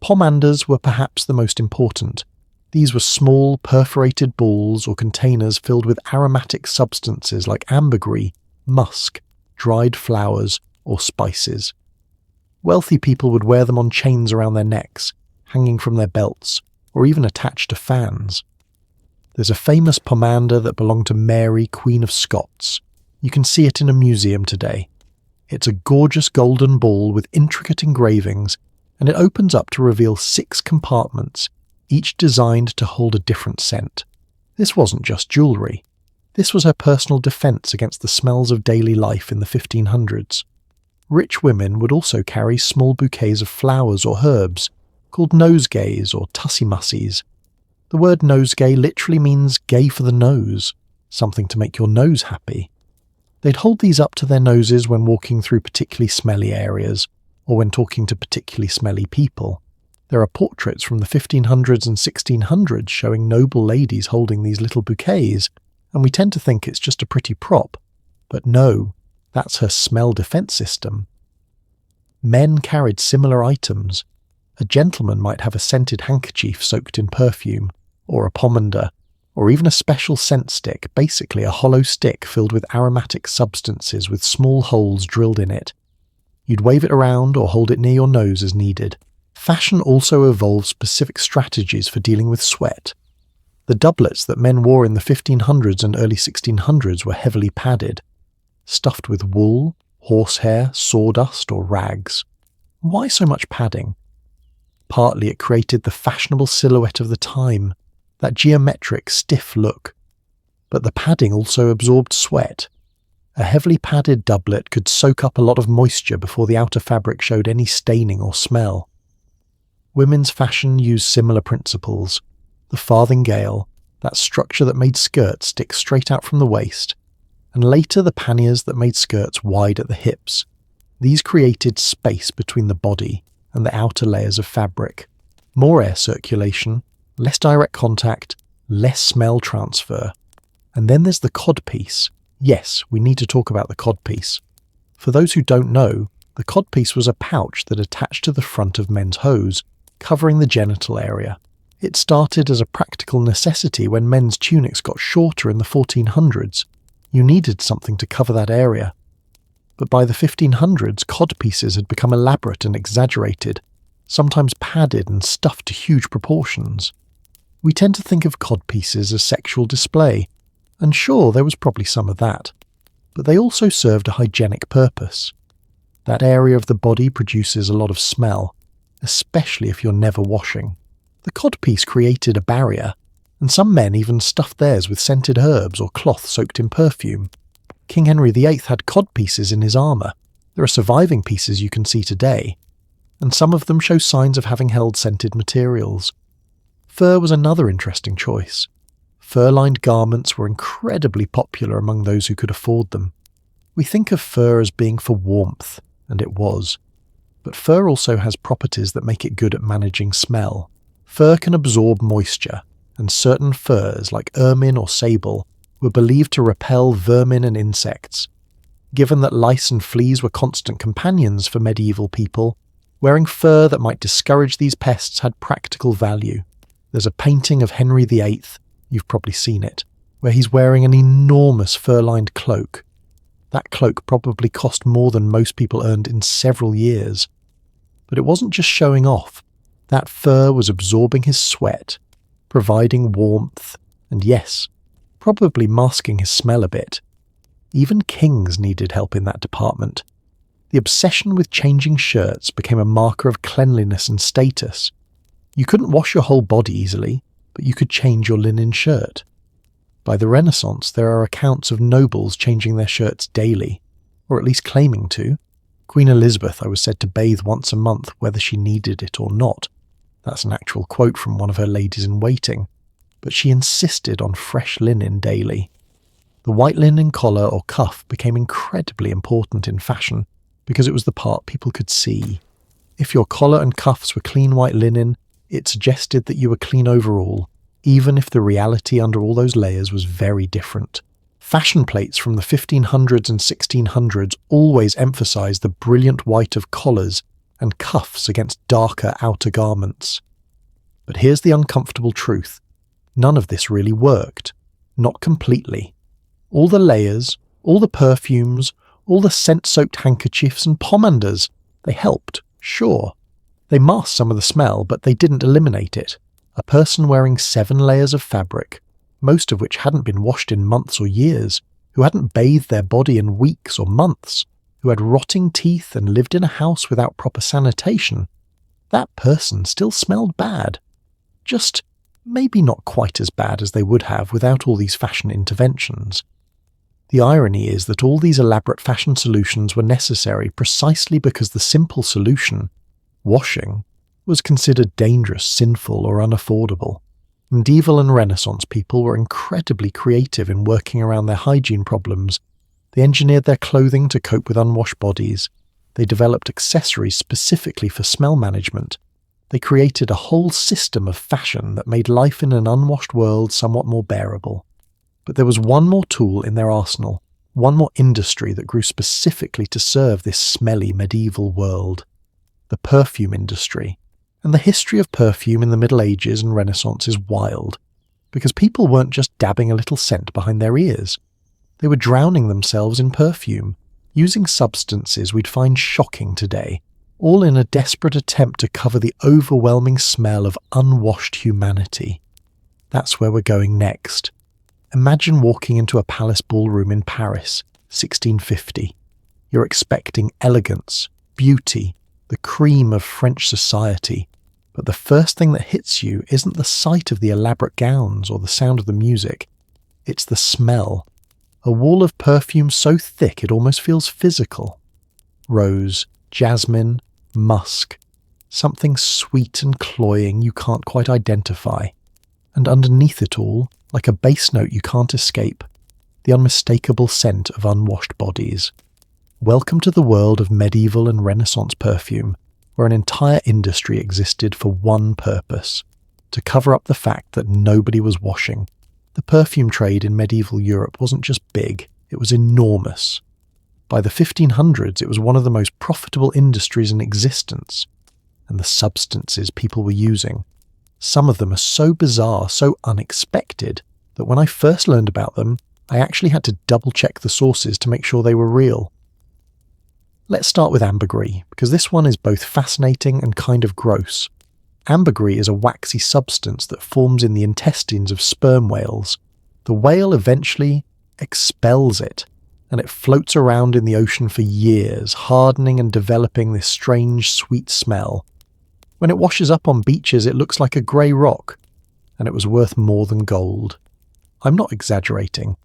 A: Pomanders were perhaps the most important. These were small, perforated balls or containers filled with aromatic substances like ambergris, musk, dried flowers, or spices. Wealthy people would wear them on chains around their necks, hanging from their belts, or even attached to fans. There's a famous pomander that belonged to Mary, Queen of Scots. You can see it in a museum today. It's a gorgeous golden ball with intricate engravings, and it opens up to reveal 6 compartments, each designed to hold a different scent. This wasn't just jewellery. This was her personal defence against the smells of daily life in the 1500s. Rich women would also carry small bouquets of flowers or herbs, called nosegays or tussie-mussies. The word nosegay literally means gay for the nose, something to make your nose happy. They'd hold these up to their noses when walking through particularly smelly areas, or when talking to particularly smelly people. There are portraits from the 1500s and 1600s showing noble ladies holding these little bouquets, and we tend to think it's just a pretty prop. But no, that's her smell defence system. Men carried similar items. A gentleman might have a scented handkerchief soaked in perfume, or a pomander, or even a special scent stick, basically a hollow stick filled with aromatic substances with small holes drilled in it. You'd wave it around or hold it near your nose as needed. Fashion also evolved specific strategies for dealing with sweat. The doublets that men wore in the 1500s and early 1600s were heavily padded, stuffed with wool, horsehair, sawdust, or rags. Why so much padding? Partly it created the fashionable silhouette of the time, that geometric, stiff look. But the padding also absorbed sweat. A heavily padded doublet could soak up a lot of moisture before the outer fabric showed any staining or smell. Women's fashion used similar principles. The farthingale, that structure that made skirts stick straight out from the waist, and later the panniers that made skirts wide at the hips. These created space between the body and the outer layers of fabric. More air circulation, less direct contact, less smell transfer. And then there's the codpiece. Yes, we need to talk about the codpiece. For those who don't know, the codpiece was a pouch that attached to the front of men's hose, covering the genital area. It started as a practical necessity when men's tunics got shorter in the 1400s. You needed something to cover that area. But by the 1500s, codpieces had become elaborate and exaggerated, sometimes padded and stuffed to huge proportions. We tend to think of codpieces as sexual display, and sure, there was probably some of that, but they also served a hygienic purpose. That area of the body produces a lot of smell, especially if you're never washing. The codpiece created a barrier, and some men even stuffed theirs with scented herbs or cloth soaked in perfume. King Henry VIII had codpieces in his armour. There are surviving pieces you can see today, and some of them show signs of having held scented materials. Fur was another interesting choice. Fur-lined garments were incredibly popular among those who could afford them. We think of fur as being for warmth, and it was. But fur also has properties that make it good at managing smell. Fur can absorb moisture, and certain furs, like ermine or sable, were believed to repel vermin and insects. Given that lice and fleas were constant companions for medieval people, wearing fur that might discourage these pests had practical value. There's a painting of Henry VIII, you've probably seen it, where he's wearing an enormous fur-lined cloak. That cloak probably cost more than most people earned in several years. But it wasn't just showing off. That fur was absorbing his sweat, providing warmth, and yes, probably masking his smell a bit. Even kings needed help in that department. The obsession with changing shirts became a marker of cleanliness and status. You couldn't wash your whole body easily, but you could change your linen shirt. By the Renaissance, there are accounts of nobles changing their shirts daily, or at least claiming to. Queen Elizabeth, I was said to bathe once a month whether she needed it or not. That's an actual quote from one of her ladies-in-waiting. But she insisted on fresh linen daily. The white linen collar or cuff became incredibly important in fashion because it was the part people could see. If your collar and cuffs were clean white linen, it suggested that you were clean overall, even if the reality under all those layers was very different. Fashion plates from the 1500s and 1600s always emphasized the brilliant white of collars and cuffs against darker outer garments. But here's the uncomfortable truth. None of this really worked. Not completely. All the layers, all the perfumes, all the scent-soaked handkerchiefs and pomanders, they helped, sure. They masked some of the smell, but they didn't eliminate it. A person wearing 7 layers of fabric, most of which hadn't been washed in months or years, who hadn't bathed their body in weeks or months, who had rotting teeth and lived in a house without proper sanitation, that person still smelled bad. Just maybe not quite as bad as they would have without all these fashion interventions. The irony is that all these elaborate fashion solutions were necessary precisely because the simple solution, washing, was considered dangerous, sinful, or unaffordable. Medieval and Renaissance people were incredibly creative in working around their hygiene problems. They engineered their clothing to cope with unwashed bodies. They developed accessories specifically for smell management. They created a whole system of fashion that made life in an unwashed world somewhat more bearable. But there was one more tool in their arsenal, one more industry that grew specifically to serve this smelly medieval world. The perfume industry. And the history of perfume in the Middle Ages and Renaissance is wild, because people weren't just dabbing a little scent behind their ears. They were drowning themselves in perfume, using substances we'd find shocking today, all in a desperate attempt to cover the overwhelming smell of unwashed humanity. That's where we're going next. Imagine walking into a palace ballroom in Paris, 1650. You're expecting elegance, beauty, the cream of French society, but the first thing that hits you isn't the sight of the elaborate gowns or the sound of the music. It's the smell. A wall of perfume so thick it almost feels physical. Rose, jasmine, musk. Something sweet and cloying you can't quite identify. And underneath it all, like a bass note you can't escape, the unmistakable scent of unwashed bodies. Welcome to the world of medieval and Renaissance perfume, where an entire industry existed for one purpose: to cover up the fact that nobody was washing. The perfume trade in medieval Europe wasn't just big, it was enormous. By the 1500s, it was one of the most profitable industries in existence. And the substances people were using, some of them are so bizarre, so unexpected, that when I first learned about them, I actually had to double-check the sources to make sure they were real. Let's start with ambergris, because this one is both fascinating and kind of gross. Ambergris is a waxy substance that forms in the intestines of sperm whales. The whale eventually expels it, and it floats around in the ocean for years, hardening and developing this strange, sweet smell. When it washes up on beaches, it looks like a grey rock, and it was worth more than gold. I'm not exaggerating.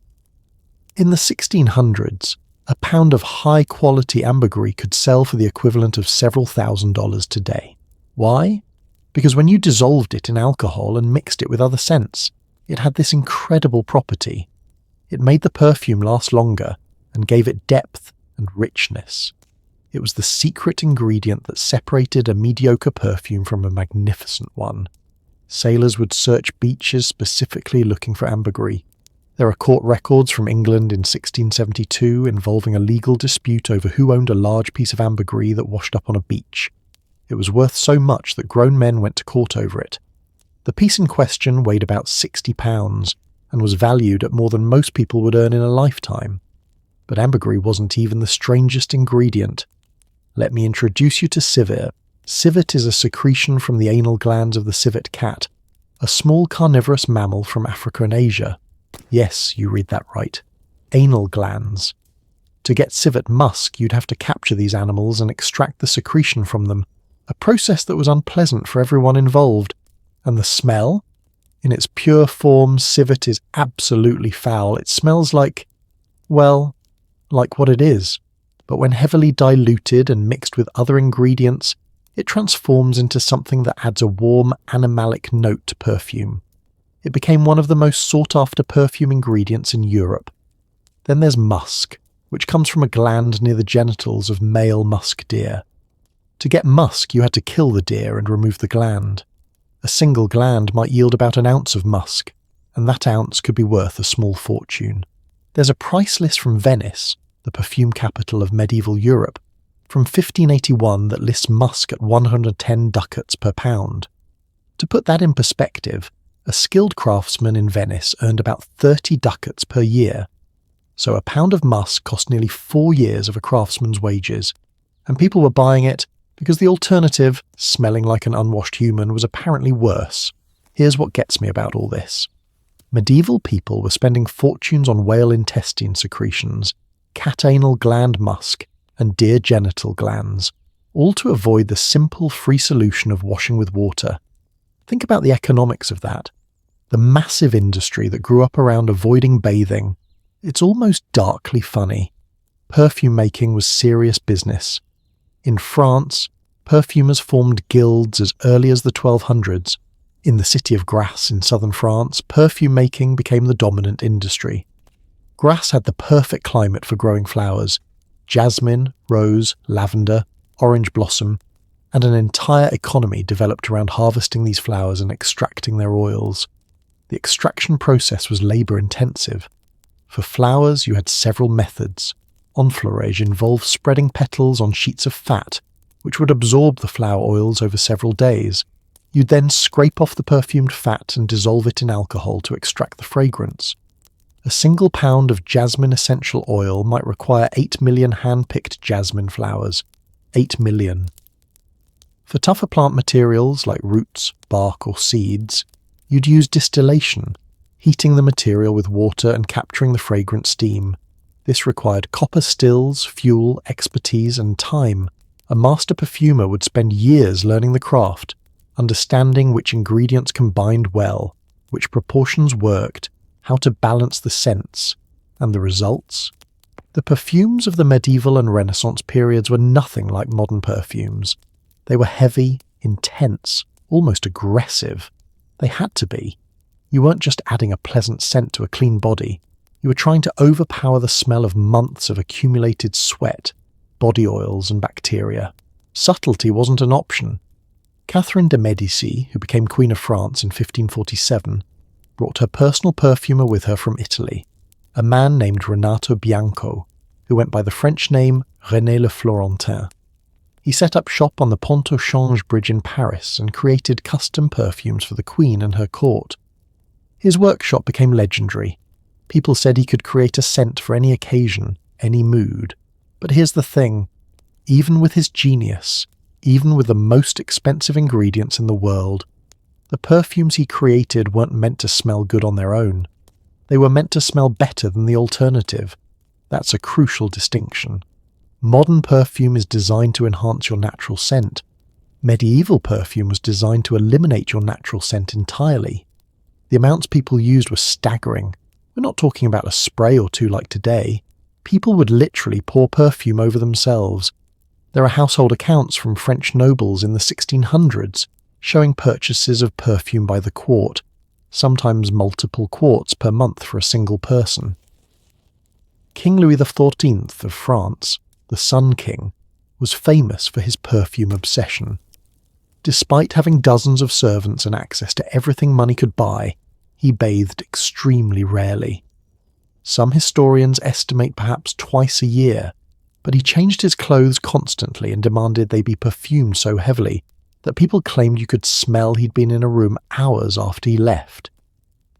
A: In the 1600s, a pound of high-quality ambergris could sell for the equivalent of several $1,000s today. Why? Because when you dissolved it in alcohol and mixed it with other scents, it had this incredible property. It made the perfume last longer and gave it depth and richness. It was the secret ingredient that separated a mediocre perfume from a magnificent one. Sailors would search beaches specifically looking for ambergris. There are court records from England in 1672 involving a legal dispute over who owned a large piece of ambergris that washed up on a beach. It was worth so much that grown men went to court over it. The piece in question weighed about 60 pounds and was valued at more than most people would earn in a lifetime. But ambergris wasn't even the strangest ingredient. Let me introduce you to civet. Civet is a secretion from the anal glands of the civet cat, a small carnivorous mammal from Africa and Asia. Yes, you read that right. Anal glands. To get civet musk, you'd have to capture these animals and extract the secretion from them, a process that was unpleasant for everyone involved. And the smell? In its pure form, civet is absolutely foul. It smells like, well, like what it is. But when heavily diluted and mixed with other ingredients, it transforms into something that adds a warm, animalic note to perfume. It became one of the most sought-after perfume ingredients in Europe. Then there's musk, which comes from a gland near the genitals of male musk deer. To get musk, you had to kill the deer and remove the gland. A single gland might yield about an ounce of musk, and that ounce could be worth a small fortune. There's a price list from Venice, the perfume capital of medieval Europe, from 1581 that lists musk at 110 ducats per pound. To put that in perspective, a skilled craftsman in Venice earned about 30 ducats per year. So a pound of musk cost nearly 4 years of a craftsman's wages, and people were buying it because the alternative, smelling like an unwashed human, was apparently worse. Here's what gets me about all this. Medieval people were spending fortunes on whale intestine secretions, cat anal gland musk, and deer genital glands, all to avoid the simple, free solution of washing with water. Think about the economics of that. The massive industry that grew up around avoiding bathing. It's almost darkly funny. Perfume making was serious business. In France, perfumers formed guilds as early as the 1200s. In the city of Grasse in southern France, perfume making became the dominant industry. Grasse had the perfect climate for growing flowers: jasmine, rose, lavender, orange blossom, and an entire economy developed around harvesting these flowers and extracting their oils. The extraction process was labour-intensive. For flowers, you had several methods. Enfleurage involved spreading petals on sheets of fat, which would absorb the flower oils over several days. You'd then scrape off the perfumed fat and dissolve it in alcohol to extract the fragrance. A single pound of jasmine essential oil might require 8 million hand-picked jasmine flowers. 8 million. For tougher plant materials like roots, bark or seeds, you'd use distillation, heating the material with water and capturing the fragrant steam. This required copper stills, fuel, expertise and time. A master perfumer would spend years learning the craft, understanding which ingredients combined well, which proportions worked, how to balance the scents, and the results? The perfumes of the medieval and Renaissance periods were nothing like modern perfumes. They were heavy, intense, almost aggressive. They had to be. You weren't just adding a pleasant scent to a clean body. You were trying to overpower the smell of months of accumulated sweat, body oils and bacteria. Subtlety wasn't an option. Catherine de' Medici, who became Queen of France in 1547, brought her personal perfumer with her from Italy, a man named Renato Bianco, who went by the French name René le Florentin. He set up shop on the Pont au Change bridge in Paris and created custom perfumes for the Queen and her court. His workshop became legendary. People said he could create a scent for any occasion, any mood. But here's the thing, even with his genius, even with the most expensive ingredients in the world, the perfumes he created weren't meant to smell good on their own. They were meant to smell better than the alternative. That's a crucial distinction. Modern perfume is designed to enhance your natural scent. Medieval perfume was designed to eliminate your natural scent entirely. The amounts people used were staggering. We're not talking about a spray or two like today. People would literally pour perfume over themselves. There are household accounts from French nobles in the 1600s showing purchases of perfume by the quart, sometimes multiple quarts per month for a single person. King Louis XIV of France, the Sun King, was famous for his perfume obsession. Despite having dozens of servants and access to everything money could buy, he bathed extremely rarely. Some historians estimate perhaps twice a year, but he changed his clothes constantly and demanded they be perfumed so heavily that people claimed you could smell he'd been in a room hours after he left.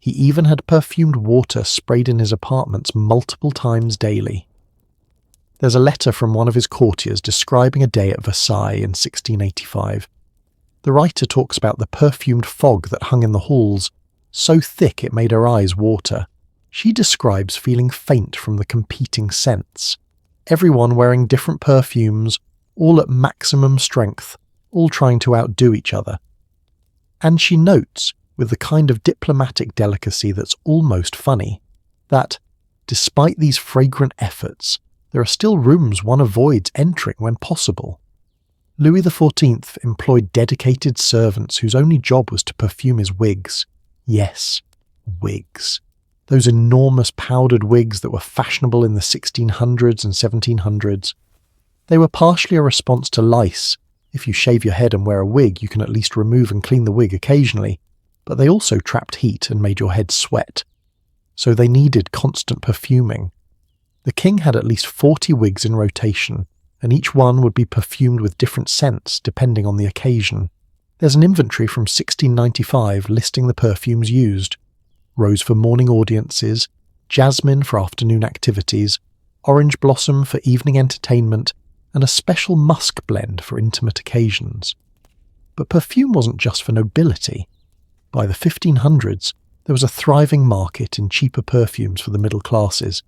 A: He even had perfumed water sprayed in his apartments multiple times daily. There's a letter from one of his courtiers describing a day at Versailles in 1685. The writer talks about the perfumed fog that hung in the halls, so thick it made her eyes water. She describes feeling faint from the competing scents. Everyone wearing different perfumes, all at maximum strength, all trying to outdo each other. And she notes, with the kind of diplomatic delicacy that's almost funny, that, despite these fragrant efforts, there are still rooms one avoids entering when possible. Louis XIV employed dedicated servants whose only job was to perfume his wigs. Yes, wigs. Those enormous powdered wigs that were fashionable in the 1600s and 1700s. They were partially a response to lice. If you shave your head and wear a wig, you can at least remove and clean the wig occasionally, but they also trapped heat and made your head sweat. So they needed constant perfuming. The king had at least 40 wigs in rotation, and each one would be perfumed with different scents depending on the occasion. There's an inventory from 1695 listing the perfumes used. Rose for morning audiences, jasmine for afternoon activities, orange blossom for evening entertainment, and a special musk blend for intimate occasions. But perfume wasn't just for nobility. By the 1500s, there was a thriving market in cheaper perfumes for the middle classes.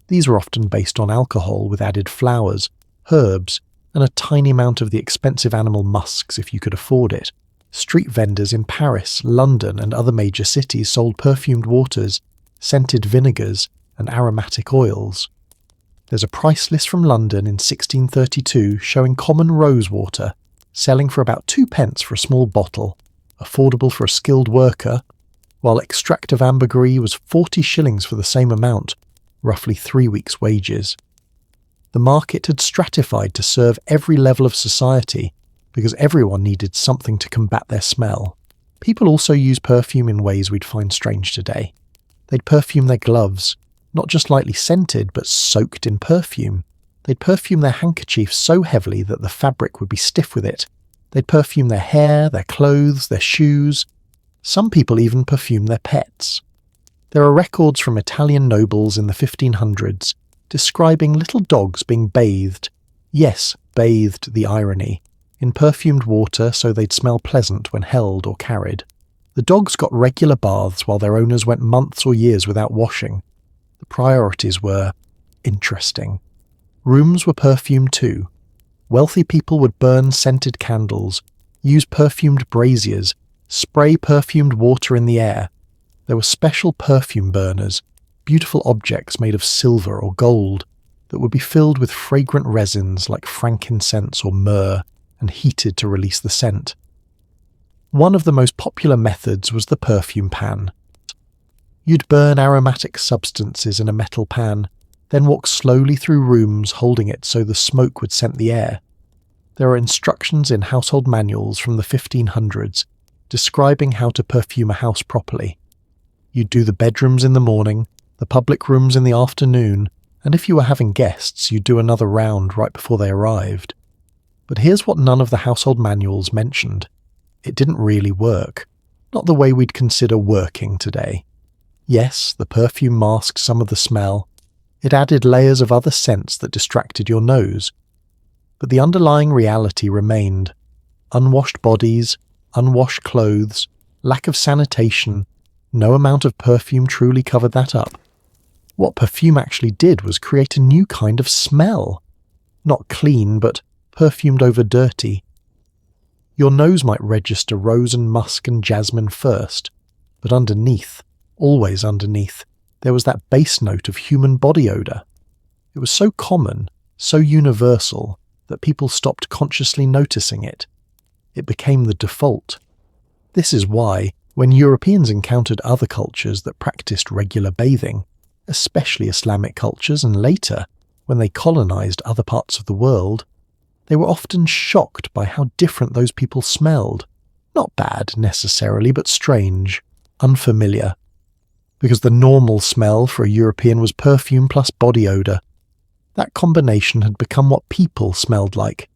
A: These were often based on alcohol with added flowers, herbs, and a tiny amount of the expensive animal musks if you could afford it. Street vendors in Paris, London, and other major cities sold perfumed waters, scented vinegars, and aromatic oils. There's a price list from London in 1632 showing common rose water, selling for about 2p for a small bottle, affordable for a skilled worker, while extract of ambergris was 40 shillings for the same amount, roughly 3 weeks' wages. The market had stratified to serve every level of society, because everyone needed something to combat their smell. People also use perfume in ways we'd find strange today. They'd perfume their gloves, not just lightly scented, but soaked in perfume. They'd perfume their handkerchiefs so heavily that the fabric would be stiff with it. They'd perfume their hair, their clothes, their shoes. Some people even perfume their pets. There are records from Italian nobles in the 1500s describing little dogs being bathed, yes, bathed, the irony, in perfumed water so they'd smell pleasant when held or carried. The dogs got regular baths while their owners went months or years without washing. The priorities were interesting. Rooms were perfumed too. Wealthy people would burn scented candles, use perfumed braziers, spray perfumed water in the air. There were special perfume burners, beautiful objects made of silver or gold, that would be filled with fragrant resins like frankincense or myrrh and heated to release the scent. One of the most popular methods was the perfume pan. You'd burn aromatic substances in a metal pan, then walk slowly through rooms holding it so the smoke would scent the air. There are instructions in household manuals from the 1500s describing how to perfume a house properly. You'd do the bedrooms in the morning, the public rooms in the afternoon, and if you were having guests, you'd do another round right before they arrived. But here's what none of the household manuals mentioned. It didn't really work. Not the way we'd consider working today. Yes, the perfume masked some of the smell. It added layers of other scents that distracted your nose. But the underlying reality remained. Unwashed bodies, unwashed clothes, lack of sanitation. No amount of perfume truly covered that up. What perfume actually did was create a new kind of smell. Not clean, but perfumed over dirty. Your nose might register rose and musk and jasmine first, but underneath, always underneath, there was that base note of human body odour. It was so common, so universal, that people stopped consciously noticing it. It became the default. This is why, when Europeans encountered other cultures that practiced regular bathing, especially Islamic cultures and later, when they colonized other parts of the world, they were often shocked by how different those people smelled. Not bad, necessarily, but strange, unfamiliar. Because the normal smell for a European was perfume plus body odour. That combination had become what people smelled like.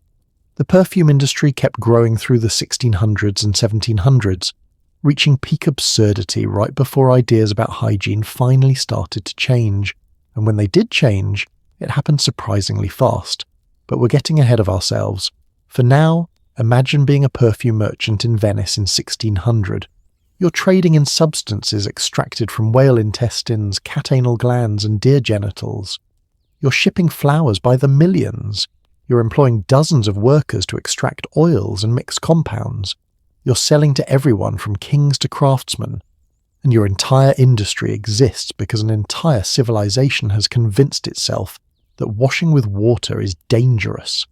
A: The perfume industry kept growing through the 1600s and 1700s, reaching peak absurdity right before ideas about hygiene finally started to change. And when they did change, it happened surprisingly fast. But we're getting ahead of ourselves. For now, imagine being a perfume merchant in Venice in 1600. You're trading in substances extracted from whale intestines, cat anal glands, and deer genitals. You're shipping flowers by the millions. You're employing dozens of workers to extract oils and mix compounds. You're selling to everyone from kings to craftsmen. And your entire industry exists because an entire civilization has convinced itself that washing with water is dangerous.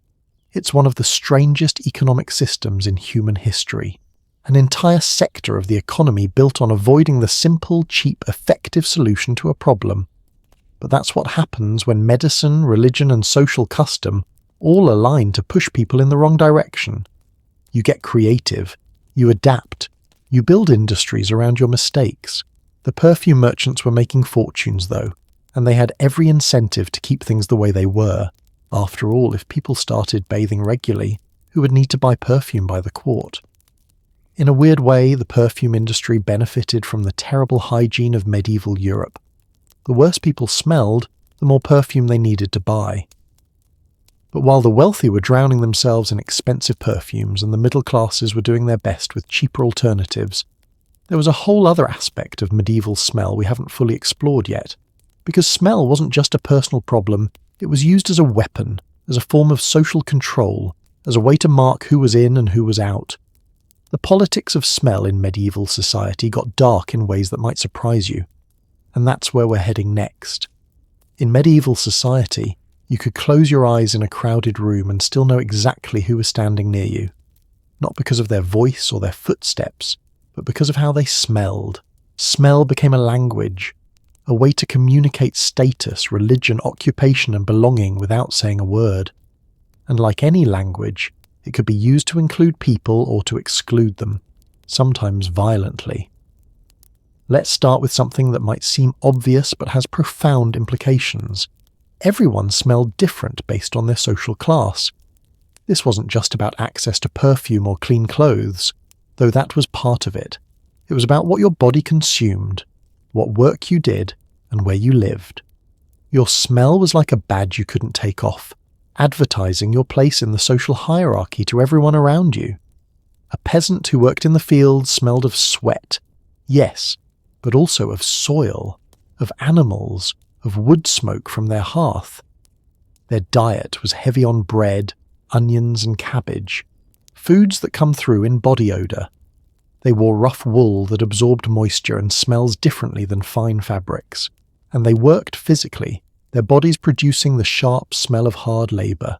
A: It's one of the strangest economic systems in human history. An entire sector of the economy built on avoiding the simple, cheap, effective solution to a problem. But that's what happens when medicine, religion, and social custom all align to push people in the wrong direction. You get creative. You adapt. You build industries around your mistakes. The perfume merchants were making fortunes, though, and they had every incentive to keep things the way they were. After all, if people started bathing regularly, who would need to buy perfume by the quart? In a weird way, the perfume industry benefited from the terrible hygiene of medieval Europe. The worse people smelled, the more perfume they needed to buy. But while the wealthy were drowning themselves in expensive perfumes and the middle classes were doing their best with cheaper alternatives, there was a whole other aspect of medieval smell we haven't fully explored yet. Because smell wasn't just a personal problem, it was used as a weapon, as a form of social control, as a way to mark who was in and who was out. The politics of smell in medieval society got dark in ways that might surprise you. And that's where we're heading next. In medieval society, you could close your eyes in a crowded room and still know exactly who was standing near you. Not because of their voice or their footsteps, but because of how they smelled. Smell became a language, a way to communicate status, religion, occupation, and belonging without saying a word. And like any language, it could be used to include people or to exclude them, sometimes violently. Let's start with something that might seem obvious but has profound implications. Everyone smelled different based on their social class. This wasn't just about access to perfume or clean clothes, though that was part of it. It was about what your body consumed, what work you did, and where you lived. Your smell was like a badge you couldn't take off, advertising your place in the social hierarchy to everyone around you. A peasant who worked in the fields smelled of sweat, yes, but also of soil, of animals, of wood smoke from their hearth. Their diet was heavy on bread, onions, and cabbage, foods that come through in body odour. They wore rough wool that absorbed moisture and smells differently than fine fabrics. And they worked physically, their bodies producing the sharp smell of hard labour.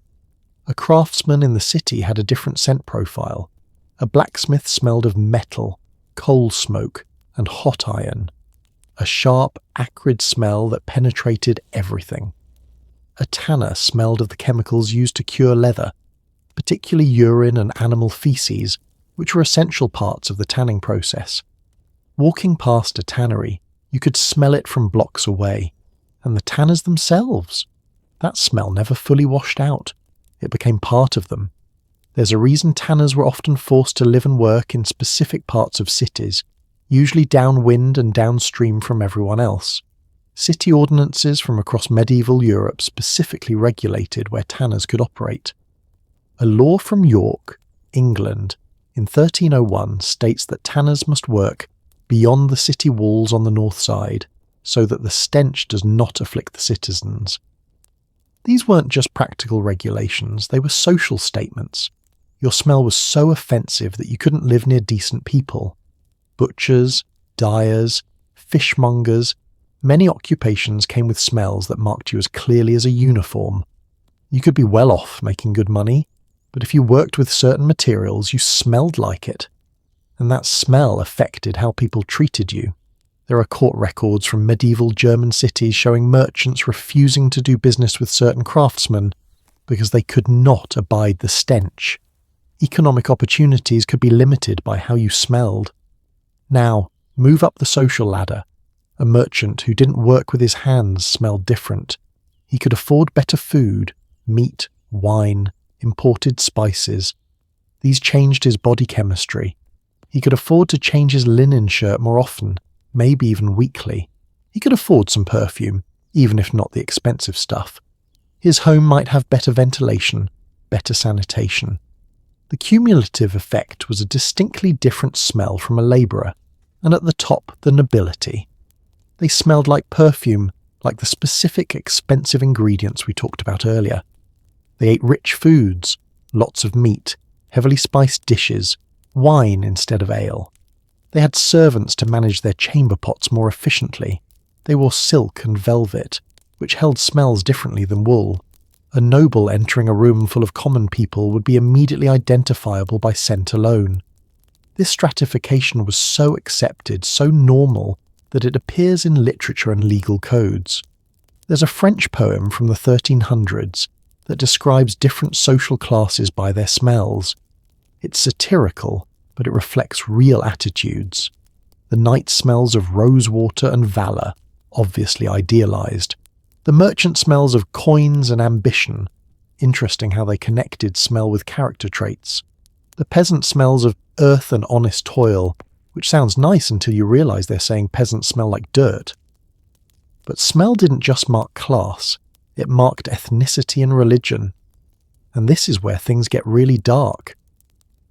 A: A craftsman in the city had a different scent profile. A blacksmith smelled of metal, coal smoke, and hot iron. A sharp, acrid smell that penetrated everything. A tanner smelled of the chemicals used to cure leather, particularly urine and animal feces, which were essential parts of the tanning process. Walking past a tannery, you could smell it from blocks away. And the tanners themselves. That smell never fully washed out. It became part of them. There's a reason tanners were often forced to live and work in specific parts of cities, usually downwind and downstream from everyone else. City ordinances from across medieval Europe specifically regulated where tanners could operate. A law from York, England, in 1301 states that tanners must work beyond the city walls on the north side, so that the stench does not afflict the citizens. These weren't just practical regulations, they were social statements. Your smell was so offensive that you couldn't live near decent people. Butchers, dyers, fishmongers, many occupations came with smells that marked you as clearly as a uniform. You could be well off making good money, but if you worked with certain materials, you smelled like it. And that smell affected how people treated you. There are court records from medieval German cities showing merchants refusing to do business with certain craftsmen because they could not abide the stench. Economic opportunities could be limited by how you smelled. Now, move up the social ladder. A merchant who didn't work with his hands smelled different. He could afford better food, meat, wine, imported spices. These changed his body chemistry. He could afford to change his linen shirt more often, maybe even weekly. He could afford some perfume, even if not the expensive stuff. His home might have better ventilation, better sanitation. The cumulative effect was a distinctly different smell from a labourer, and at the top, the nobility. They smelled like perfume, like the specific expensive ingredients we talked about earlier. They ate rich foods, lots of meat, heavily spiced dishes, wine instead of ale. They had servants to manage their chamber pots more efficiently. They wore silk and velvet, which held smells differently than wool. A noble entering a room full of common people would be immediately identifiable by scent alone. This stratification was so accepted, so normal, that it appears in literature and legal codes. There's a French poem from the 1300s that describes different social classes by their smells. It's satirical, but it reflects real attitudes. The night smells of rosewater and valour, obviously idealised. The merchant smells of coins and ambition. Interesting how they connected smell with character traits. The peasant smells of earth and honest toil, which sounds nice until you realise they're saying peasants smell like dirt. But smell didn't just mark class, it marked ethnicity and religion. And this is where things get really dark.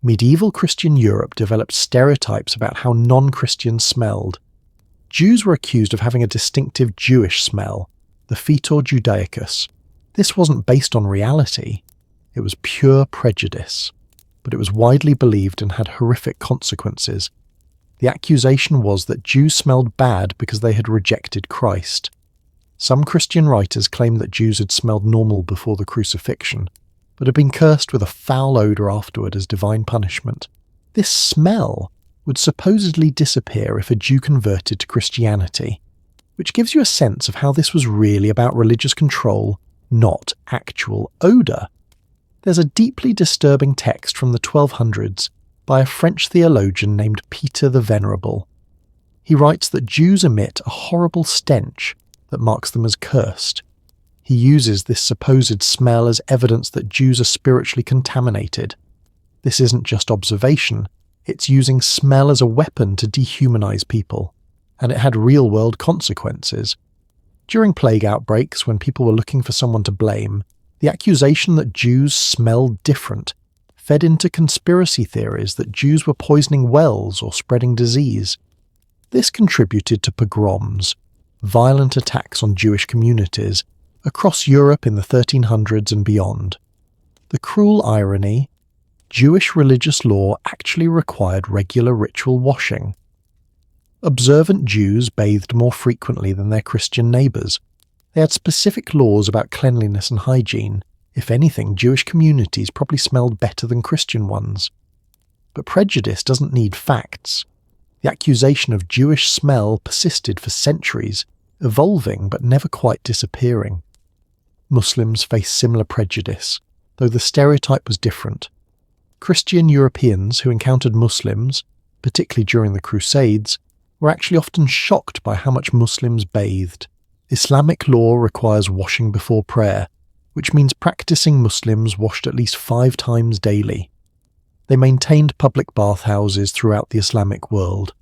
A: Medieval Christian Europe developed stereotypes about how non-Christians smelled. Jews were accused of having a distinctive Jewish smell, the Fetor Judaicus. This wasn't based on reality. It was pure prejudice. But it was widely believed and had horrific consequences. The accusation was that Jews smelled bad because they had rejected Christ. Some Christian writers claim that Jews had smelled normal before the crucifixion, but had been cursed with a foul odour afterward as divine punishment. This smell would supposedly disappear if a Jew converted to Christianity, which gives you a sense of how this was really about religious control, not actual odour. There's a deeply disturbing text from the 1200s by a French theologian named Peter the Venerable. He writes that Jews emit a horrible stench that marks them as cursed. He uses this supposed smell as evidence that Jews are spiritually contaminated. This isn't just observation, it's using smell as a weapon to dehumanize people, and it had real-world consequences. During plague outbreaks, when people were looking for someone to blame, the accusation that Jews smelled different fed into conspiracy theories that Jews were poisoning wells or spreading disease. This contributed to pogroms, violent attacks on Jewish communities, across Europe in the 1300s and beyond. The cruel irony: Jewish religious law actually required regular ritual washing. Observant Jews bathed more frequently than their Christian neighbours. They had specific laws about cleanliness and hygiene. If anything, Jewish communities probably smelled better than Christian ones. But prejudice doesn't need facts. The accusation of Jewish smell persisted for centuries, evolving but never quite disappearing. Muslims faced similar prejudice, though the stereotype was different. Christian Europeans who encountered Muslims, particularly during the Crusades, were actually often shocked by how much Muslims bathed. Islamic law requires washing before prayer, which means practicing Muslims washed at least 5 times daily. They maintained public bathhouses throughout the Islamic world.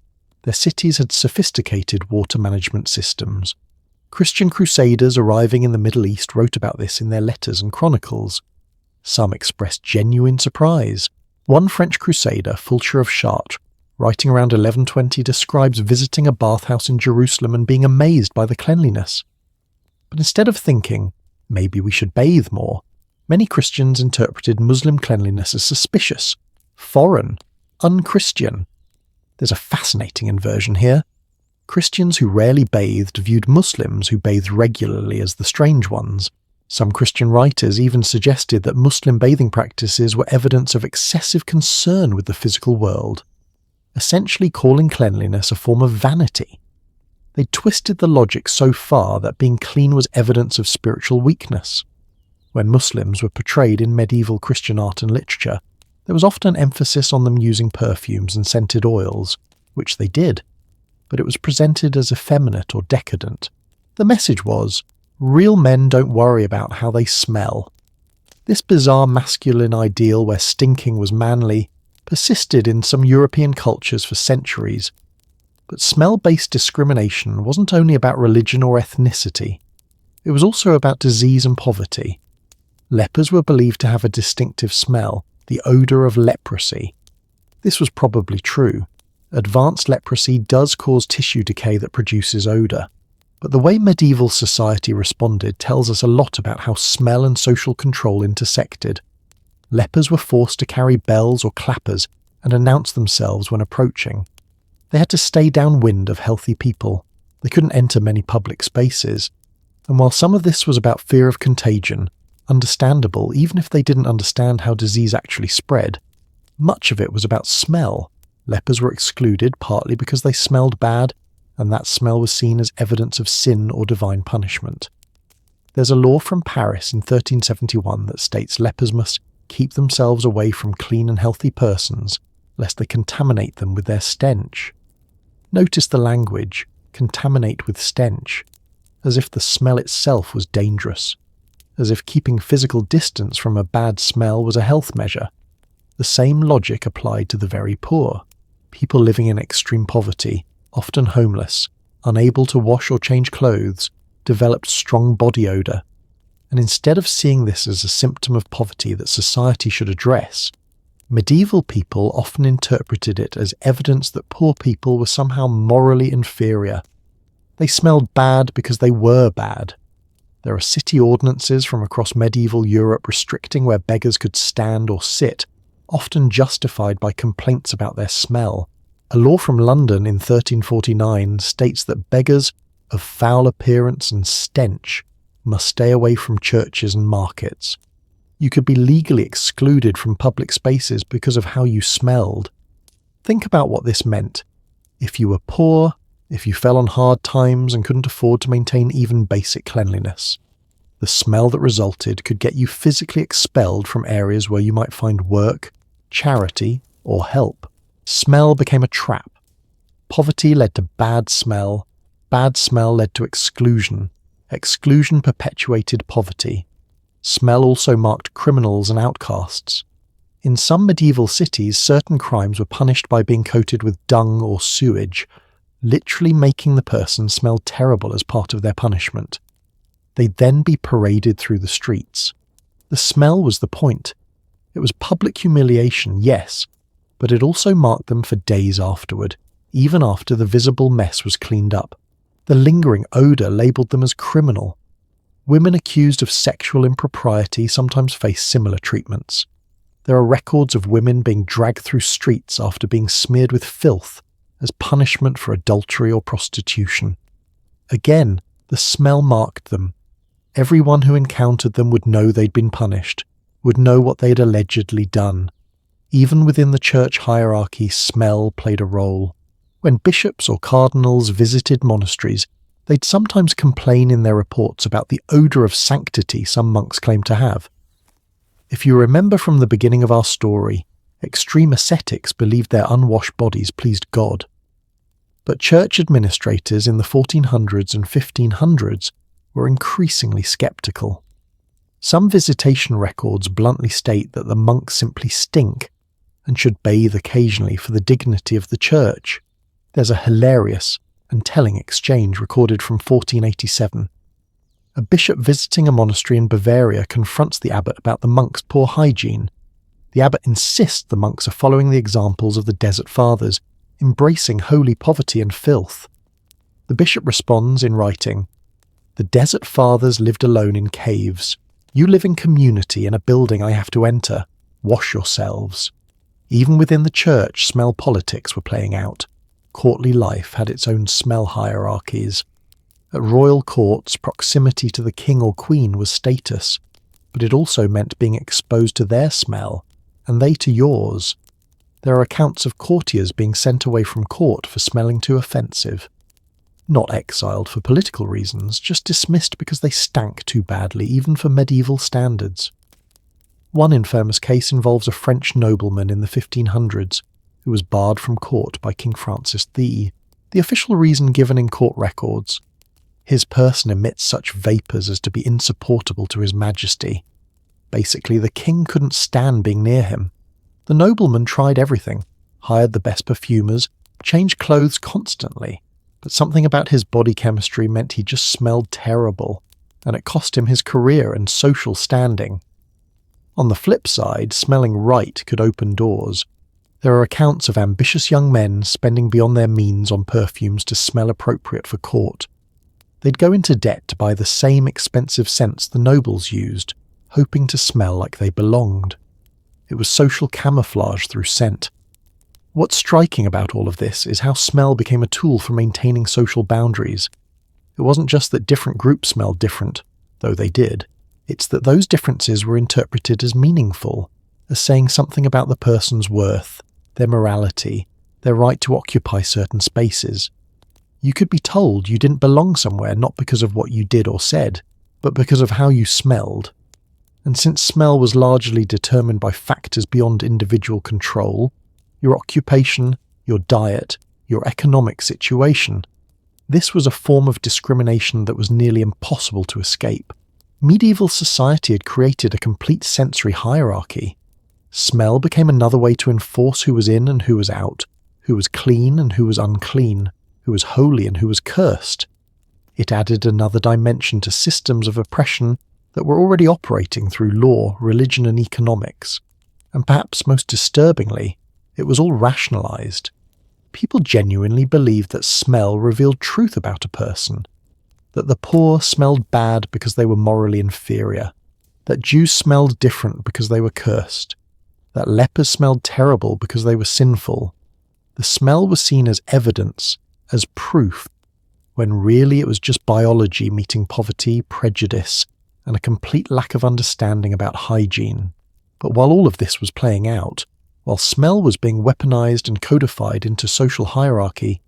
A: Their cities had sophisticated water management systems. Christian crusaders arriving in the Middle East wrote about this in their letters and chronicles. Some expressed genuine surprise. One French crusader, Fulcher of Chartres, writing around 1120, describes visiting a bathhouse in Jerusalem and being amazed by the cleanliness. But instead of thinking, maybe we should bathe more, many Christians interpreted Muslim cleanliness as suspicious, foreign, un-Christian. There's a fascinating inversion here. Christians who rarely bathed viewed Muslims who bathed regularly as the strange ones. Some Christian writers even suggested that Muslim bathing practices were evidence of excessive concern with the physical world, essentially calling cleanliness a form of vanity. They twisted the logic so far that being clean was evidence of spiritual weakness. When Muslims were portrayed in medieval Christian art and literature, there was often emphasis on them using perfumes and scented oils, which they did, but it was presented as effeminate or decadent. The message was, real men don't worry about how they smell. This bizarre masculine ideal where stinking was manly persisted in some European cultures for centuries. But smell-based discrimination wasn't only about religion or ethnicity. It was also about disease and poverty. Lepers were believed to have a distinctive smell, the odour of leprosy. This was probably true. Advanced leprosy does cause tissue decay that produces odour. But the way medieval society responded tells us a lot about how smell and social control intersected. Lepers were forced to carry bells or clappers and announce themselves when approaching. They had to stay downwind of healthy people. They couldn't enter many public spaces. And while some of this was about fear of contagion, understandable even if they didn't understand how disease actually spread, much of it was about smell. Lepers were excluded partly because they smelled bad, and that smell was seen as evidence of sin or divine punishment. There's a law from Paris in 1371 that states lepers must keep themselves away from clean and healthy persons, lest they contaminate them with their stench. Notice the language, contaminate with stench, as if the smell itself was dangerous, as if keeping physical distance from a bad smell was a health measure. The same logic applied to the very poor. People living in extreme poverty, often homeless, unable to wash or change clothes, developed strong body odour. And instead of seeing this as a symptom of poverty that society should address, medieval people often interpreted it as evidence that poor people were somehow morally inferior. They smelled bad because they were bad. There are city ordinances from across medieval Europe restricting where beggars could stand or sit, often justified by complaints about their smell. A law from London in 1349 states that beggars of foul appearance and stench must stay away from churches and markets. You could be legally excluded from public spaces because of how you smelled. Think about what this meant. If you were poor, if you fell on hard times and couldn't afford to maintain even basic cleanliness, the smell that resulted could get you physically expelled from areas where you might find work, charity, or help. Smell became a trap. Poverty led to bad smell led to exclusion. Exclusion perpetuated poverty. Smell also marked criminals and outcasts. In some medieval cities, certain crimes were punished by being coated with dung or sewage, literally making the person smell terrible as part of their punishment. They'd then be paraded through the streets. The smell was the point. It was public humiliation, yes, but it also marked them for days afterward, even after the visible mess was cleaned up. The lingering odour labelled them as criminal. Women accused of sexual impropriety sometimes faced similar treatments. There are records of women being dragged through streets after being smeared with filth as punishment for adultery or prostitution. Again, the smell marked them. Everyone who encountered them would know they'd been punished, would know what they'd allegedly done. Even within the church hierarchy, smell played a role. When bishops or cardinals visited monasteries, they'd sometimes complain in their reports about the odor of sanctity some monks claimed to have. If you remember from the beginning of our story, extreme ascetics believed their unwashed bodies pleased God. But church administrators in the 1400s and 1500s were increasingly sceptical. Some visitation records bluntly state that the monks simply stink and should bathe occasionally for the dignity of the church. There's a hilarious and telling exchange recorded from 1487. A bishop visiting a monastery in Bavaria confronts the abbot about the monks' poor hygiene. The abbot insists the monks are following the examples of the Desert Fathers, embracing holy poverty and filth. The bishop responds in writing, "The Desert Fathers lived alone in caves. You live in community in a building I have to enter. Wash yourselves." Even within the church, smell politics were playing out. Courtly life had its own smell hierarchies. At royal courts, proximity to the king or queen was status, but it also meant being exposed to their smell, and they to yours. There are accounts of courtiers being sent away from court for smelling too offensive. Not exiled for political reasons, just dismissed because they stank too badly, even for medieval standards. One infamous case involves a French nobleman in the 1500s who was barred from court by King Francis I, the official reason given in court records. His person emits such vapours as to be insupportable to His Majesty. Basically, the king couldn't stand being near him. The nobleman tried everything, hired the best perfumers, changed clothes constantly, but something about his body chemistry meant he just smelled terrible, and it cost him his career and social standing. On the flip side, smelling right could open doors. There are accounts of ambitious young men spending beyond their means on perfumes to smell appropriate for court. They'd go into debt to buy the same expensive scents the nobles used, hoping to smell like they belonged. It was social camouflage through scent. What's striking about all of this is how smell became a tool for maintaining social boundaries. It wasn't just that different groups smelled different, though they did. It's that those differences were interpreted as meaningful, as saying something about the person's worth, their morality, their right to occupy certain spaces. You could be told you didn't belong somewhere not because of what you did or said, but because of how you smelled. And since smell was largely determined by factors beyond individual control, your occupation, your diet, your economic situation, this was a form of discrimination that was nearly impossible to escape. Medieval society had created a complete sensory hierarchy. Smell became another way to enforce who was in and who was out, who was clean and who was unclean, who was holy and who was cursed. It added another dimension to systems of oppression that were already operating through law, religion and economics. And perhaps most disturbingly, it was all rationalized. People genuinely believed that smell revealed truth about a person, that the poor smelled bad because they were morally inferior, that Jews smelled different because they were cursed, that lepers smelled terrible because they were sinful. The smell was seen as evidence, as proof, when really it was just biology meeting poverty, prejudice, and a complete lack of understanding about hygiene. But while all of this was playing out, while smell was being weaponized and codified into social hierarchy,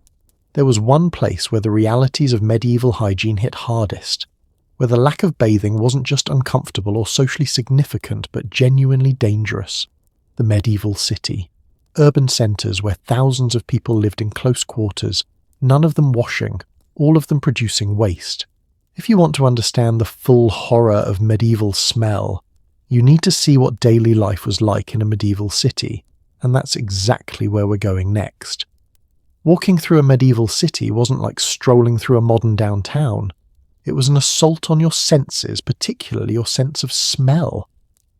A: there was one place where the realities of medieval hygiene hit hardest, where the lack of bathing wasn't just uncomfortable or socially significant but genuinely dangerous. The medieval city. Urban centres where thousands of people lived in close quarters, none of them washing, all of them producing waste. If you want to understand the full horror of medieval smell, you need to see what daily life was like in a medieval city, and that's exactly where we're going next. Walking through a medieval city wasn't like strolling through a modern downtown. It was an assault on your senses, particularly your sense of smell.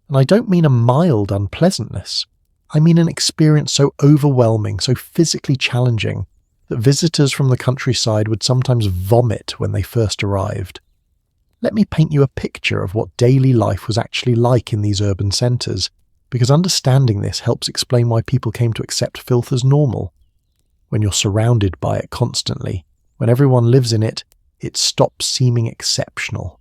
A: And I don't mean a mild unpleasantness. I mean an experience so overwhelming, so physically challenging, that visitors from the countryside would sometimes vomit when they first arrived. Let me paint you a picture of what daily life was actually like in these urban centres, because understanding this helps explain why people came to accept filth as normal. When you're surrounded by it constantly, when everyone lives in it, it stops seeming exceptional.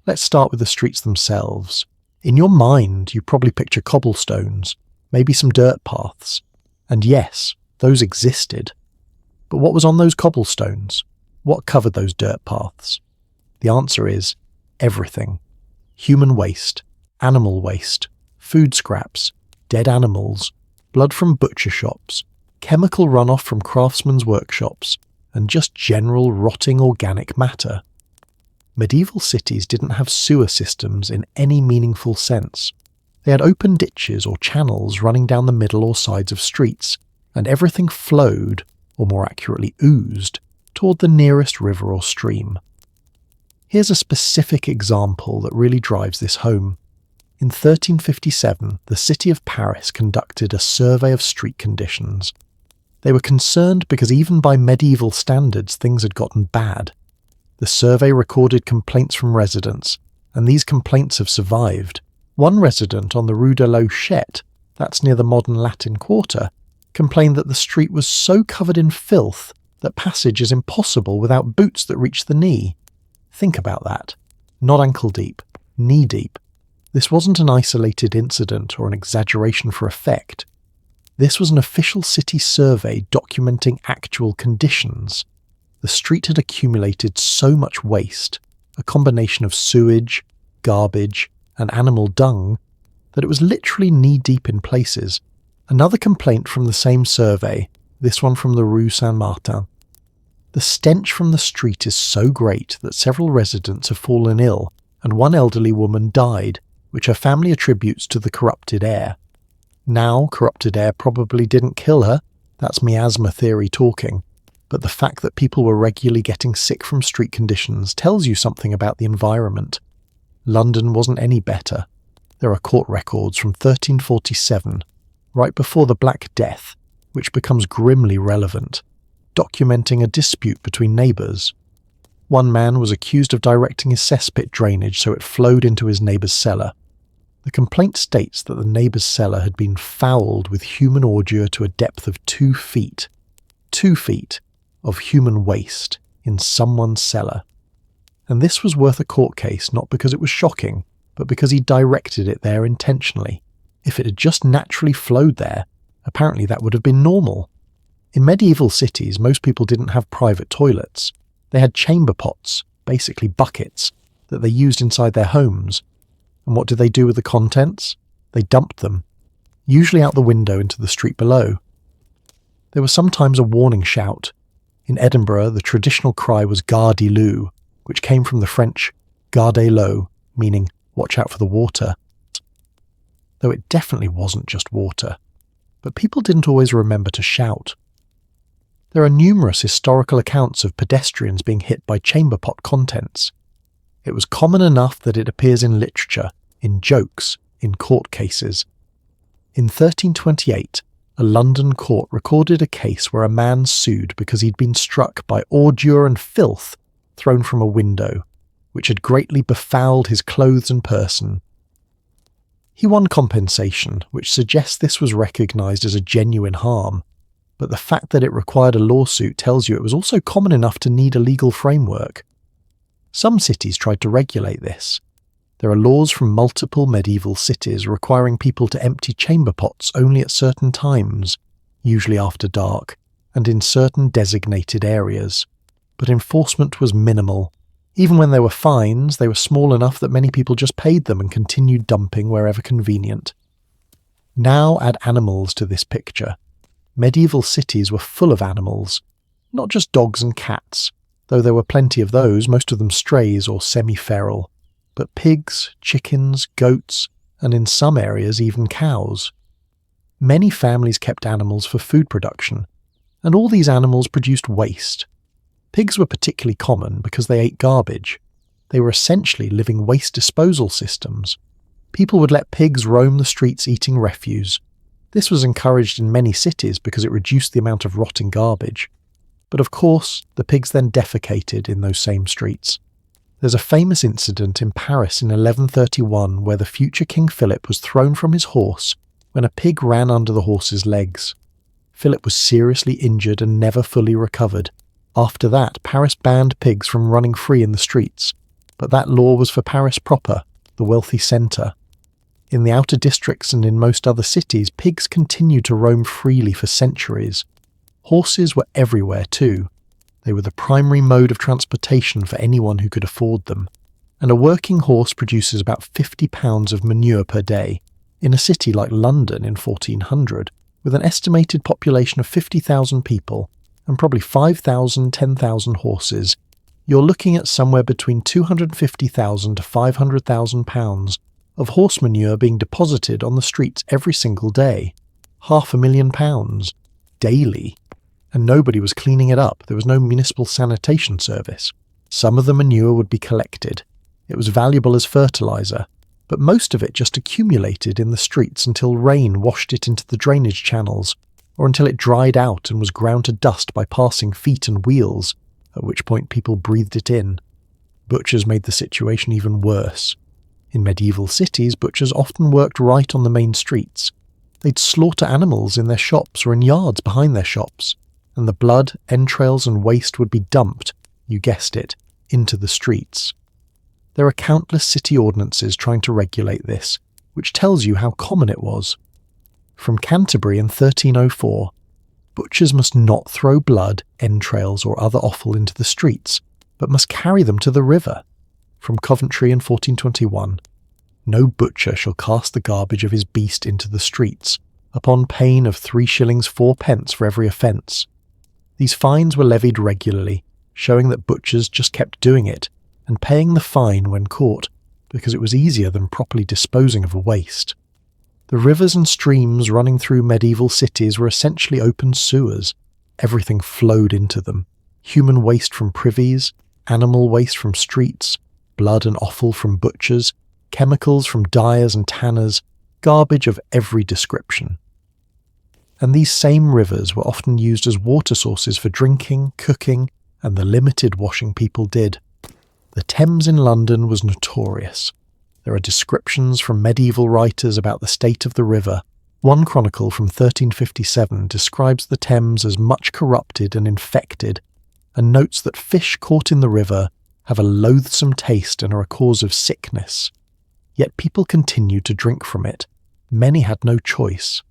A: Let's start with the streets themselves. In your mind, you probably picture cobblestones, maybe some dirt paths. And yes, those existed. But what was on those cobblestones? What covered those dirt paths? The answer is everything. Human waste, animal waste, food scraps, dead animals, blood from butcher shops, chemical runoff from craftsmen's workshops, and just general rotting organic matter. Medieval cities didn't have sewer systems in any meaningful sense. They had open ditches or channels running down the middle or sides of streets, and everything flowed, or more accurately oozed, toward the nearest river or stream. Here's a specific example that really drives this home. In 1357, the city of Paris conducted a survey of street conditions. They were concerned because even by medieval standards things had gotten bad. The survey recorded complaints from residents, and these complaints have survived. One resident on the Rue de la Huchette, that's near the modern Latin Quarter, complained that the street was so covered in filth that passage is impossible without boots that reach the knee. Think about that. Not ankle deep, knee deep. This wasn't an isolated incident or an exaggeration for effect. This was an official city survey documenting actual conditions. The street had accumulated so much waste, a combination of sewage, garbage, and animal dung, that it was literally knee-deep in places. Another complaint from the same survey, this one from the Rue Saint-Martin. The stench from the street is so great that several residents have fallen ill, and one elderly woman died, which her family attributes to the corrupted air. Now, corrupted air probably didn't kill her, that's miasma theory talking, but the fact that people were regularly getting sick from street conditions tells you something about the environment. London wasn't any better. There are court records from 1347, right before the Black Death, which becomes grimly relevant, documenting a dispute between neighbours. One man was accused of directing his cesspit drainage so it flowed into his neighbour's cellar. The complaint states that the neighbour's cellar had been fouled with human ordure to a depth of 2 feet. 2 feet of human waste in someone's cellar. And this was worth a court case not because it was shocking, but because he directed it there intentionally. If it had just naturally flowed there, apparently that would have been normal. In medieval cities, most people didn't have private toilets. They had chamber pots, basically buckets, that they used inside their homes. And what did they do with the contents? They dumped them, usually out the window into the street below. There was sometimes a warning shout. In Edinburgh, the traditional cry was Gardez-l'eau, which came from the French Gardez l'eau, meaning watch out for the water. Though it definitely wasn't just water. But people didn't always remember to shout. There are numerous historical accounts of pedestrians being hit by chamber pot contents. It was common enough that it appears in literature, in jokes, in court cases. In 1328, a London court recorded a case where a man sued because he'd been struck by ordure and filth thrown from a window, which had greatly befouled his clothes and person. He won compensation, which suggests this was recognised as a genuine harm, but the fact that it required a lawsuit tells you it was also common enough to need a legal framework. Some cities tried to regulate this. There are laws from multiple medieval cities requiring people to empty chamber pots only at certain times, usually after dark, and in certain designated areas. But enforcement was minimal. Even when there were fines, they were small enough that many people just paid them and continued dumping wherever convenient. Now add animals to this picture. Medieval cities were full of animals, not just dogs and cats, though there were plenty of those, most of them strays or semi-feral, but pigs, chickens, goats, and in some areas even cows. Many families kept animals for food production, and all these animals produced waste. Pigs were particularly common because they ate garbage. They were essentially living waste disposal systems. People would let pigs roam the streets eating refuse. This was encouraged in many cities because it reduced the amount of rotting garbage. But of course, the pigs then defecated in those same streets. There's a famous incident in Paris in 1131 where the future King Philip was thrown from his horse when a pig ran under the horse's legs. Philip was seriously injured and never fully recovered. After that, Paris banned pigs from running free in the streets, but that law was for Paris proper, the wealthy centre. In the outer districts and in most other cities, pigs continued to roam freely for centuries. Horses were everywhere too. They were the primary mode of transportation for anyone who could afford them, and a working horse produces about 50 pounds of manure per day. In a city like London in 1400, with an estimated population of 50,000 people and probably 5,000, 10,000 horses, you're looking at somewhere between 250,000 to 500,000 pounds of horse manure being deposited on the streets every single day. £500,000 daily. And nobody was cleaning it up. There was no municipal sanitation service. Some of the manure would be collected. It was valuable as fertilizer, but most of it just accumulated in the streets until rain washed it into the drainage channels, or until it dried out and was ground to dust by passing feet and wheels, at which point people breathed it in. Butchers made the situation even worse. In medieval cities, butchers often worked right on the main streets. They'd slaughter animals in their shops or in yards behind their shops, and the blood, entrails and waste would be dumped, you guessed it, into the streets. There are countless city ordinances trying to regulate this, which tells you how common it was. From Canterbury in 1304, butchers must not throw blood, entrails or other offal into the streets, but must carry them to the river. From Coventry in 1421, no butcher shall cast the garbage of his beast into the streets, upon pain of 3 shillings 4 pence for every offence. These fines were levied regularly, showing that butchers just kept doing it and paying the fine when caught because it was easier than properly disposing of a waste. The rivers and streams running through medieval cities were essentially open sewers. Everything flowed into them. Human waste from privies, animal waste from streets, blood and offal from butchers, chemicals from dyers and tanners, garbage of every description. And these same rivers were often used as water sources for drinking, cooking, and the limited washing people did. The Thames in London was notorious. There are descriptions from medieval writers about the state of the river. One chronicle from 1357 describes the Thames as much corrupted and infected, and notes that fish caught in the river have a loathsome taste and are a cause of sickness. Yet people continued to drink from it. Many had no choice.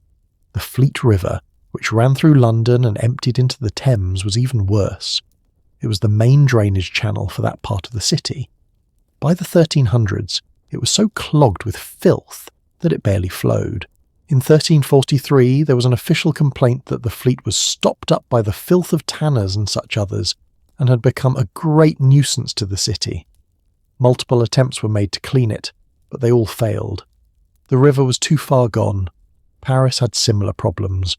A: The Fleet River, which ran through London and emptied into the Thames, was even worse. It was the main drainage channel for that part of the city. By the 1300s, it was so clogged with filth that it barely flowed. In 1343, there was an official complaint that the Fleet was stopped up by the filth of tanners and such others, and had become a great nuisance to the city. Multiple attempts were made to clean it, but they all failed. The river was too far gone. Paris had similar problems.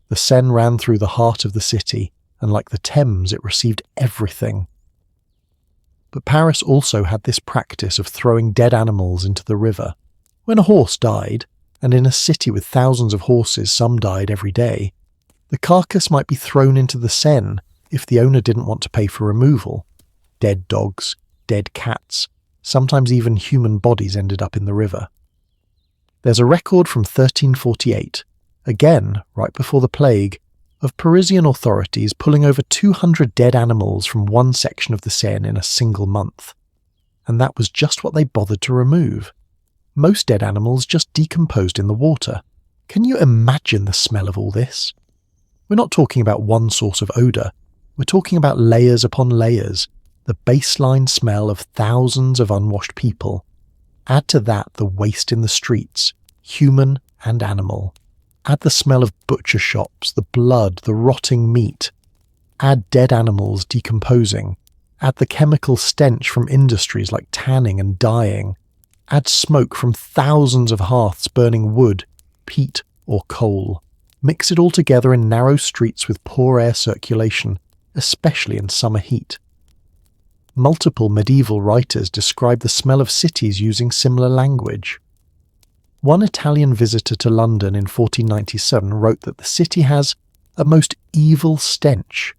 A: The Seine ran through the heart of the city, and like the Thames, it received everything. But Paris also had this practice of throwing dead animals into the river. When a horse died, and in a city with thousands of horses some died every day, the carcass might be thrown into the Seine if the owner didn't want to pay for removal. Dead dogs, dead cats, sometimes even human bodies ended up in the river. There's a record from 1348, again right before the plague, of Parisian authorities pulling over 200 dead animals from one section of the Seine in a single month. And that was just what they bothered to remove. Most dead animals just decomposed in the water. Can you imagine the smell of all this? We're not talking about one source of odour. We're talking about layers upon layers, the baseline smell of thousands of unwashed people. Add to that the waste in the streets, human and animal. Add the smell of butcher shops, the blood, the rotting meat. Add dead animals decomposing. Add the chemical stench from industries like tanning and dyeing. Add smoke from thousands of hearths burning wood, peat or coal. Mix it all together in narrow streets with poor air circulation, especially in summer heat. Multiple medieval writers describe the smell of cities using similar language. One Italian visitor to London in 1497 wrote that the city has a most evil stench,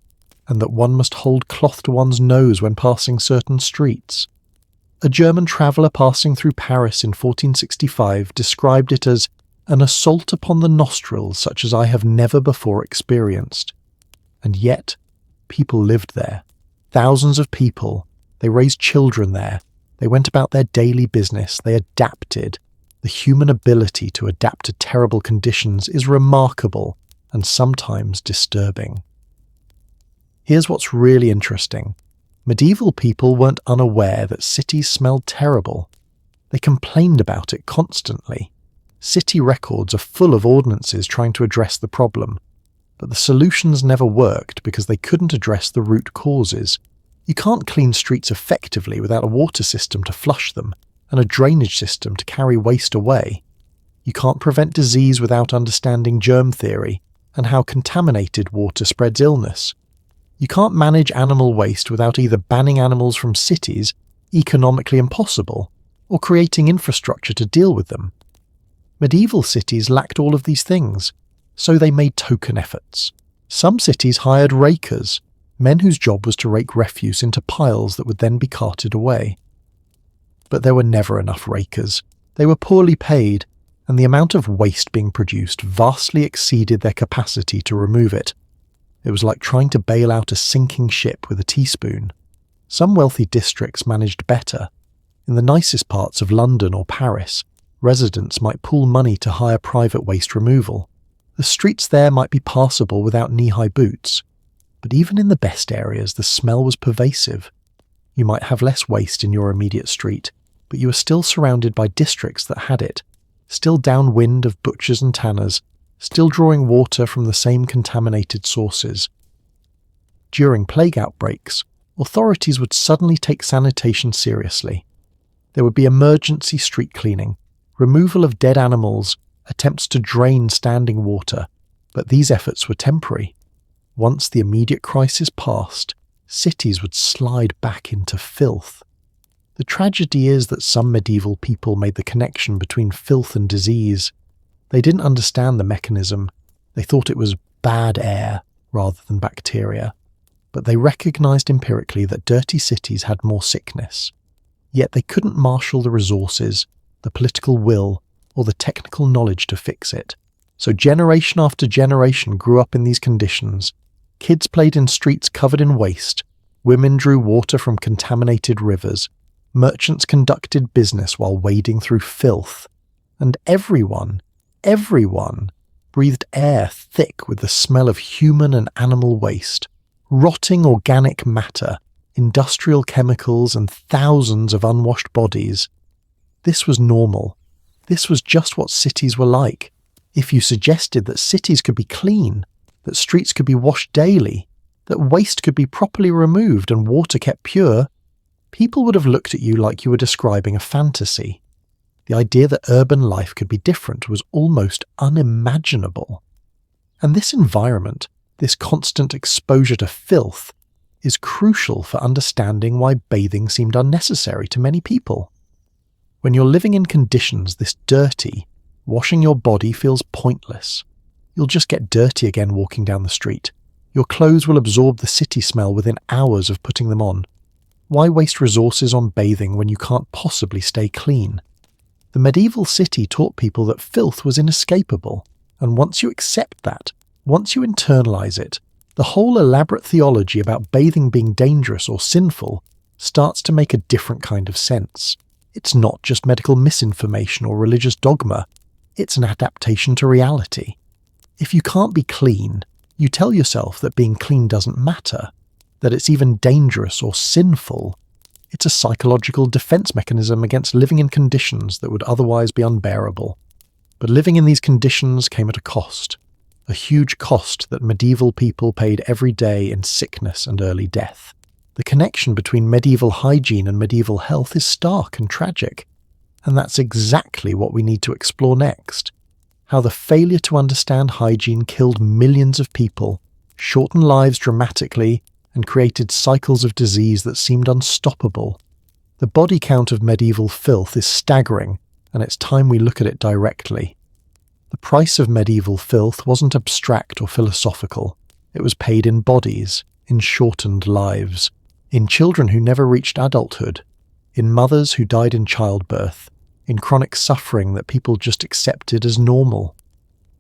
A: and that one must hold cloth to one's nose when passing certain streets. A German traveller passing through Paris in 1465 described it as an assault upon the nostrils such as I have never before experienced. And yet, people lived there. Thousands of people. They raised children there. They went about their daily business. They adapted. The human ability to adapt to terrible conditions is remarkable and sometimes disturbing. Here's what's really interesting. Medieval people weren't unaware that cities smelled terrible. They complained about it constantly. City records are full of ordinances trying to address the problem, but the solutions never worked because they couldn't address the root causes. You can't clean streets effectively without a water system to flush them and a drainage system to carry waste away. You can't prevent disease without understanding germ theory and how contaminated water spreads illness. You can't manage animal waste without either banning animals from cities, economically impossible, or creating infrastructure to deal with them. Medieval cities lacked all of these things, so they made token efforts. Some cities hired rakers, men whose job was to rake refuse into piles that would then be carted away. But there were never enough rakers. They were poorly paid, and the amount of waste being produced vastly exceeded their capacity to remove it. It was like trying to bail out a sinking ship with a teaspoon. Some wealthy districts managed better. In the nicest parts of London or Paris, residents might pool money to hire private waste removal. The streets there might be passable without knee-high boots. But even in the best areas, the smell was pervasive. You might have less waste in your immediate street, but you were still surrounded by districts that had it, still downwind of butchers and tanners, still drawing water from the same contaminated sources. During plague outbreaks, authorities would suddenly take sanitation seriously. There would be emergency street cleaning, removal of dead animals, attempts to drain standing water, but these efforts were temporary. Once the immediate crisis passed, cities would slide back into filth. The tragedy is that some medieval people made the connection between filth and disease. They didn't understand the mechanism. They thought it was bad air rather than bacteria. But they recognized empirically that dirty cities had more sickness. Yet they couldn't marshal the resources, the political will, or the technical knowledge to fix it. So generation after generation grew up in these conditions. Kids played in streets covered in waste. Women drew water from contaminated rivers. Merchants conducted business while wading through filth. And everyone breathed air thick with the smell of human and animal waste, rotting organic matter, industrial chemicals, and thousands of unwashed bodies. This was normal. This was just what cities were like. If you suggested that cities could be clean, that streets could be washed daily, that waste could be properly removed and water kept pure, people would have looked at you like you were describing a fantasy. The idea that urban life could be different was almost unimaginable. And this environment, this constant exposure to filth, is crucial for understanding why bathing seemed unnecessary to many people. When you're living in conditions this dirty, washing your body feels pointless. You'll just get dirty again walking down the street. Your clothes will absorb the city smell within hours of putting them on. Why waste resources on bathing when you can't possibly stay clean? The medieval city taught people that filth was inescapable, and once you accept that, once you internalize it, the whole elaborate theology about bathing being dangerous or sinful starts to make a different kind of sense. It's not just medical misinformation or religious dogma, it's an adaptation to reality. If you can't be clean, you tell yourself that being clean doesn't matter, that it's even dangerous or sinful. It's a psychological defense mechanism against living in conditions that would otherwise be unbearable. But living in these conditions came at a cost. A huge cost that medieval people paid every day in sickness and early death. The connection between medieval hygiene and medieval health is stark and tragic. And that's exactly what we need to explore next. How the failure to understand hygiene killed millions of people, shortened lives dramatically, and created cycles of disease that seemed unstoppable. The body count of medieval filth is staggering, and it's time we look at it directly. The price of medieval filth wasn't abstract or philosophical. It was paid in bodies, in shortened lives, in children who never reached adulthood, in mothers who died in childbirth, in chronic suffering that people just accepted as normal.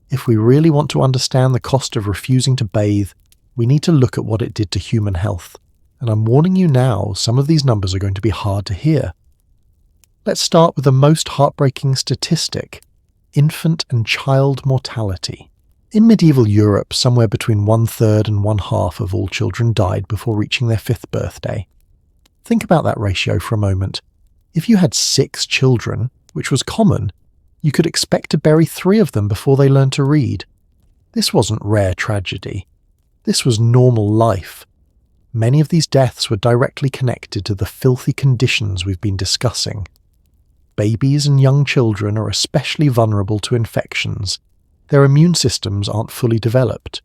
A: If we really want to understand the cost of refusing to bathe, we need to look at what it did to human health. And I'm warning you now, some of these numbers are going to be hard to hear. Let's start with the most heartbreaking statistic: infant and child mortality. In medieval Europe, somewhere between 1/3 and 1/2 of all children died before reaching their 5th birthday. Think about that ratio for a moment. If you had 6 children, which was common, you could expect to bury 3 of them before they learned to read. This wasn't rare tragedy. This was normal life. Many of these deaths were directly connected to the filthy conditions we've been discussing. Babies and young children are especially vulnerable to infections. Their immune systems aren't fully developed,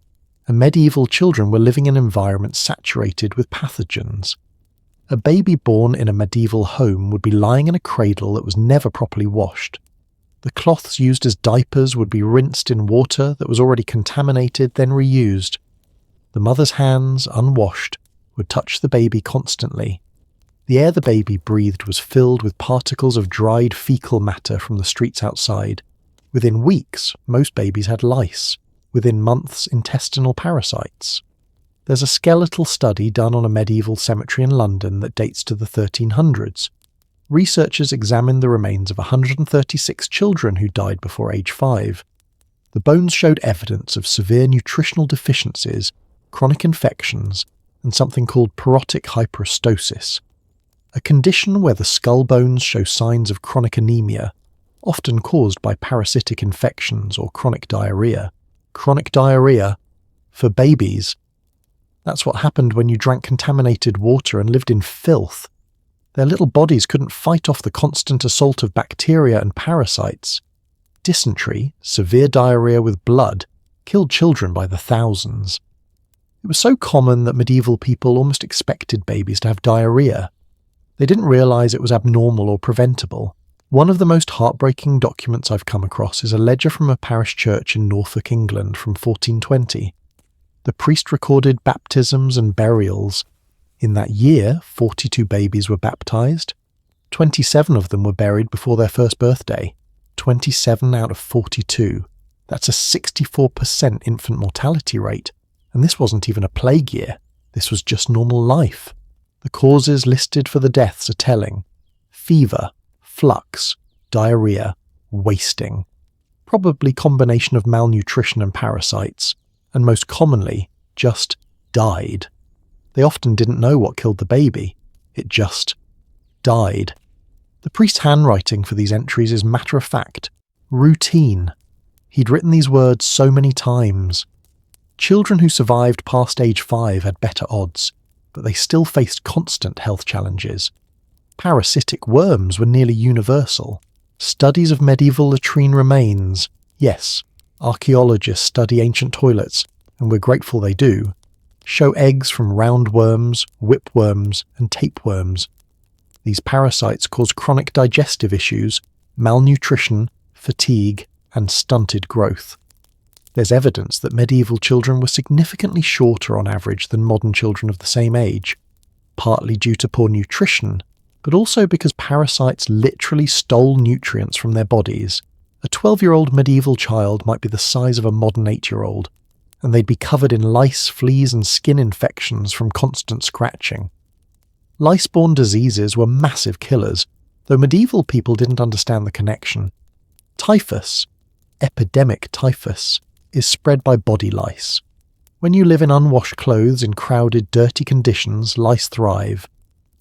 A: and medieval children were living in environments saturated with pathogens. A baby born in a medieval home would be lying in a cradle that was never properly washed. The cloths used as diapers would be rinsed in water that was already contaminated, then reused. The mother's hands, unwashed, would touch the baby constantly. The air the baby breathed was filled with particles of dried fecal matter from the streets outside. Within weeks, most babies had lice. Within months, intestinal parasites. There's a skeletal study done on a medieval cemetery in London that dates to the 1300s. Researchers examined the remains of 136 children who died before age 5. The bones showed evidence of severe nutritional deficiencies, chronic infections, and something called porotic hyperostosis, a condition where the skull bones show signs of chronic anemia, often caused by parasitic infections or chronic diarrhea. Chronic diarrhea? For babies? That's what happened when you drank contaminated water and lived in filth. Their little bodies couldn't fight off the constant assault of bacteria and parasites. Dysentery, severe diarrhea with blood, killed children by the thousands. It was so common that medieval people almost expected babies to have diarrhea. They didn't realise it was abnormal or preventable. One of the most heartbreaking documents I've come across is a ledger from a parish church in Norfolk, England from 1420. The priest recorded baptisms and burials. In that year, 42 babies were baptised. 27 of them were buried before their first birthday. 27 out of 42. That's a 64% infant mortality rate. And this wasn't even a plague year. This was just normal life. The causes listed for the deaths are telling: fever, flux, diarrhea, wasting. Probably combination of malnutrition and parasites. And most commonly, just died. They often didn't know what killed the baby. It just died. The priest's handwriting for these entries is matter-of-fact, routine. He'd written these words so many times. Children who survived past age 5 had better odds, but they still faced constant health challenges. Parasitic worms were nearly universal. Studies of medieval latrine remains, yes, archaeologists study ancient toilets, and we're grateful they do, show eggs from roundworms, whipworms, and tapeworms. These parasites cause chronic digestive issues, malnutrition, fatigue, and stunted growth. There's evidence that medieval children were significantly shorter on average than modern children of the same age, partly due to poor nutrition, but also because parasites literally stole nutrients from their bodies. A 12-year-old medieval child might be the size of a modern 8-year-old, and they'd be covered in lice, fleas, and skin infections from constant scratching. Lice-borne diseases were massive killers, though medieval people didn't understand the connection. Typhus, epidemic typhus, is spread by body lice. When you live in unwashed clothes in crowded, dirty conditions, lice thrive.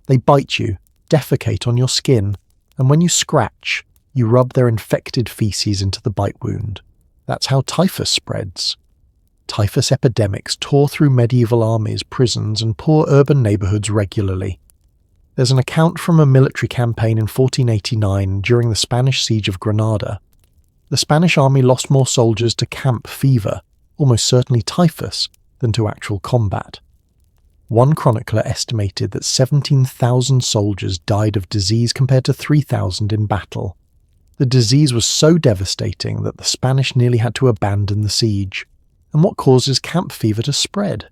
A: They bite you, defecate on your skin, and when you scratch, you rub their infected feces into the bite wound. That's how typhus spreads. Typhus epidemics tore through medieval armies, prisons, and poor urban neighbourhoods regularly. There's an account from a military campaign in 1489 during the Spanish siege of Granada. The Spanish army lost more soldiers to camp fever, almost certainly typhus, than to actual combat. One chronicler estimated that 17,000 soldiers died of disease compared to 3,000 in battle. The disease was so devastating that the Spanish nearly had to abandon the siege. And what causes camp fever to spread?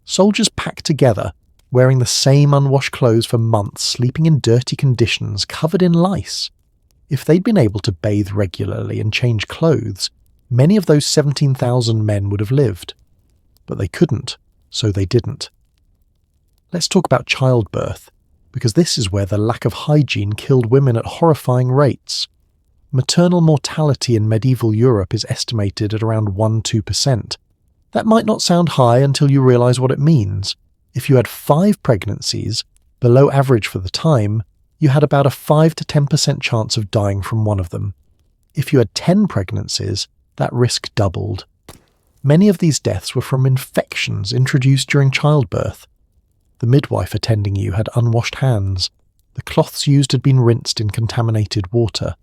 A: Soldiers pack together, wearing the same unwashed clothes for months, sleeping in dirty conditions, covered in lice. If they'd been able to bathe regularly and change clothes, many of those 17,000 men would have lived. But they couldn't, so they didn't. Let's talk about childbirth, because this is where the lack of hygiene killed women at horrifying rates. Maternal mortality in medieval Europe is estimated at around 1–2%. That might not sound high until you realise what it means. If you had 5 pregnancies, below average for the time, you had about a 5 to 10% chance of dying from one of them. If you had 10 pregnancies, that risk doubled. Many of these deaths were from infections introduced during childbirth. The midwife attending you had unwashed hands. The cloths used had been rinsed in contaminated water.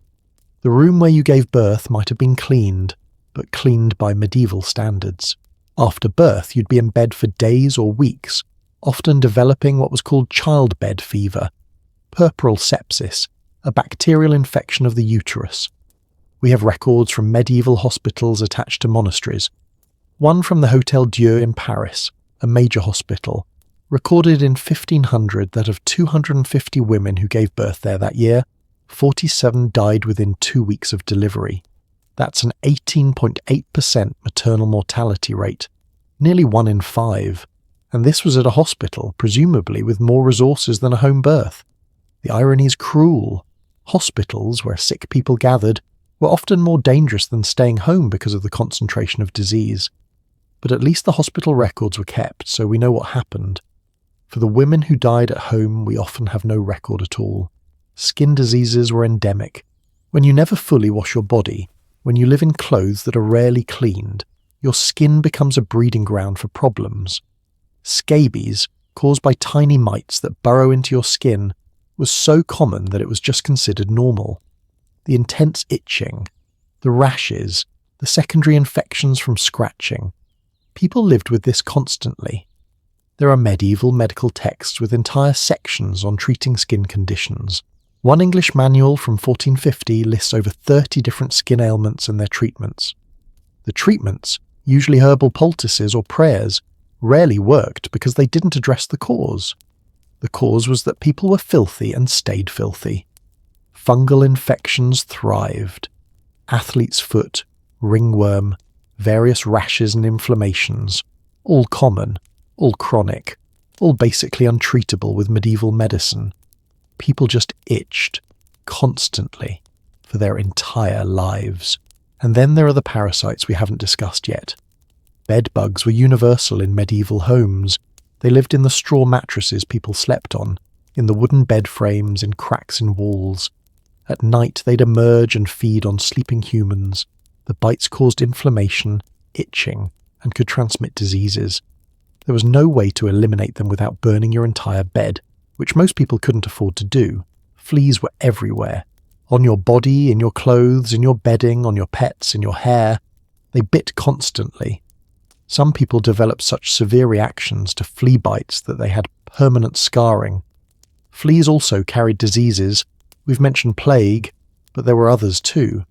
A: The room where you gave birth might have been cleaned, but cleaned by medieval standards. After birth, you'd be in bed for days or weeks, often developing what was called childbed fever, puerperal sepsis, a bacterial infection of the uterus. We have records from medieval hospitals attached to monasteries. One from the Hôtel Dieu in Paris, a major hospital, recorded in 1500 that of 250 women who gave birth there that year, 47 died within 2 weeks of delivery. That's an 18.8% maternal mortality rate, nearly 1 in 5. And this was at a hospital, presumably with more resources than a home birth. The irony is cruel. Hospitals, where sick people gathered, were often more dangerous than staying home because of the concentration of disease. But at least the hospital records were kept, so we know what happened. For the women who died at home, we often have no record at all. Skin diseases were endemic. When you never fully wash your body, when you live in clothes that are rarely cleaned, your skin becomes a breeding ground for problems. Scabies, caused by tiny mites that burrow into your skin, was so common that it was just considered normal. The intense itching, the rashes, the secondary infections from scratching. People lived with this constantly. There are medieval medical texts with entire sections on treating skin conditions. One English manual from 1450 lists over 30 different skin ailments and their treatments. The treatments, usually herbal poultices or prayers, rarely worked because they didn't address the cause. The cause was that people were filthy and stayed filthy. Fungal infections thrived. Athlete's foot, ringworm, various rashes and inflammations, all common, all chronic, all basically untreatable with medieval medicine. People just itched, constantly, for their entire lives. And then there are the parasites we haven't discussed yet. Bedbugs were universal in medieval homes. They lived in the straw mattresses people slept on, in the wooden bed frames, in cracks in walls. At night they'd emerge and feed on sleeping humans. The bites caused inflammation, itching, and could transmit diseases. There was no way to eliminate them without burning your entire bed, which most people couldn't afford to do. Fleas were everywhere. On your body, in your clothes, in your bedding, on your pets, in your hair. They bit constantly. Some people developed such severe reactions to flea bites that they had permanent scarring. Fleas also carried diseases. We've mentioned plague, but there were others too.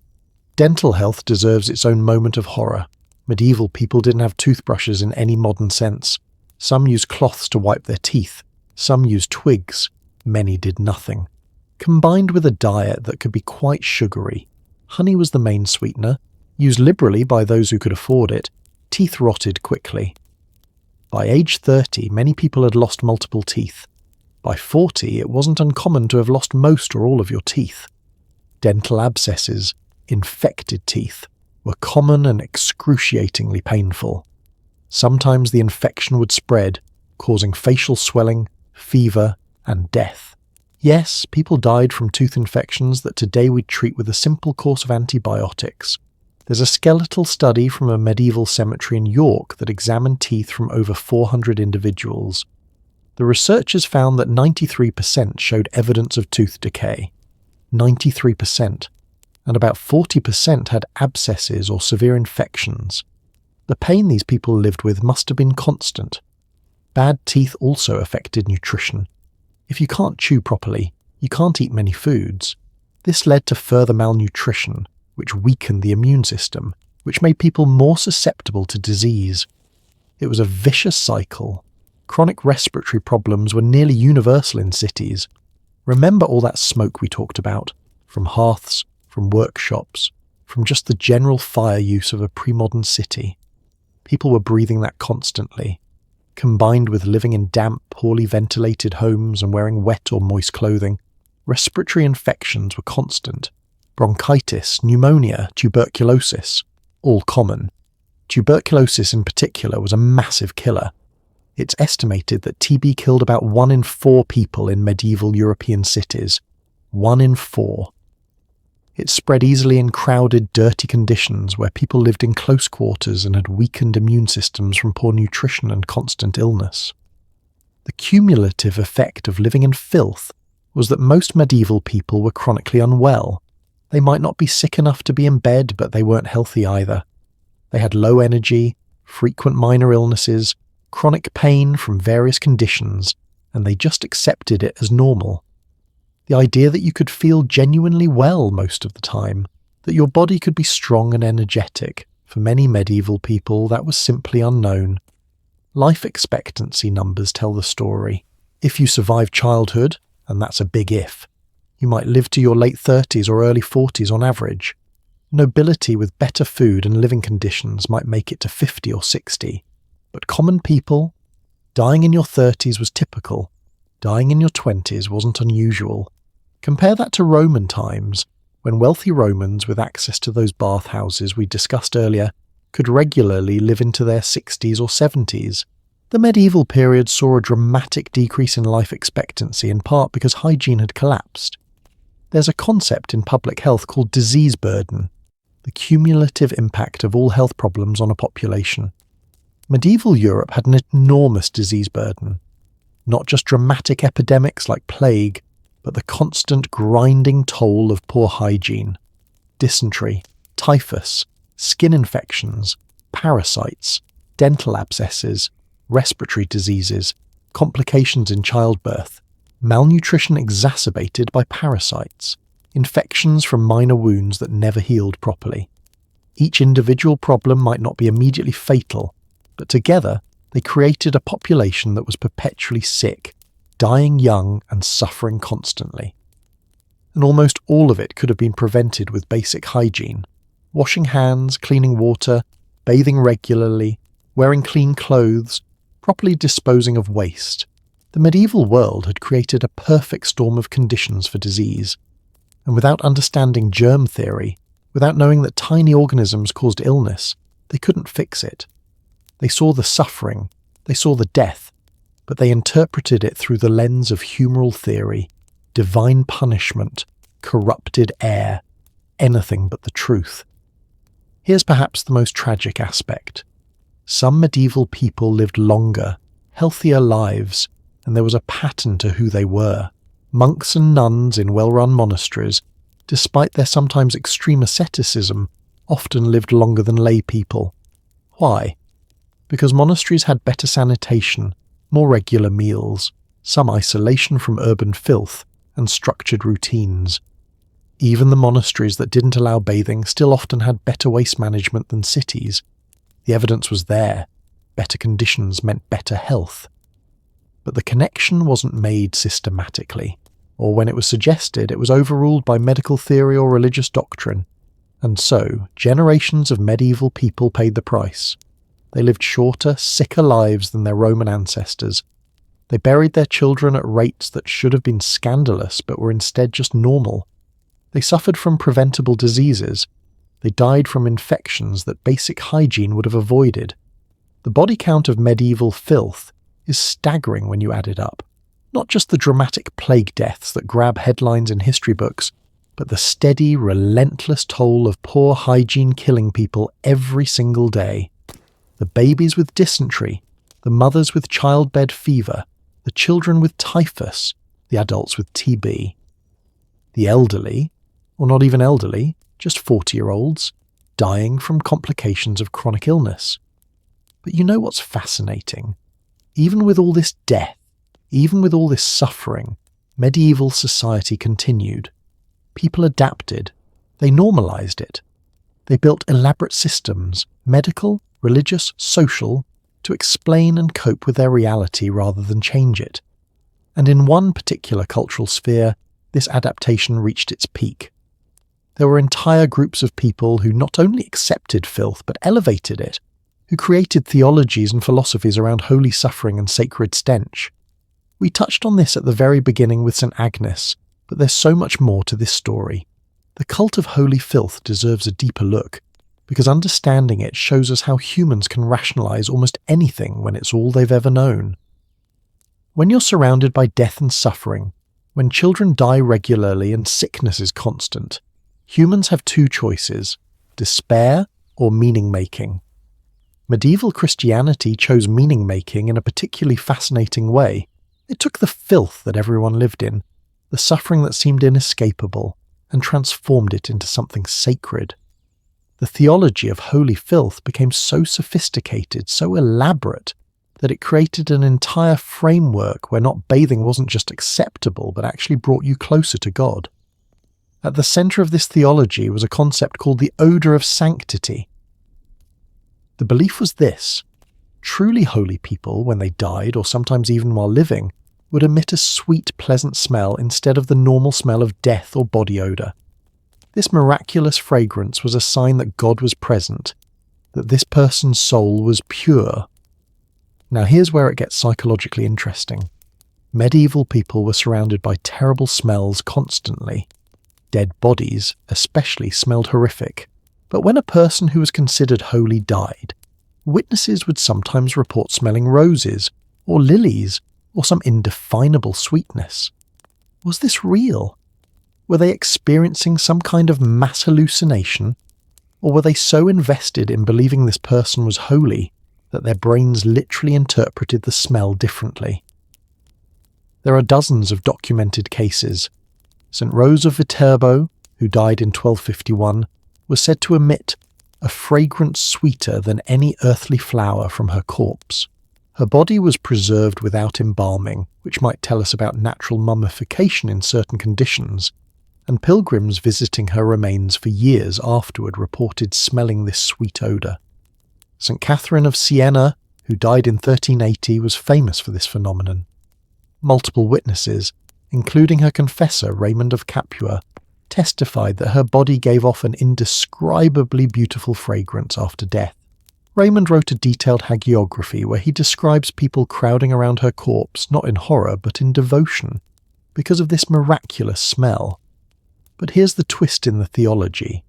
A: Dental health deserves its own moment of horror. Medieval people didn't have toothbrushes in any modern sense. Some used cloths to wipe their teeth. Some used twigs. Many did nothing. Combined with a diet that could be quite sugary. Honey was the main sweetener, used liberally by those who could afford it. Teeth rotted quickly. By age 30, many people had lost multiple teeth. By 40, it wasn't uncommon to have lost most or all of your teeth. Dental abscesses, infected teeth, were common and excruciatingly painful. Sometimes the infection would spread, causing facial swelling, fever, and death. Yes, people died from tooth infections that today we'd treat with a simple course of antibiotics. There's a skeletal study from a medieval cemetery in York that examined teeth from over 400 individuals. The researchers found that 93% showed evidence of tooth decay. 93%. And about 40% had abscesses or severe infections. The pain these people lived with must have been constant. Bad teeth also affected nutrition. If you can't chew properly, you can't eat many foods. This led to further malnutrition, which weakened the immune system, which made people more susceptible to disease. It was a vicious cycle. Chronic respiratory problems were nearly universal in cities. Remember all that smoke we talked about, from hearths, from workshops, from just the general fire use of a pre-modern city. People were breathing that constantly, combined with living in damp, poorly ventilated homes and wearing wet or moist clothing. Respiratory infections were constant. Bronchitis, pneumonia, tuberculosis, all common. Tuberculosis in particular was a massive killer. It's estimated that TB killed about 1 in 4 people in medieval European cities. 1 in 4. It spread easily in crowded, dirty conditions where people lived in close quarters and had weakened immune systems from poor nutrition and constant illness. The cumulative effect of living in filth was that most medieval people were chronically unwell. They might not be sick enough to be in bed, but they weren't healthy either. They had low energy, frequent minor illnesses, chronic pain from various conditions, and they just accepted it as normal. The idea that you could feel genuinely well most of the time, that your body could be strong and energetic, for many medieval people that was simply unknown. Life expectancy numbers tell the story. If you survive childhood, and that's a big if, you might live to your late 30s or early 40s on average. Nobility with better food and living conditions might make it to 50 or 60. But common people, dying in your 30s was typical. Dying in your 20s wasn't unusual. Compare that to Roman times, when wealthy Romans with access to those bathhouses we discussed earlier could regularly live into their 60s or 70s. The medieval period saw a dramatic decrease in life expectancy in part because hygiene had collapsed. There's a concept in public health called disease burden, the cumulative impact of all health problems on a population. Medieval Europe had an enormous disease burden. Not just dramatic epidemics like plague, but the constant grinding toll of poor hygiene. Dysentery, typhus, skin infections, parasites, dental abscesses, respiratory diseases, complications in childbirth, malnutrition exacerbated by parasites, infections from minor wounds that never healed properly. Each individual problem might not be immediately fatal, but together they created a population that was perpetually sick, dying young and suffering constantly. And almost all of it could have been prevented with basic hygiene. Washing hands, cleaning water, bathing regularly, wearing clean clothes, properly disposing of waste. The medieval world had created a perfect storm of conditions for disease. And without understanding germ theory, without knowing that tiny organisms caused illness, they couldn't fix it. They saw the suffering, they saw the death, but they interpreted it through the lens of humoral theory, divine punishment, corrupted air, anything but the truth. Here's perhaps the most tragic aspect. Some medieval people lived longer, healthier lives, and there was a pattern to who they were. Monks and nuns in well-run monasteries, despite their sometimes extreme asceticism, often lived longer than lay people. Why? Because monasteries had better sanitation, more regular meals, some isolation from urban filth, and structured routines. Even the monasteries that didn't allow bathing still often had better waste management than cities. The evidence was there. Better conditions meant better health. But the connection wasn't made systematically, or when it was suggested, it was overruled by medical theory or religious doctrine. And so, generations of medieval people paid the price. They lived shorter, sicker lives than their Roman ancestors. They buried their children at rates that should have been scandalous but were instead just normal. They suffered from preventable diseases. They died from infections that basic hygiene would have avoided. The body count of medieval filth is staggering when you add it up. Not just the dramatic plague deaths that grab headlines in history books, but the steady, relentless toll of poor hygiene killing people every single day. The babies with dysentery, the mothers with childbed fever, the children with typhus, the adults with TB. The elderly, or not even elderly, just 40-year-olds, dying from complications of chronic illness. But you know what's fascinating? Even with all this death, even with all this suffering, medieval society continued. People adapted. They normalized it. They built elaborate systems, medical, religious, social, to explain and cope with their reality rather than change it. And in one particular cultural sphere, this adaptation reached its peak. There were entire groups of people who not only accepted filth but elevated it, who created theologies and philosophies around holy suffering and sacred stench. We touched on this at the very beginning with St. Agnes, but there's so much more to this story. The cult of holy filth deserves a deeper look, because understanding it shows us how humans can rationalize almost anything when it's all they've ever known. When you're surrounded by death and suffering, when children die regularly and sickness is constant, humans have two choices: despair or meaning-making. Medieval Christianity chose meaning-making in a particularly fascinating way. It took the filth that everyone lived in, the suffering that seemed inescapable, and transformed it into something sacred. The theology of holy filth became so sophisticated, so elaborate, that it created an entire framework where not bathing wasn't just acceptable, but actually brought you closer to God. At the centre of this theology was a concept called the Odor of Sanctity. The belief was this: truly holy people, when they died, or sometimes even while living, would emit a sweet, pleasant smell instead of the normal smell of death or body odour. This miraculous fragrance was a sign that God was present, that this person's soul was pure. Now here's where it gets psychologically interesting. Medieval people were surrounded by terrible smells constantly. Dead bodies, especially, smelled horrific. But when a person who was considered holy died, witnesses would sometimes report smelling roses, or lilies, or some indefinable sweetness. Was this real? Were they experiencing some kind of mass hallucination? Or were they so invested in believing this person was holy that their brains literally interpreted the smell differently? There are dozens of documented cases. St. Rose of Viterbo, who died in 1251, was said to emit a fragrance sweeter than any earthly flower from her corpse. Her body was preserved without embalming, which might tell us about natural mummification in certain conditions, and pilgrims visiting her remains for years afterward reported smelling this sweet odour. St. Catherine of Siena, who died in 1380, was famous for this phenomenon. Multiple witnesses, including her confessor Raymond of Capua, testified that her body gave off an indescribably beautiful fragrance after death. Raymond wrote a detailed hagiography where he describes people crowding around her corpse not in horror but in devotion, because of this miraculous smell. But here's the twist in the theology.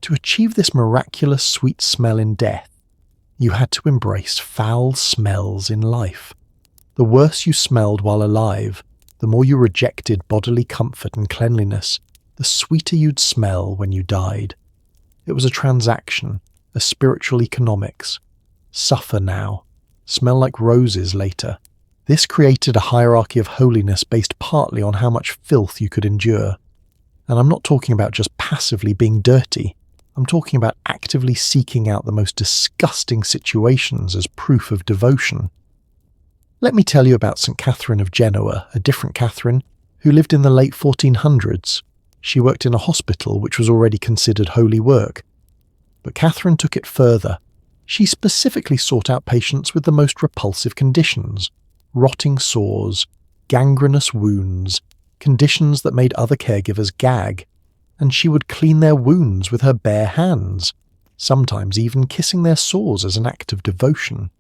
A: To achieve this miraculous sweet smell in death, you had to embrace foul smells in life. The worse you smelled while alive, the more you rejected bodily comfort and cleanliness, the sweeter you'd smell when you died. It was a transaction, a spiritual economics. Suffer now. Smell like roses later. This created a hierarchy of holiness based partly on how much filth you could endure. And I'm not talking about just passively being dirty. I'm talking about actively seeking out the most disgusting situations as proof of devotion. Let me tell you about St. Catherine of Genoa, a different Catherine, who lived in the late 1400s. She worked in a hospital which was already considered holy work. But Catherine took it further. She specifically sought out patients with the most repulsive conditions: rotting sores, gangrenous wounds, conditions that made other caregivers gag, and she would clean their wounds with her bare hands, sometimes even kissing their sores as an act of devotion.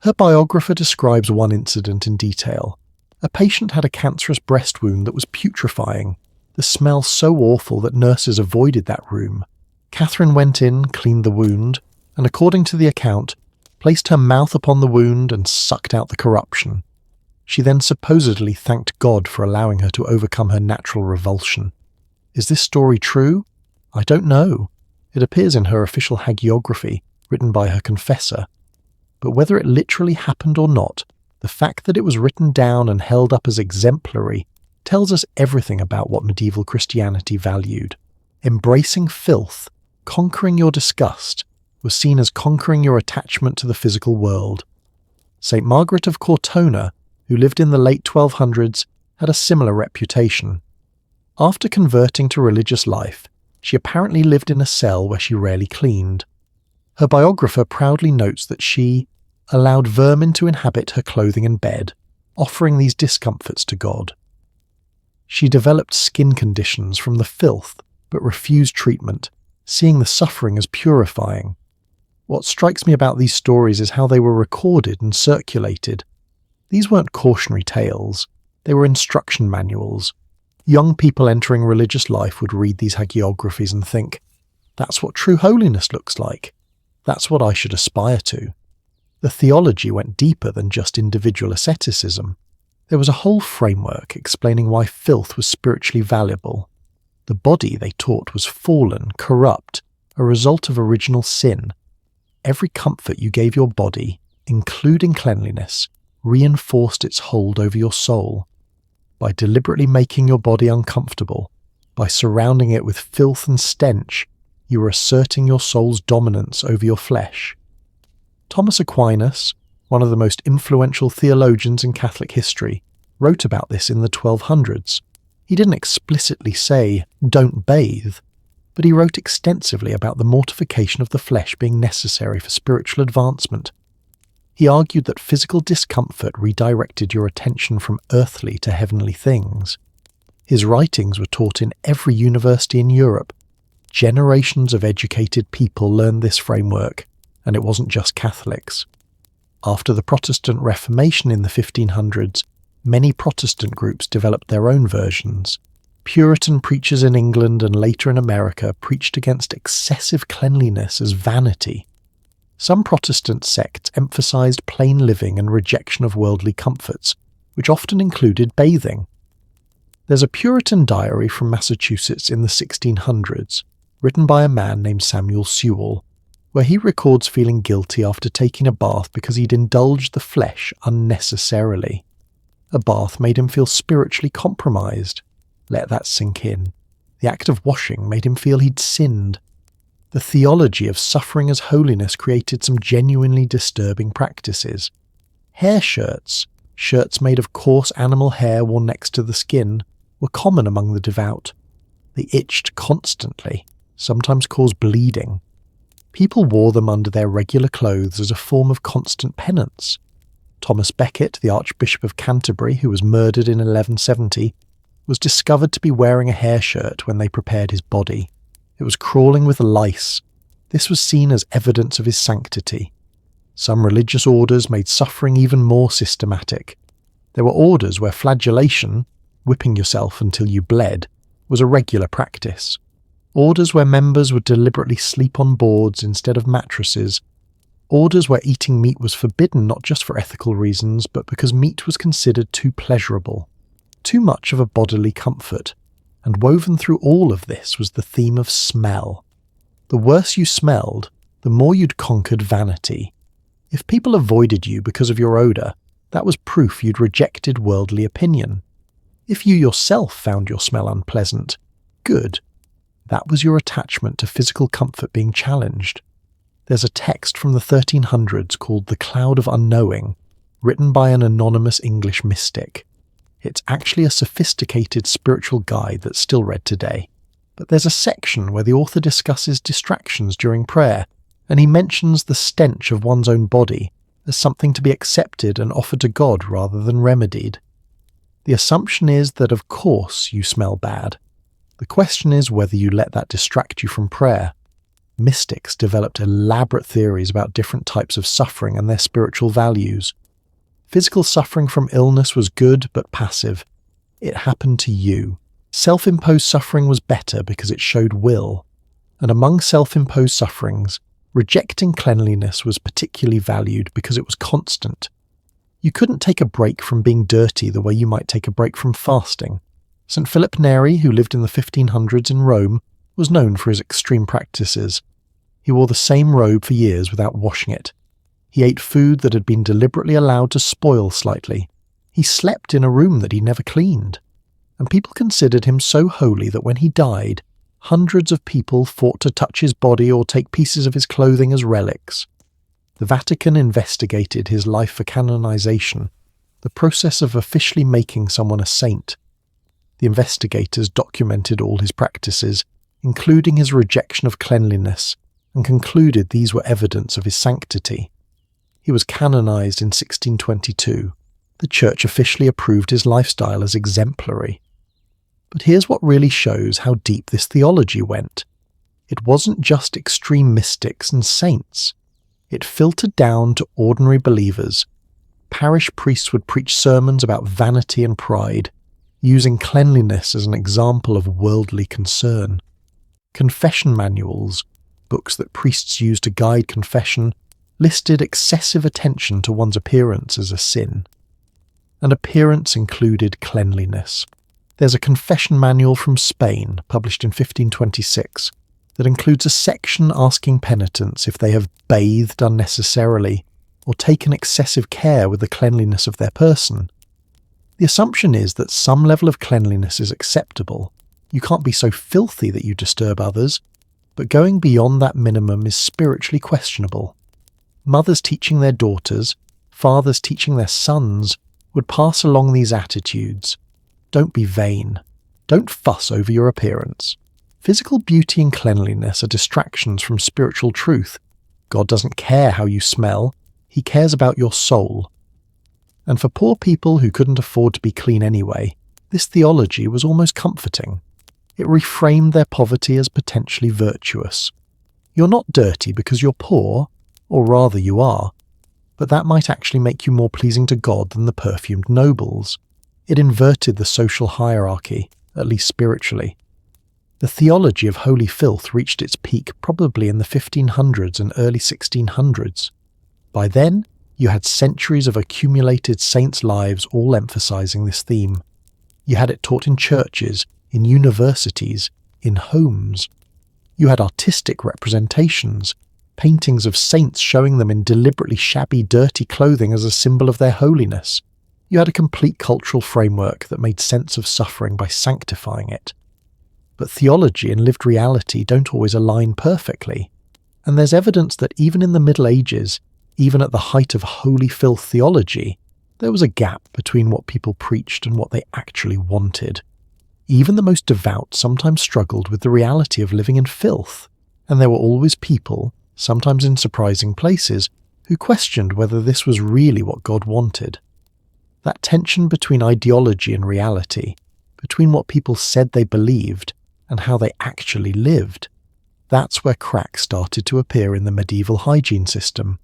A: Her biographer describes one incident in detail. A patient had a cancerous breast wound that was putrefying, the smell so awful that nurses avoided that room. Catherine went in, cleaned the wound, and according to the account, placed her mouth upon the wound and sucked out the corruption. She then supposedly thanked God for allowing her to overcome her natural revulsion. Is this story true? I don't know. It appears in her official hagiography, written by her confessor. But whether it literally happened or not, the fact that it was written down and held up as exemplary tells us everything about what medieval Christianity valued. Embracing filth, conquering your disgust, was seen as conquering your attachment to the physical world. St. Margaret of Cortona, who lived in the late 1200s, had a similar reputation. After converting to religious life, she apparently lived in a cell where she rarely cleaned. Her biographer proudly notes that she allowed vermin to inhabit her clothing and bed, offering these discomforts to God. She developed skin conditions from the filth, but refused treatment, seeing the suffering as purifying. What strikes me about these stories is how they were recorded and circulated. These weren't cautionary tales, they were instruction manuals. Young people entering religious life would read these hagiographies and think, that's what true holiness looks like. That's what I should aspire to. The theology went deeper than just individual asceticism. There was a whole framework explaining why filth was spiritually valuable. The body, they taught, was fallen, corrupt, a result of original sin. Every comfort you gave your body, including cleanliness, reinforced its hold over your soul. By deliberately making your body uncomfortable, by surrounding it with filth and stench, you were asserting your soul's dominance over your flesh. Thomas Aquinas, one of the most influential theologians in Catholic history, wrote about this in the 1200s. He didn't explicitly say, don't bathe, but he wrote extensively about the mortification of the flesh being necessary for spiritual advancement. He argued that physical discomfort redirected your attention from earthly to heavenly things. His writings were taught in every university in Europe. Generations of educated people learned this framework, and it wasn't just Catholics. After the Protestant Reformation in the 1500s, many Protestant groups developed their own versions. Puritan preachers in England and later in America preached against excessive cleanliness as vanity. Some Protestant sects emphasized plain living and rejection of worldly comforts, which often included bathing. There's a Puritan diary from Massachusetts in the 1600s, written by a man named Samuel Sewall, where he records feeling guilty after taking a bath because he'd indulged the flesh unnecessarily. A bath made him feel spiritually compromised. Let that sink in. The act of washing made him feel he'd sinned. The theology of suffering as holiness created some genuinely disturbing practices. Hair shirts, shirts made of coarse animal hair worn next to the skin, were common among the devout. They itched constantly, sometimes caused bleeding. People wore them under their regular clothes as a form of constant penance. Thomas Becket, the Archbishop of Canterbury, who was murdered in 1170, was discovered to be wearing a hair shirt when they prepared his body. It was crawling with lice. This was seen as evidence of his sanctity. Some religious orders made suffering even more systematic. There were orders where flagellation, whipping yourself until you bled, was a regular practice. Orders where members would deliberately sleep on boards instead of mattresses. Orders where eating meat was forbidden not just for ethical reasons, but because meat was considered too pleasurable, too much of a bodily comfort. And woven through all of this was the theme of smell. The worse you smelled, the more you'd conquered vanity. If people avoided you because of your odour, that was proof you'd rejected worldly opinion. If you yourself found your smell unpleasant, good. That was your attachment to physical comfort being challenged. There's a text from the 1300s called The Cloud of Unknowing, written by an anonymous English mystic. It's actually a sophisticated spiritual guide that's still read today. But there's a section where the author discusses distractions during prayer, and he mentions the stench of one's own body as something to be accepted and offered to God rather than remedied. The assumption is that of course you smell bad. The question is whether you let that distract you from prayer. Mystics developed elaborate theories about different types of suffering and their spiritual values. Physical suffering from illness was good but passive. It happened to you. Self-imposed suffering was better because it showed will. And among self-imposed sufferings, rejecting cleanliness was particularly valued because it was constant. You couldn't take a break from being dirty the way you might take a break from fasting. St. Philip Neri, who lived in the 1500s in Rome, was known for his extreme practices. He wore the same robe for years without washing it. He ate food that had been deliberately allowed to spoil slightly. He slept in a room that he never cleaned. And people considered him so holy that when he died, hundreds of people fought to touch his body or take pieces of his clothing as relics. The Vatican investigated his life for canonization, the process of officially making someone a saint. The investigators documented all his practices, including his rejection of cleanliness, and concluded these were evidence of his sanctity. He was canonized in 1622. The church officially approved his lifestyle as exemplary. But here's what really shows how deep this theology went. It wasn't just extreme mystics and saints. It filtered down to ordinary believers. Parish priests would preach sermons about vanity and pride, using cleanliness as an example of worldly concern. Confession manuals, books that priests used to guide confession, listed excessive attention to one's appearance as a sin. And appearance included cleanliness. There's a confession manual from Spain, published in 1526, that includes a section asking penitents if they have bathed unnecessarily or taken excessive care with the cleanliness of their person. The assumption is that some level of cleanliness is acceptable. You can't be so filthy that you disturb others, but going beyond that minimum is spiritually questionable. Mothers teaching their daughters, fathers teaching their sons, would pass along these attitudes. Don't be vain. Don't fuss over your appearance. Physical beauty and cleanliness are distractions from spiritual truth. God doesn't care how you smell. He cares about your soul. And for poor people who couldn't afford to be clean anyway, this theology was almost comforting. It reframed their poverty as potentially virtuous. You're not dirty because you're poor, or rather you are, but that might actually make you more pleasing to God than the perfumed nobles. It inverted the social hierarchy, at least spiritually. The theology of holy filth reached its peak probably in the 1500s and early 1600s. By then, you had centuries of accumulated saints' lives all emphasizing this theme. You had it taught in churches, in universities, in homes. You had artistic representations, paintings of saints showing them in deliberately shabby, dirty clothing as a symbol of their holiness. You had a complete cultural framework that made sense of suffering by sanctifying it. But theology and lived reality don't always align perfectly, and there's evidence that even in the Middle Ages, even at the height of holy filth theology, there was a gap between what people preached and what they actually wanted. Even the most devout sometimes struggled with the reality of living in filth, and there were always people, sometimes in surprising places, who questioned whether this was really what God wanted. That tension between ideology and reality, between what people said they believed and how they actually lived, that's where cracks started to appear in the medieval hygiene system.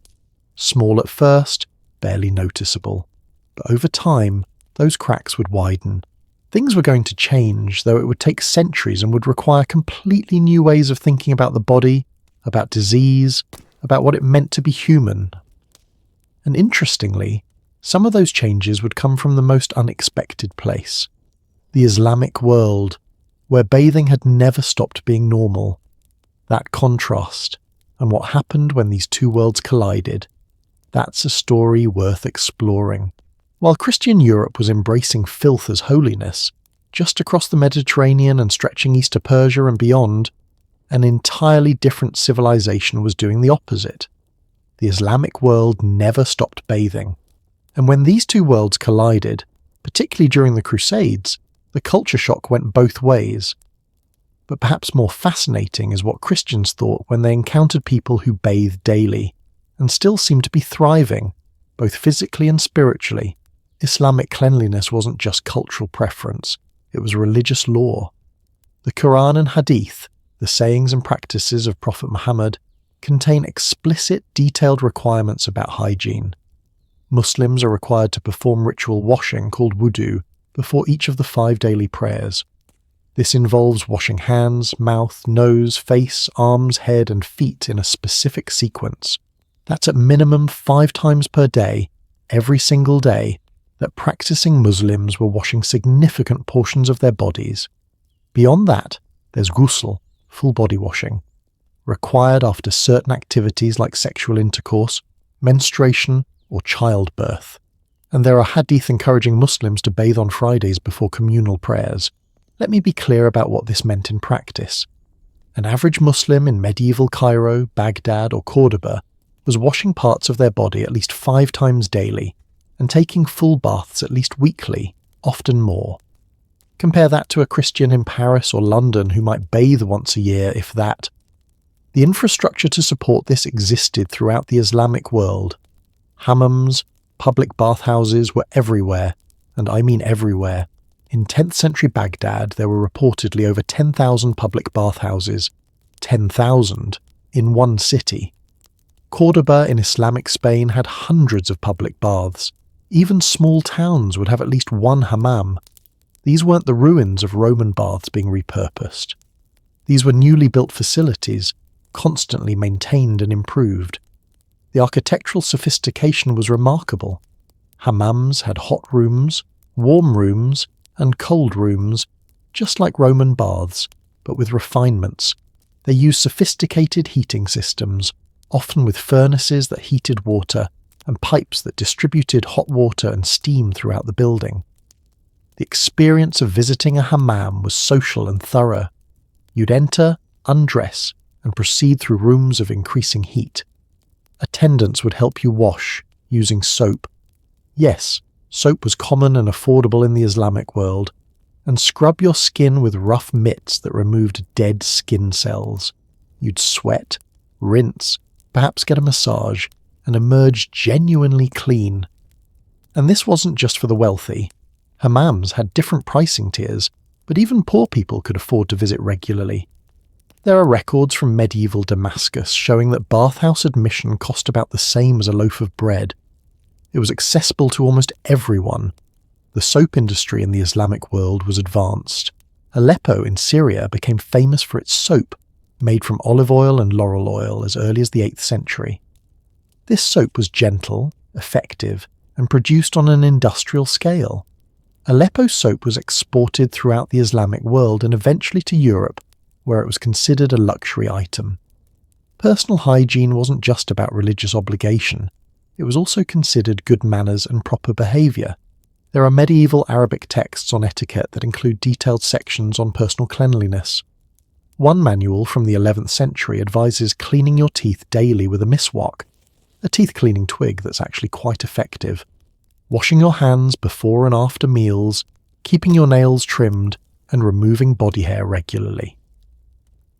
A: Small at first, barely noticeable. But over time, those cracks would widen. Things were going to change, though it would take centuries and would require completely new ways of thinking about the body, about disease, about what it meant to be human. And interestingly, some of those changes would come from the most unexpected place. The Islamic world, where bathing had never stopped being normal. That contrast, and what happened when these two worlds collided, that's a story worth exploring. While Christian Europe was embracing filth as holiness, just across the Mediterranean and stretching east to Persia and beyond, an entirely different civilization was doing the opposite. The Islamic world never stopped bathing. And when these two worlds collided, particularly during the Crusades, the culture shock went both ways. But perhaps more fascinating is what Christians thought when they encountered people who bathed daily, and still seemed to be thriving, both physically and spiritually. Islamic cleanliness wasn't just cultural preference, it was religious law. The Quran and Hadith, the sayings and practices of Prophet Muhammad, contain explicit, detailed requirements about hygiene. Muslims are required to perform ritual washing called wudu before each of the 5 daily prayers. This involves washing hands, mouth, nose, face, arms, head, and feet in a specific sequence. That's at minimum 5 times per day, every single day, that practicing Muslims were washing significant portions of their bodies. Beyond that, there's ghusl, full body washing, required after certain activities like sexual intercourse, menstruation, or childbirth. And there are hadith encouraging Muslims to bathe on Fridays before communal prayers. Let me be clear about what this meant in practice. An average Muslim in medieval Cairo, Baghdad, or Cordoba was washing parts of their body at least 5 times daily, and taking full baths at least weekly, often more. Compare that to a Christian in Paris or London who might bathe once a year, if that. The infrastructure to support this existed throughout the Islamic world. Hammams, public bathhouses were everywhere, and I mean everywhere. In 10th century Baghdad, there were reportedly over 10,000 public bathhouses. 10,000 in one city. Cordoba in Islamic Spain had hundreds of public baths. Even small towns would have at least one hammam. These weren't the ruins of Roman baths being repurposed. These were newly built facilities, constantly maintained and improved. The architectural sophistication was remarkable. Hammams had hot rooms, warm rooms, and cold rooms, just like Roman baths, but with refinements. They used sophisticated heating systems, often with furnaces that heated water and pipes that distributed hot water and steam throughout the building. The experience of visiting a hammam was social and thorough. You'd enter, undress, and proceed through rooms of increasing heat. Attendants would help you wash, using soap. Yes, soap was common and affordable in the Islamic world, and scrub your skin with rough mitts that removed dead skin cells. You'd sweat, rinse, perhaps get a massage, and emerge genuinely clean. And this wasn't just for the wealthy. Hammams had different pricing tiers, but even poor people could afford to visit regularly. There are records from medieval Damascus showing that bathhouse admission cost about the same as a loaf of bread. It was accessible to almost everyone. The soap industry in the Islamic world was advanced. Aleppo in Syria became famous for its soap, made from olive oil and laurel oil as early as the 8th century. This soap was gentle, effective, and produced on an industrial scale. Aleppo soap was exported throughout the Islamic world and eventually to Europe, where it was considered a luxury item. Personal hygiene wasn't just about religious obligation. It was also considered good manners and proper behaviour. There are medieval Arabic texts on etiquette that include detailed sections on personal cleanliness. One manual from the 11th century advises cleaning your teeth daily with a miswak, a teeth-cleaning twig that's actually quite effective, washing your hands before and after meals, keeping your nails trimmed, and removing body hair regularly.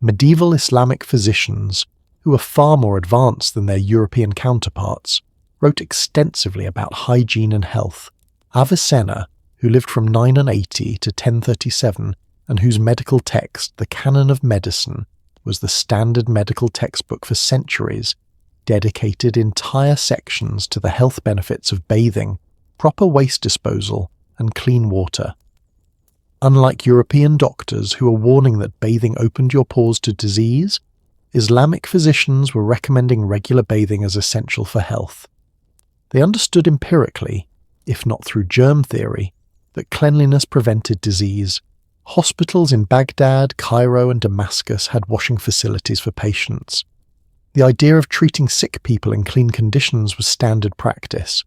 A: Medieval Islamic physicians, who were far more advanced than their European counterparts, wrote extensively about hygiene and health. Avicenna, who lived from 980 to 1037 and whose medical text, the Canon of Medicine, was the standard medical textbook for centuries, dedicated entire sections to the health benefits of bathing, proper waste disposal, and clean water. Unlike European doctors who were warning that bathing opened your pores to disease, Islamic physicians were recommending regular bathing as essential for health. They understood empirically, if not through germ theory, that cleanliness prevented disease. Hospitals in Baghdad, Cairo, and Damascus had washing facilities for patients. The idea of treating sick people in clean conditions was standard practice.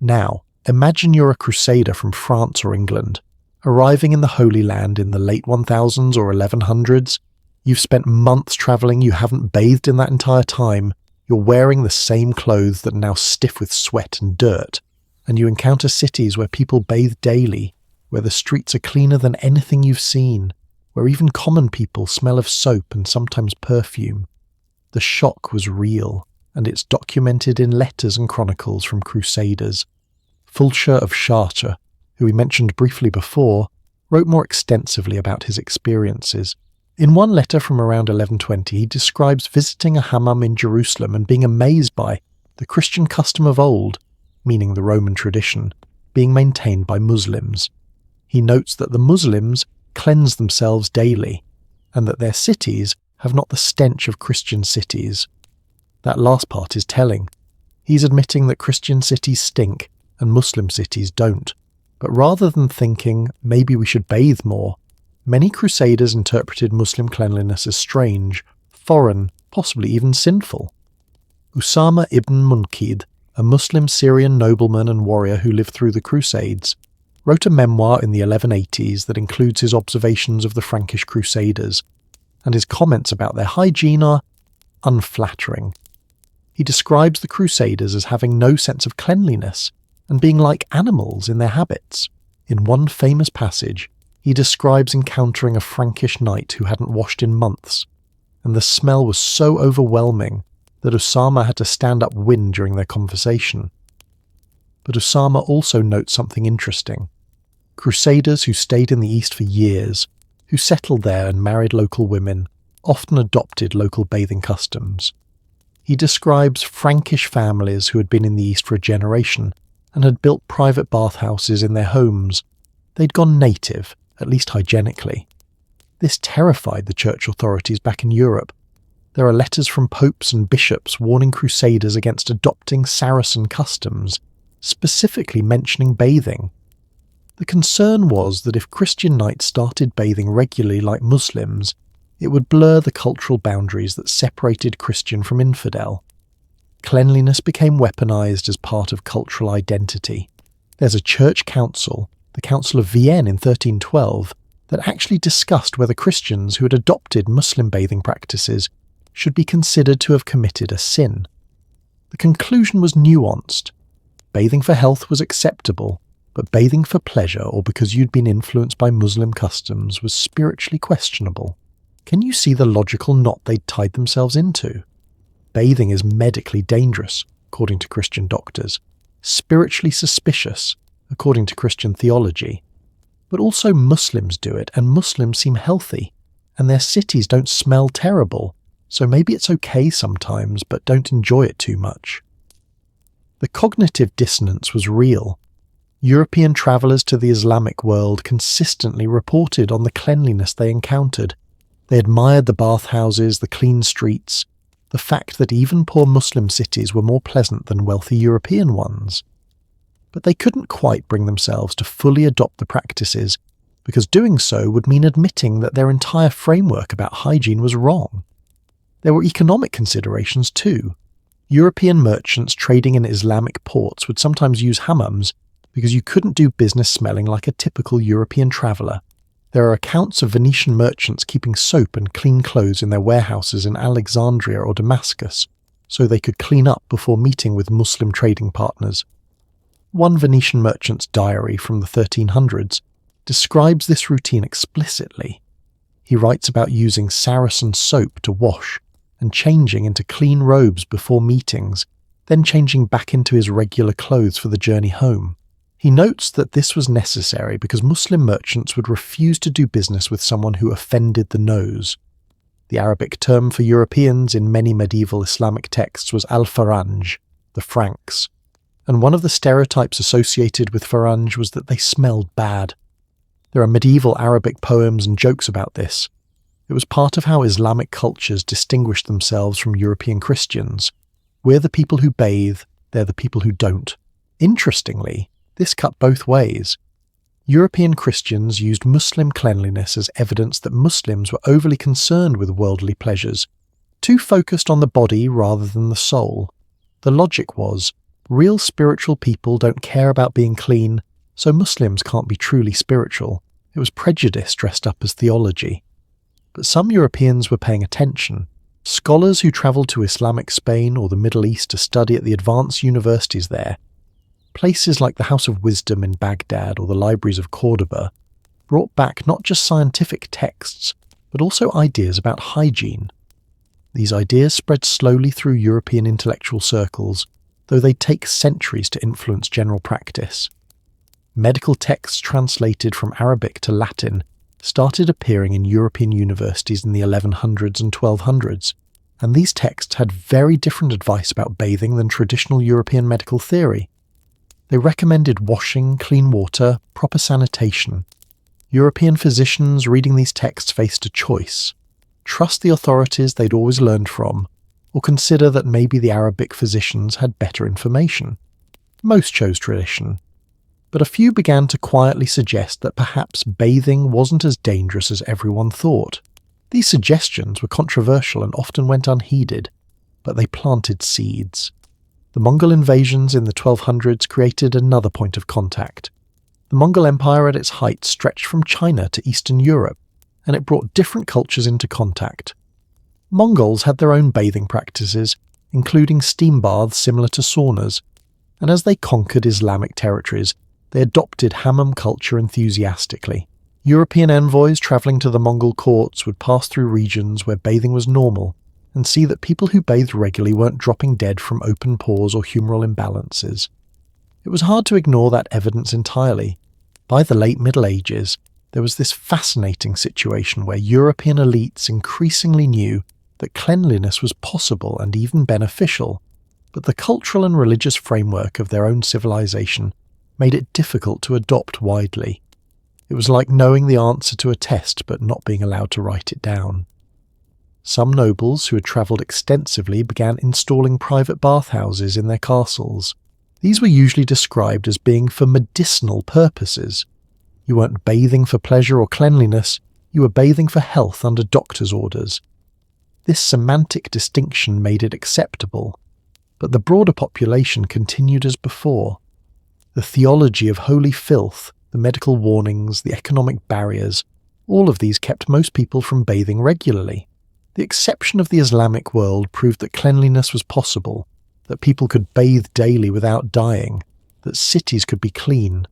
A: Now, imagine you're a crusader from France or England, arriving in the Holy Land in the late 1000s or 1100s. You've spent months travelling, you haven't bathed in that entire time, you're wearing the same clothes that are now stiff with sweat and dirt, and you encounter cities where people bathe daily, where the streets are cleaner than anything you've seen, where even common people smell of soap and sometimes perfume. The shock was real, and it's documented in letters and chronicles from crusaders. Fulcher of Chartres, who we mentioned briefly before, wrote more extensively about his experiences. In one letter from around 1120, he describes visiting a hammam in Jerusalem and being amazed by the Christian custom of old, meaning the Roman tradition, being maintained by Muslims. He notes that the Muslims cleanse themselves daily, and that their cities have not the stench of Christian cities. That last part is telling. He's admitting that Christian cities stink and Muslim cities don't. But rather than thinking, maybe we should bathe more, many crusaders interpreted Muslim cleanliness as strange, foreign, possibly even sinful. Usama ibn Munkid, a Muslim Syrian nobleman and warrior who lived through the Crusades, wrote a memoir in the 1180s that includes his observations of the Frankish Crusaders, and his comments about their hygiene are unflattering. He describes the Crusaders as having no sense of cleanliness and being like animals in their habits. In one famous passage, he describes encountering a Frankish knight who hadn't washed in months, and the smell was so overwhelming that Osama had to stand upwind during their conversation. but Osama also notes something interesting. Crusaders who stayed in the East for years, who settled there and married local women, often adopted local bathing customs. He describes Frankish families who had been in the East for a generation and had built private bathhouses in their homes. They'd gone native, at least hygienically. This terrified the church authorities back in Europe. There are letters from popes and bishops warning crusaders against adopting Saracen customs, specifically mentioning bathing. The concern was that if Christian knights started bathing regularly like Muslims, it would blur the cultural boundaries that separated Christian from infidel. Cleanliness became weaponized as part of cultural identity. There's a church council, the Council of Vienne in 1312, that actually discussed whether Christians who had adopted Muslim bathing practices should be considered to have committed a sin. The conclusion was nuanced. Bathing for health was acceptable, but bathing for pleasure or because you'd been influenced by Muslim customs was spiritually questionable. Can you see the logical knot they'd tied themselves into? Bathing is medically dangerous, according to Christian doctors, spiritually suspicious, according to Christian theology. But also Muslims do it, and Muslims seem healthy, and their cities don't smell terrible, so maybe it's okay sometimes, but don't enjoy it too much. The cognitive dissonance was real. European travellers to the Islamic world consistently reported on the cleanliness they encountered. They admired the bathhouses, the clean streets, the fact that even poor Muslim cities were more pleasant than wealthy European ones. But they couldn't quite bring themselves to fully adopt the practices, because doing so would mean admitting that their entire framework about hygiene was wrong. There were economic considerations too. European merchants trading in Islamic ports would sometimes use hammams because you couldn't do business smelling like a typical European traveller. There are accounts of Venetian merchants keeping soap and clean clothes in their warehouses in Alexandria or Damascus, so they could clean up before meeting with Muslim trading partners. One Venetian merchant's diary from the 1300s describes this routine explicitly. He writes about using Saracen soap to wash and changing into clean robes before meetings, then changing back into his regular clothes for the journey home. He notes that this was necessary because Muslim merchants would refuse to do business with someone who offended the nose. The Arabic term for Europeans in many medieval Islamic texts was al-Faranj, the Franks, and one of the stereotypes associated with Faranj was that they smelled bad. There are medieval Arabic poems and jokes about this. It was part of how Islamic cultures distinguished themselves from European Christians. We're the people who bathe, they're the people who don't. Interestingly, this cut both ways. European Christians used Muslim cleanliness as evidence that Muslims were overly concerned with worldly pleasures, too focused on the body rather than the soul. The logic was, real spiritual people don't care about being clean, so Muslims can't be truly spiritual. It was prejudice dressed up as theology. But some Europeans were paying attention. Scholars who travelled to Islamic Spain or the Middle East to study at the advanced universities there, places like the House of Wisdom in Baghdad or the libraries of Cordoba, brought back not just scientific texts, but also ideas about hygiene. These ideas spread slowly through European intellectual circles, though they'd take centuries to influence general practice. Medical texts translated from Arabic to Latin started appearing in European universities in the 1100s and 1200s, and these texts had very different advice about bathing than traditional European medical theory. They recommended washing, clean water, proper sanitation. European physicians reading these texts faced a choice: trust the authorities they'd always learned from, or consider that maybe the Arabic physicians had better information. Most chose tradition, but a few began to quietly suggest that perhaps bathing wasn't as dangerous as everyone thought. These suggestions were controversial and often went unheeded, but they planted seeds. The Mongol invasions in the 1200s created another point of contact. The Mongol Empire at its height stretched from China to Eastern Europe, and it brought different cultures into contact. Mongols had their own bathing practices, including steam baths similar to saunas, and as they conquered Islamic territories, they adopted hammam culture enthusiastically. European envoys travelling to the Mongol courts would pass through regions where bathing was normal, and see that people who bathed regularly weren't dropping dead from open pores or humoral imbalances. It was hard to ignore that evidence entirely. By the late Middle Ages, there was this fascinating situation where European elites increasingly knew that cleanliness was possible and even beneficial, but the cultural and religious framework of their own civilization made it difficult to adopt widely. It was like knowing the answer to a test but not being allowed to write it down. Some nobles who had travelled extensively began installing private bathhouses in their castles. These were usually described as being for medicinal purposes. You weren't bathing for pleasure or cleanliness, you were bathing for health under doctor's orders. This semantic distinction made it acceptable, but the broader population continued as before. The theology of holy filth, the medical warnings, the economic barriers, all of these kept most people from bathing regularly. The exception of the Islamic world proved that cleanliness was possible, that people could bathe daily without dying, that cities could be clean.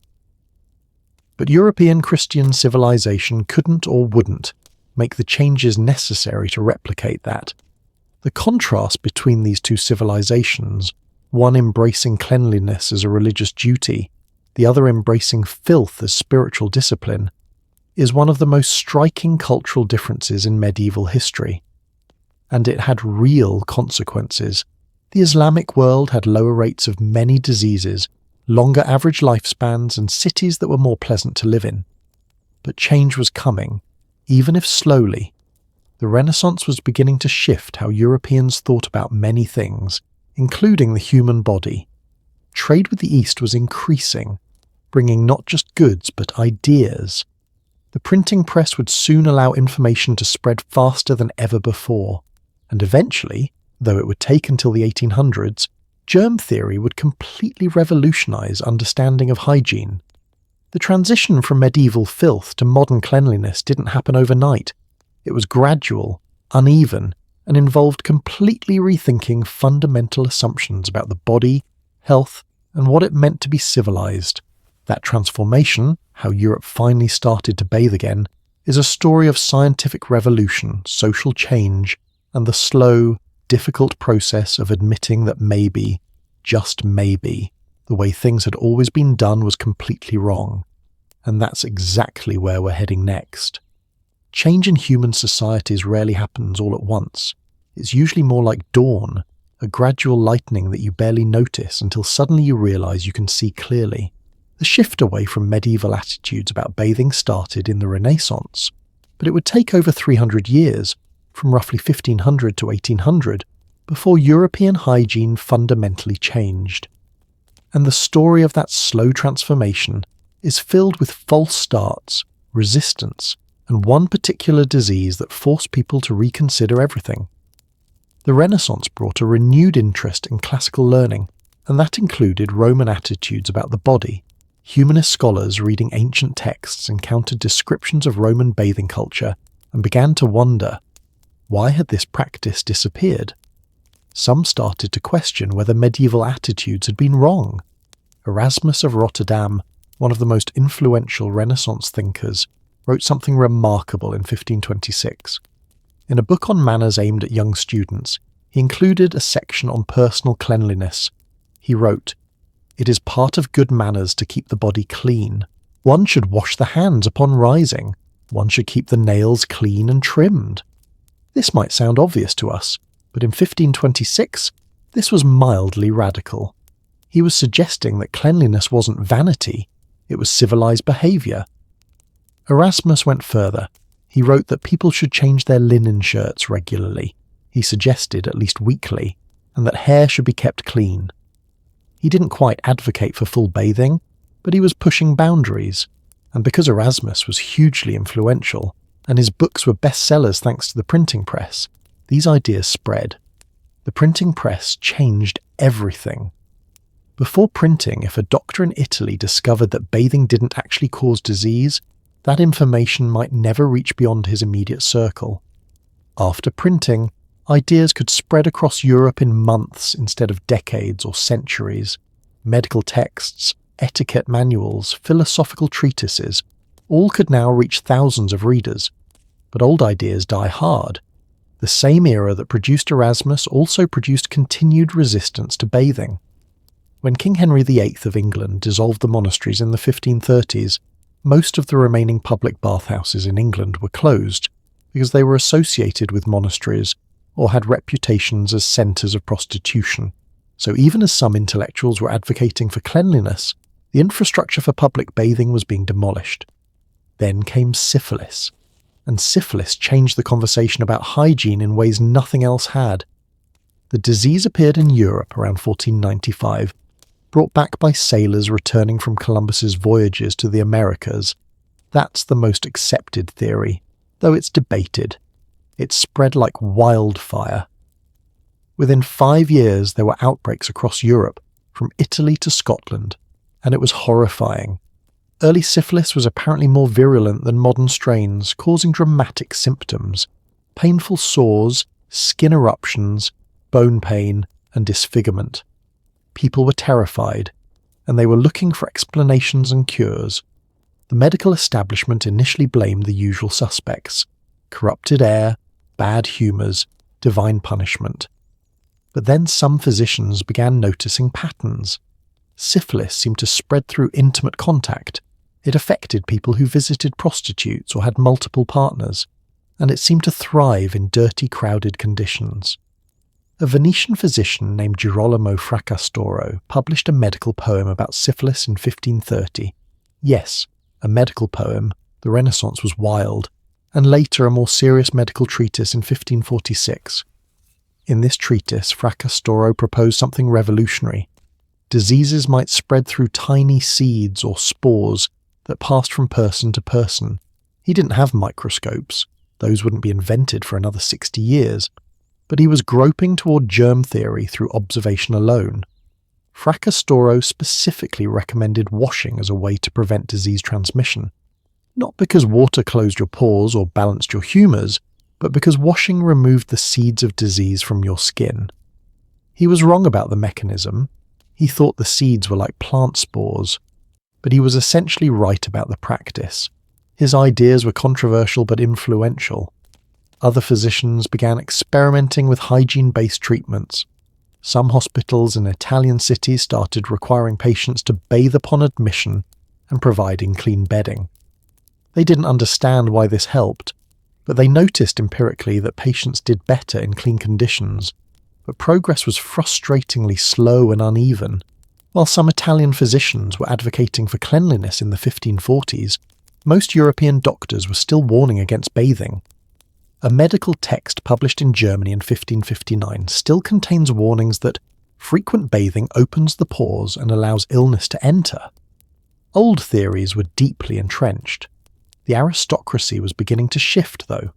A: But European Christian civilization couldn't or wouldn't make the changes necessary to replicate that. The contrast between these two civilizations, one embracing cleanliness as a religious duty, the other embracing filth as spiritual discipline, is one of the most striking cultural differences in medieval history. And it had real consequences. The Islamic world had lower rates of many diseases, longer average lifespans, and cities that were more pleasant to live in. But change was coming, even if slowly. The Renaissance was beginning to shift how Europeans thought about many things, including the human body. Trade with the East was increasing, bringing not just goods but ideas. The printing press would soon allow information to spread faster than ever before, and eventually, though it would take until the 1800s, germ theory would completely revolutionize understanding of hygiene. The transition from medieval filth to modern cleanliness didn't happen overnight. It was gradual, uneven, and involved completely rethinking fundamental assumptions about the body, health, and what it meant to be civilized. That transformation, how Europe finally started to bathe again, is a story of scientific revolution, social change, and the slow, difficult process of admitting that maybe, just maybe, the way things had always been done was completely wrong. And that's exactly where we're heading next. Change in human societies rarely happens all at once. It's usually more like dawn, a gradual lightening that you barely notice until suddenly you realize you can see clearly. The shift away from medieval attitudes about bathing started in the Renaissance, but it would take over 300 years, from roughly 1500 to 1800, before European hygiene fundamentally changed. And the story of that slow transformation is filled with false starts, resistance, and one particular disease that forced people to reconsider everything. The Renaissance brought a renewed interest in classical learning, and that included Roman attitudes about the body. Humanist scholars reading ancient texts encountered descriptions of Roman bathing culture and began to wonder, why had this practice disappeared? Some started to question whether medieval attitudes had been wrong. Erasmus of Rotterdam, one of the most influential Renaissance thinkers, wrote something remarkable in 1526. In a book on manners aimed at young students, he included a section on personal cleanliness. He wrote, "It is part of good manners to keep the body clean. One should wash the hands upon rising. One should keep the nails clean and trimmed." This might sound obvious to us, but in 1526, this was mildly radical. He was suggesting that cleanliness wasn't vanity, it was civilized behavior. Erasmus went further. He wrote that people should change their linen shirts regularly. He suggested at least weekly, and that hair should be kept clean. He didn't quite advocate for full bathing, but he was pushing boundaries, and because Erasmus was hugely influential, and his books were bestsellers thanks to the printing press, these ideas spread. The printing press changed everything. Before printing, if a doctor in Italy discovered that bathing didn't actually cause disease, that information might never reach beyond his immediate circle. After printing, ideas could spread across Europe in months instead of decades or centuries. Medical texts, etiquette manuals, philosophical treatises, all could now reach thousands of readers. But old ideas die hard. The same era that produced Erasmus also produced continued resistance to bathing. When King Henry VIII of England dissolved the monasteries in the 1530s, most of the remaining public bathhouses in England were closed because they were associated with monasteries or had reputations as centres of prostitution. So even as some intellectuals were advocating for cleanliness, the infrastructure for public bathing was being demolished. Then came syphilis, and syphilis changed the conversation about hygiene in ways nothing else had. The disease appeared in Europe around 1495, brought back by sailors returning from Columbus's voyages to the Americas. That's the most accepted theory, though it's debated. It spread like wildfire. Within 5 years, there were outbreaks across Europe, from Italy to Scotland, and it was horrifying. Early syphilis was apparently more virulent than modern strains, causing dramatic symptoms: painful sores, skin eruptions, bone pain, and disfigurement. People were terrified, and they were looking for explanations and cures. The medical establishment initially blamed the usual suspects: corrupted air, bad humours, divine punishment. But then some physicians began noticing patterns. Syphilis seemed to spread through intimate contact. It affected people who visited prostitutes or had multiple partners, and it seemed to thrive in dirty, crowded conditions. A Venetian physician named Girolamo Fracastoro published a medical poem about syphilis in 1530. Yes, a medical poem. The Renaissance was wild. And later a more serious medical treatise in 1546. In this treatise, Fracastoro proposed something revolutionary. Diseases might spread through tiny seeds or spores that passed from person to person. He didn't have microscopes. Those wouldn't be invented for another 60 years. But he was groping toward germ theory through observation alone. Fracastoro specifically recommended washing as a way to prevent disease transmission. Not because water closed your pores or balanced your humours, but because washing removed the seeds of disease from your skin. He was wrong about the mechanism. He thought the seeds were like plant spores. But he was essentially right about the practice. His ideas were controversial but influential. Other physicians began experimenting with hygiene-based treatments. Some hospitals in Italian cities started requiring patients to bathe upon admission and providing clean bedding. They didn't understand why this helped, but they noticed empirically that patients did better in clean conditions, but progress was frustratingly slow and uneven. While some Italian physicians were advocating for cleanliness in the 1540s, most European doctors were still warning against bathing. A medical text published in Germany in 1559 still contains warnings that frequent bathing opens the pores and allows illness to enter. Old theories were deeply entrenched. The aristocracy was beginning to shift, though.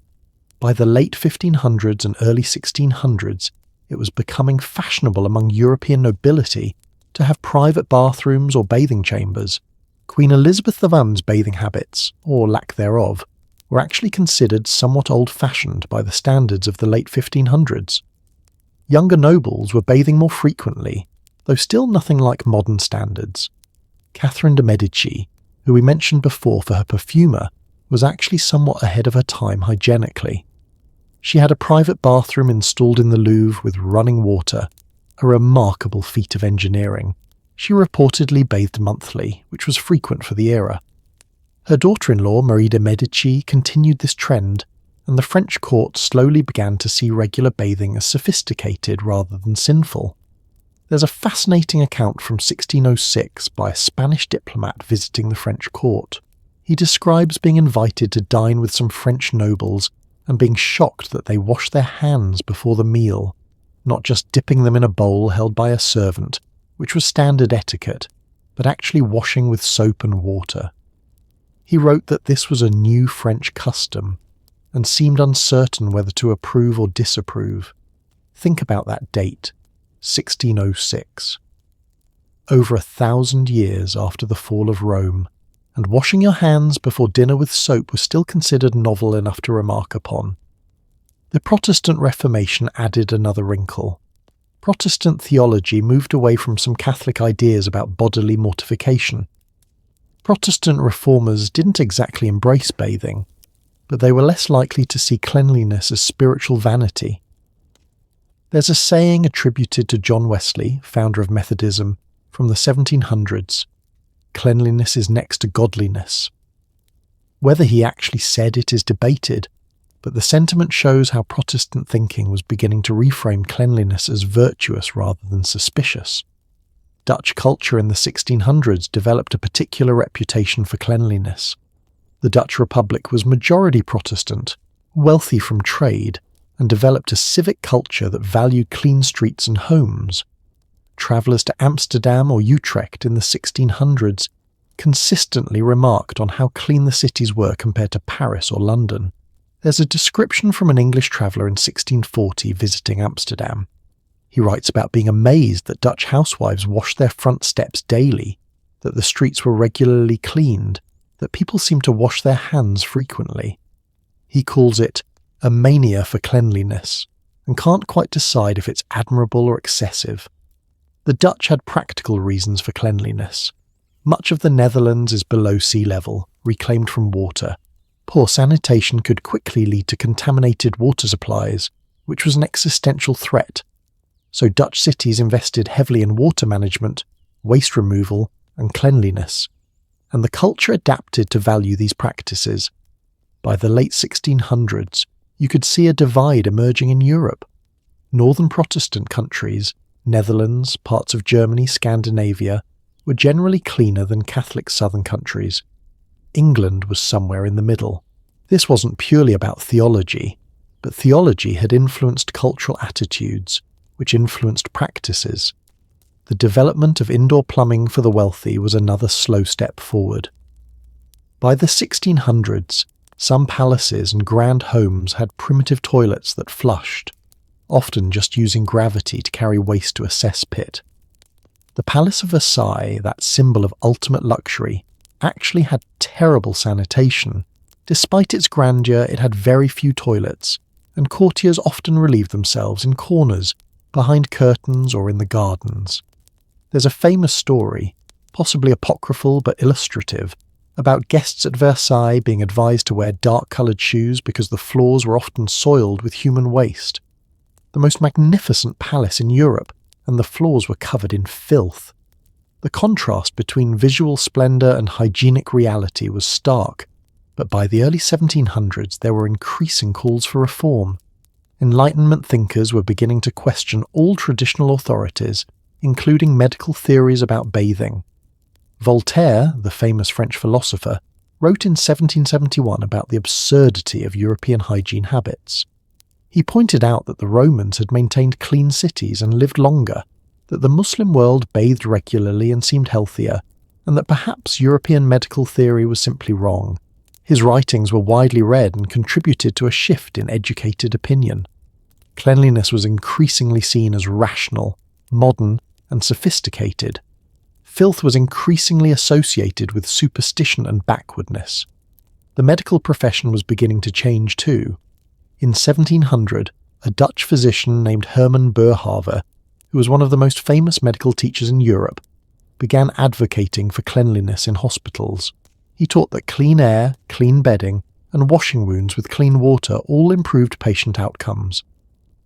A: By the late 1500s and early 1600s, it was becoming fashionable among European nobility to have private bathrooms or bathing chambers. Queen Elizabeth I's bathing habits, or lack thereof, were actually considered somewhat old-fashioned by the standards of the late 1500s. Younger nobles were bathing more frequently, though still nothing like modern standards. Catherine de' Medici, who we mentioned before for her perfumer, was actually somewhat ahead of her time hygienically. She had a private bathroom installed in the Louvre with running water, a remarkable feat of engineering. She reportedly bathed monthly, which was frequent for the era. Her daughter-in-law, Marie de' Medici, continued this trend, and the French court slowly began to see regular bathing as sophisticated rather than sinful. There's a fascinating account from 1606 by a Spanish diplomat visiting the French court. He describes being invited to dine with some French nobles and being shocked that they wash their hands before the meal, not just dipping them in a bowl held by a servant, which was standard etiquette, but actually washing with soap and water. He wrote that this was a new French custom, and seemed uncertain whether to approve or disapprove. Think about that date, 1606. Over 1,000 years after the fall of Rome, and washing your hands before dinner with soap was still considered novel enough to remark upon. The Protestant Reformation added another wrinkle. Protestant theology moved away from some Catholic ideas about bodily mortification. Protestant reformers didn't exactly embrace bathing, but they were less likely to see cleanliness as spiritual vanity. There's a saying attributed to John Wesley, founder of Methodism, from the 1700s, "Cleanliness is next to godliness." Whether he actually said it is debated, but the sentiment shows how Protestant thinking was beginning to reframe cleanliness as virtuous rather than suspicious. Dutch culture in the 1600s developed a particular reputation for cleanliness. The Dutch Republic was majority Protestant, wealthy from trade, and developed a civic culture that valued clean streets and homes. Travellers to Amsterdam or Utrecht in the 1600s consistently remarked on how clean the cities were compared to Paris or London. There's a description from an English traveller in 1640 visiting Amsterdam. He writes about being amazed that Dutch housewives washed their front steps daily, that the streets were regularly cleaned, that people seemed to wash their hands frequently. He calls it a mania for cleanliness, and can't quite decide if it's admirable or excessive. The Dutch had practical reasons for cleanliness. Much of the Netherlands is below sea level, reclaimed from water. Poor sanitation could quickly lead to contaminated water supplies, which was an existential threat. So Dutch cities invested heavily in water management, waste removal, and cleanliness, and the culture adapted to value these practices. By the late 1600s, you could see a divide emerging in Europe. Northern Protestant countries, Netherlands, parts of Germany, Scandinavia, were generally cleaner than Catholic southern countries. England was somewhere in the middle. This wasn't purely about theology, but theology had influenced cultural attitudes, which influenced practices. The development of indoor plumbing for the wealthy was another slow step forward. By the 1600s, some palaces and grand homes had primitive toilets that flushed, often just using gravity to carry waste to a cesspit. The Palace of Versailles, that symbol of ultimate luxury, actually had terrible sanitation. Despite its grandeur, it had very few toilets, and courtiers often relieved themselves in corners, behind curtains or in the gardens. There's a famous story, possibly apocryphal but illustrative, about guests at Versailles being advised to wear dark-coloured shoes because the floors were often soiled with human waste. The most magnificent palace in Europe, and the floors were covered in filth. The contrast between visual splendour and hygienic reality was stark, but by the early 1700s there were increasing calls for reform. Enlightenment thinkers were beginning to question all traditional authorities, including medical theories about bathing. Voltaire, the famous French philosopher, wrote in 1771 about the absurdity of European hygiene habits. He pointed out that the Romans had maintained clean cities and lived longer, that the Muslim world bathed regularly and seemed healthier, and that perhaps European medical theory was simply wrong. His writings were widely read and contributed to a shift in educated opinion. Cleanliness was increasingly seen as rational, modern, and sophisticated. Filth was increasingly associated with superstition and backwardness. The medical profession was beginning to change too. In 1700, a Dutch physician named Herman Boerhaave, who was one of the most famous medical teachers in Europe, began advocating for cleanliness in hospitals. He taught that clean air, clean bedding, and washing wounds with clean water all improved patient outcomes.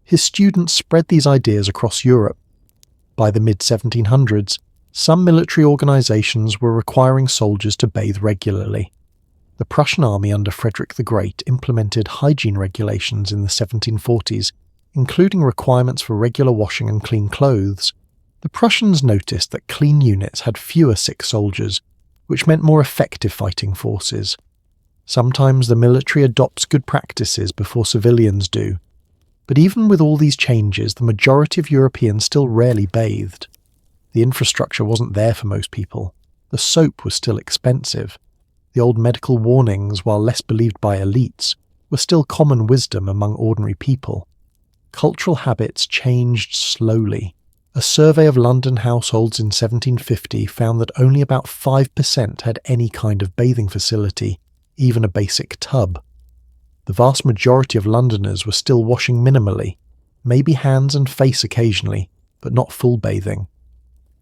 A: His students spread these ideas across Europe. By the mid-1700s, some military organisations were requiring soldiers to bathe regularly. The Prussian army under Frederick the Great implemented hygiene regulations in the 1740s, including requirements for regular washing and clean clothes. The Prussians noticed that clean units had fewer sick soldiers, which meant more effective fighting forces. Sometimes the military adopts good practices before civilians do. But even with all these changes, the majority of Europeans still rarely bathed. The infrastructure wasn't there for most people. The soap was still expensive. The old medical warnings, while less believed by elites, were still common wisdom among ordinary people. Cultural habits changed slowly. A survey of London households in 1750 found that only about 5% had any kind of bathing facility, even a basic tub. The vast majority of Londoners were still washing minimally, maybe hands and face occasionally, but not full bathing.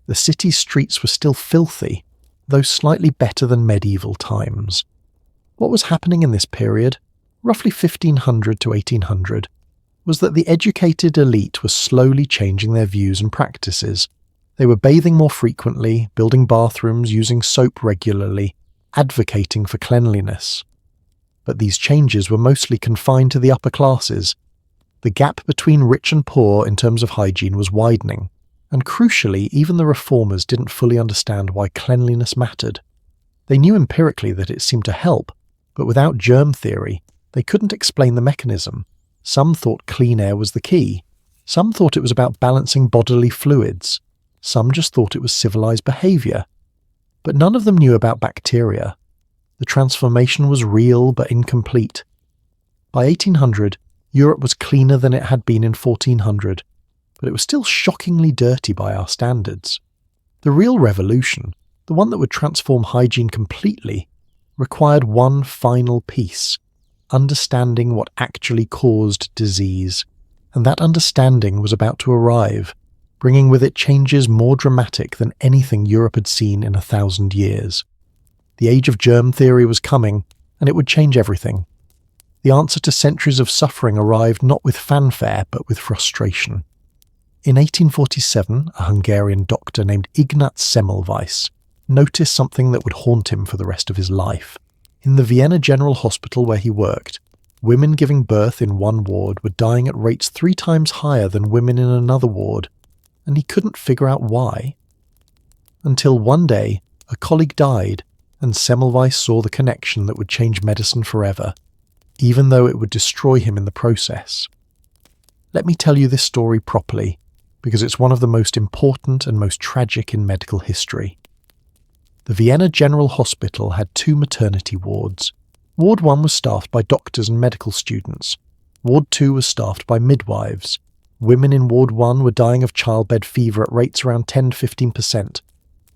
A: The city's streets were still filthy, though slightly better than medieval times. What was happening in this period, roughly 1500 to 1800, was that the educated elite was slowly changing their views and practices. They were bathing more frequently, building bathrooms, using soap regularly, advocating for cleanliness. But these changes were mostly confined to the upper classes. The gap between rich and poor in terms of hygiene was widening, and crucially, even the reformers didn't fully understand why cleanliness mattered. They knew empirically that it seemed to help, but without germ theory, they couldn't explain the mechanism. Some thought clean air was the key. Some thought it was about balancing bodily fluids. Some just thought it was civilized behavior. But none of them knew about bacteria. The transformation was real but incomplete. By 1800, Europe was cleaner than it had been in 1400, but it was still shockingly dirty by our standards. The real revolution, the one that would transform hygiene completely, required one final piece: understanding what actually caused disease. And that understanding was about to arrive, bringing with it changes more dramatic than anything Europe had seen in 1,000 years. The age of germ theory was coming, and it would change everything. The answer to centuries of suffering arrived not with fanfare, but with frustration. In 1847, a Hungarian doctor named Ignaz Semmelweis noticed something that would haunt him for the rest of his life. In the Vienna General Hospital where he worked, women giving birth in one ward were dying at rates 3 times higher than women in another ward, and he couldn't figure out why. Until one day, a colleague died, and Semmelweis saw the connection that would change medicine forever, even though it would destroy him in the process. Let me tell you this story properly, because it's one of the most important and most tragic in medical history. The Vienna General Hospital had 2 maternity wards. Ward 1 was staffed by doctors and medical students. Ward 2 was staffed by midwives. Women in Ward 1 were dying of childbed fever at rates around 10-15%.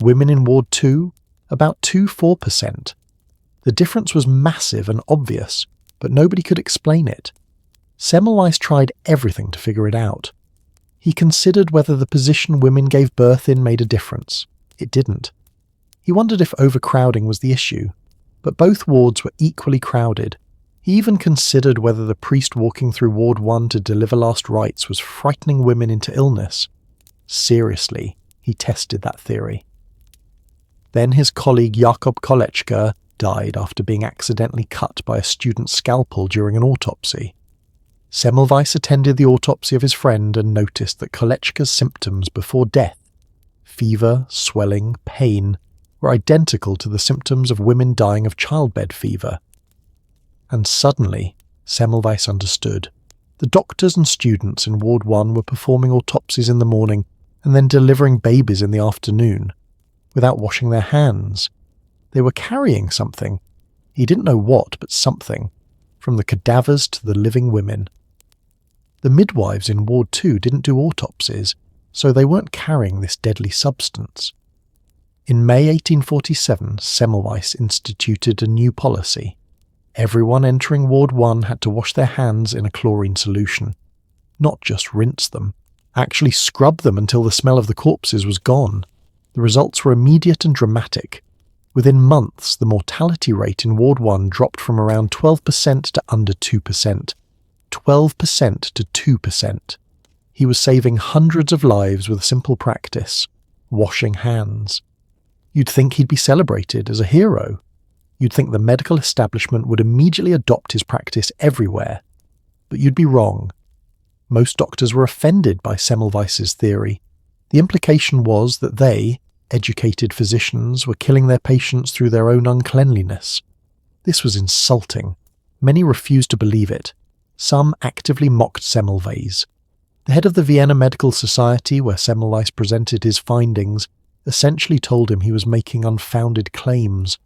A: Women in Ward 2, about 2-4%. The difference was massive and obvious, but nobody could explain it. Semmelweis tried everything to figure it out. He considered whether the position women gave birth in made a difference. It didn't. He wondered if overcrowding was the issue, but both wards were equally crowded. He even considered whether the priest walking through Ward 1 to deliver last rites was frightening women into illness. Seriously, he tested that theory. Then his colleague Jakob Kolechka died after being accidentally cut by a student's scalpel during an autopsy. Semmelweis attended the autopsy of his friend and noticed that Kolechka's symptoms before death, fever, swelling, pain, were identical to the symptoms of women dying of childbed fever. And suddenly, Semmelweis understood. The doctors and students in Ward 1 were performing autopsies in the morning and then delivering babies in the afternoon, without washing their hands. They were carrying something. He didn't know what, but something, from the cadavers to the living women. The midwives in Ward 2 didn't do autopsies, so they weren't carrying this deadly substance. In May 1847, Semmelweis instituted a new policy. Everyone entering Ward 1 had to wash their hands in a chlorine solution. Not just rinse them, actually scrub them until the smell of the corpses was gone. The results were immediate and dramatic. Within months, the mortality rate in Ward 1 dropped from around 12% to under 2%. 12% to 2%. He was saving hundreds of lives with a simple practice: washing hands. You'd think he'd be celebrated as a hero. You'd think the medical establishment would immediately adopt his practice everywhere. But you'd be wrong. Most doctors were offended by Semmelweis's theory. The implication was that they, educated physicians, were killing their patients through their own uncleanliness. This was insulting. Many refused to believe it. Some actively mocked Semmelweis. The head of the Vienna Medical Society, where Semmelweis presented his findings, essentially told him he was making unfounded claims.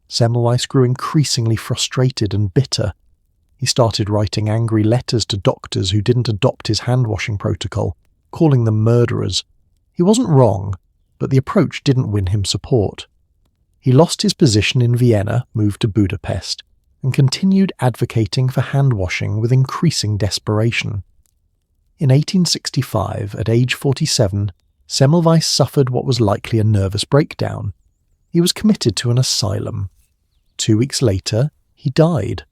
A: Semmelweis grew increasingly frustrated and bitter. He started writing angry letters to doctors who didn't adopt his hand-washing protocol, calling them murderers. He wasn't wrong, but the approach didn't win him support. He lost his position in Vienna, moved to Budapest, and continued advocating for hand-washing with increasing desperation. In 1865, at age 47, Semmelweis suffered what was likely a nervous breakdown. He was committed to an asylum. 2 weeks later, he died,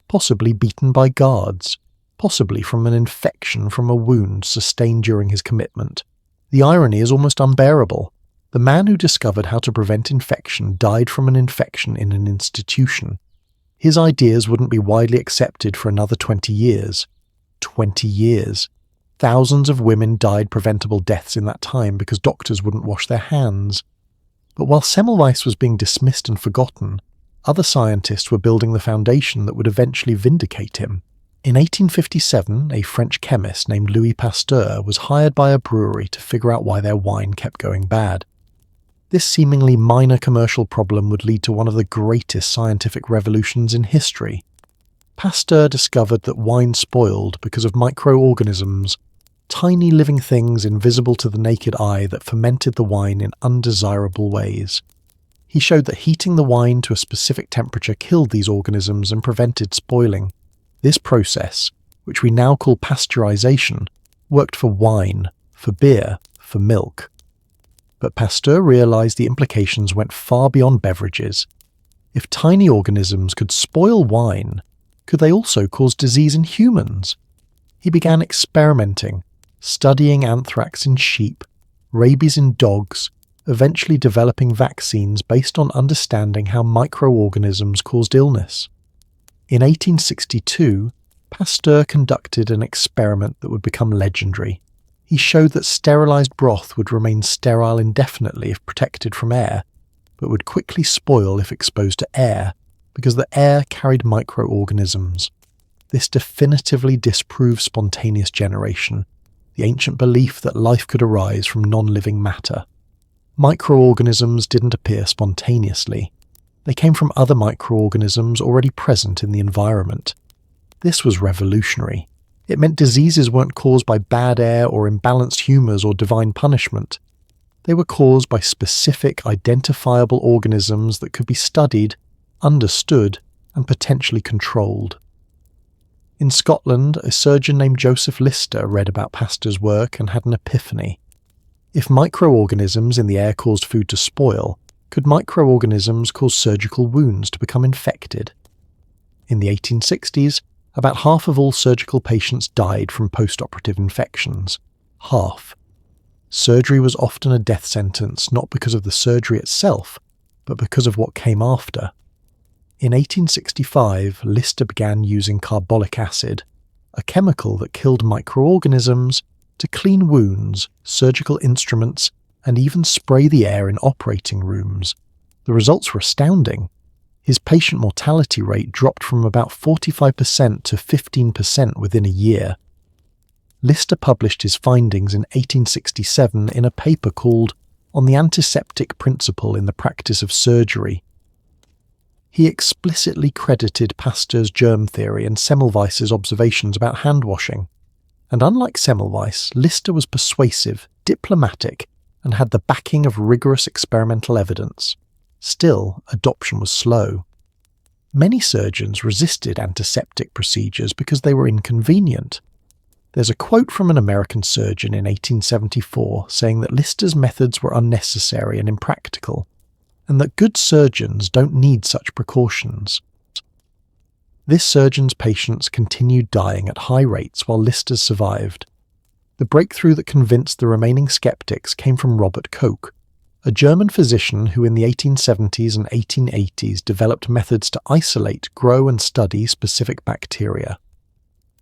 A: possibly beaten by guards, possibly from an infection from a wound sustained during his commitment. The irony is almost unbearable. The man who discovered how to prevent infection died from an infection in an institution. His ideas wouldn't be widely accepted for another 20 years. 20 years. Thousands of women died preventable deaths in that time because doctors wouldn't wash their hands. But while Semmelweis was being dismissed and forgotten, other scientists were building the foundation that would eventually vindicate him. In 1857, a French chemist named Louis Pasteur was hired by a brewery to figure out why their wine kept going bad. This seemingly minor commercial problem would lead to one of the greatest scientific revolutions in history. Pasteur discovered that wine spoiled because of microorganisms, tiny living things invisible to the naked eye that fermented the wine in undesirable ways. He showed that heating the wine to a specific temperature killed these organisms and prevented spoiling. This process, which we now call pasteurization, worked for wine, for beer, for milk. But Pasteur realized the implications went far beyond beverages. If tiny organisms could spoil wine, could they also cause disease in humans? He began experimenting, studying anthrax in sheep, rabies in dogs, eventually developing vaccines based on understanding how microorganisms caused illness. In 1862, Pasteur conducted an experiment that would become legendary. He showed that sterilized broth would remain sterile indefinitely if protected from air, but would quickly spoil if exposed to air, because the air carried microorganisms. This definitively disproved spontaneous generation, the ancient belief that life could arise from non-living matter. Microorganisms didn't appear spontaneously. They came from other microorganisms already present in the environment. This was revolutionary. It meant diseases weren't caused by bad air or imbalanced humours or divine punishment. They were caused by specific, identifiable organisms that could be studied, understood, and potentially controlled. In Scotland, a surgeon named Joseph Lister read about Pasteur's work and had an epiphany. If microorganisms in the air caused food to spoil, could microorganisms cause surgical wounds to become infected? In the 1860s, about half of all surgical patients died from post-operative infections. Half. Surgery was often a death sentence not because of the surgery itself, but because of what came after. In 1865, Lister began using carbolic acid, a chemical that killed microorganisms, to clean wounds, surgical instruments, and even spray the air in operating rooms. The results were astounding. His patient mortality rate dropped from about 45% to 15% within a year. Lister published his findings in 1867 in a paper called On the Antiseptic Principle in the Practice of Surgery. He explicitly credited Pasteur's germ theory and Semmelweis's observations about hand washing. And unlike Semmelweis, Lister was persuasive, diplomatic, and had the backing of rigorous experimental evidence. Still, adoption was slow. Many surgeons resisted antiseptic procedures because they were inconvenient. There's a quote from an American surgeon in 1874 saying that Lister's methods were unnecessary and impractical, and that good surgeons don't need such precautions. This surgeon's patients continued dying at high rates while Lister's survived. The breakthrough that convinced the remaining skeptics came from Robert Koch, a German physician who in the 1870s and 1880s developed methods to isolate, grow and study specific bacteria.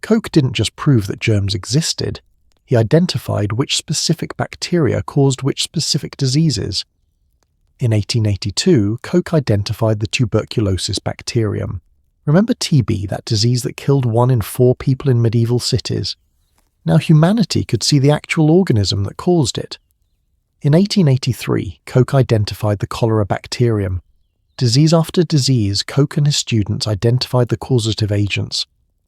A: Koch didn't just prove that germs existed, he identified which specific bacteria caused which specific diseases. In 1882, Koch identified the tuberculosis bacterium. Remember TB, that disease that killed 1 in 4 people in medieval cities? Now humanity could see the actual organism that caused it. In 1883, Koch identified the cholera bacterium. Disease after disease, Koch and his students identified the causative agents.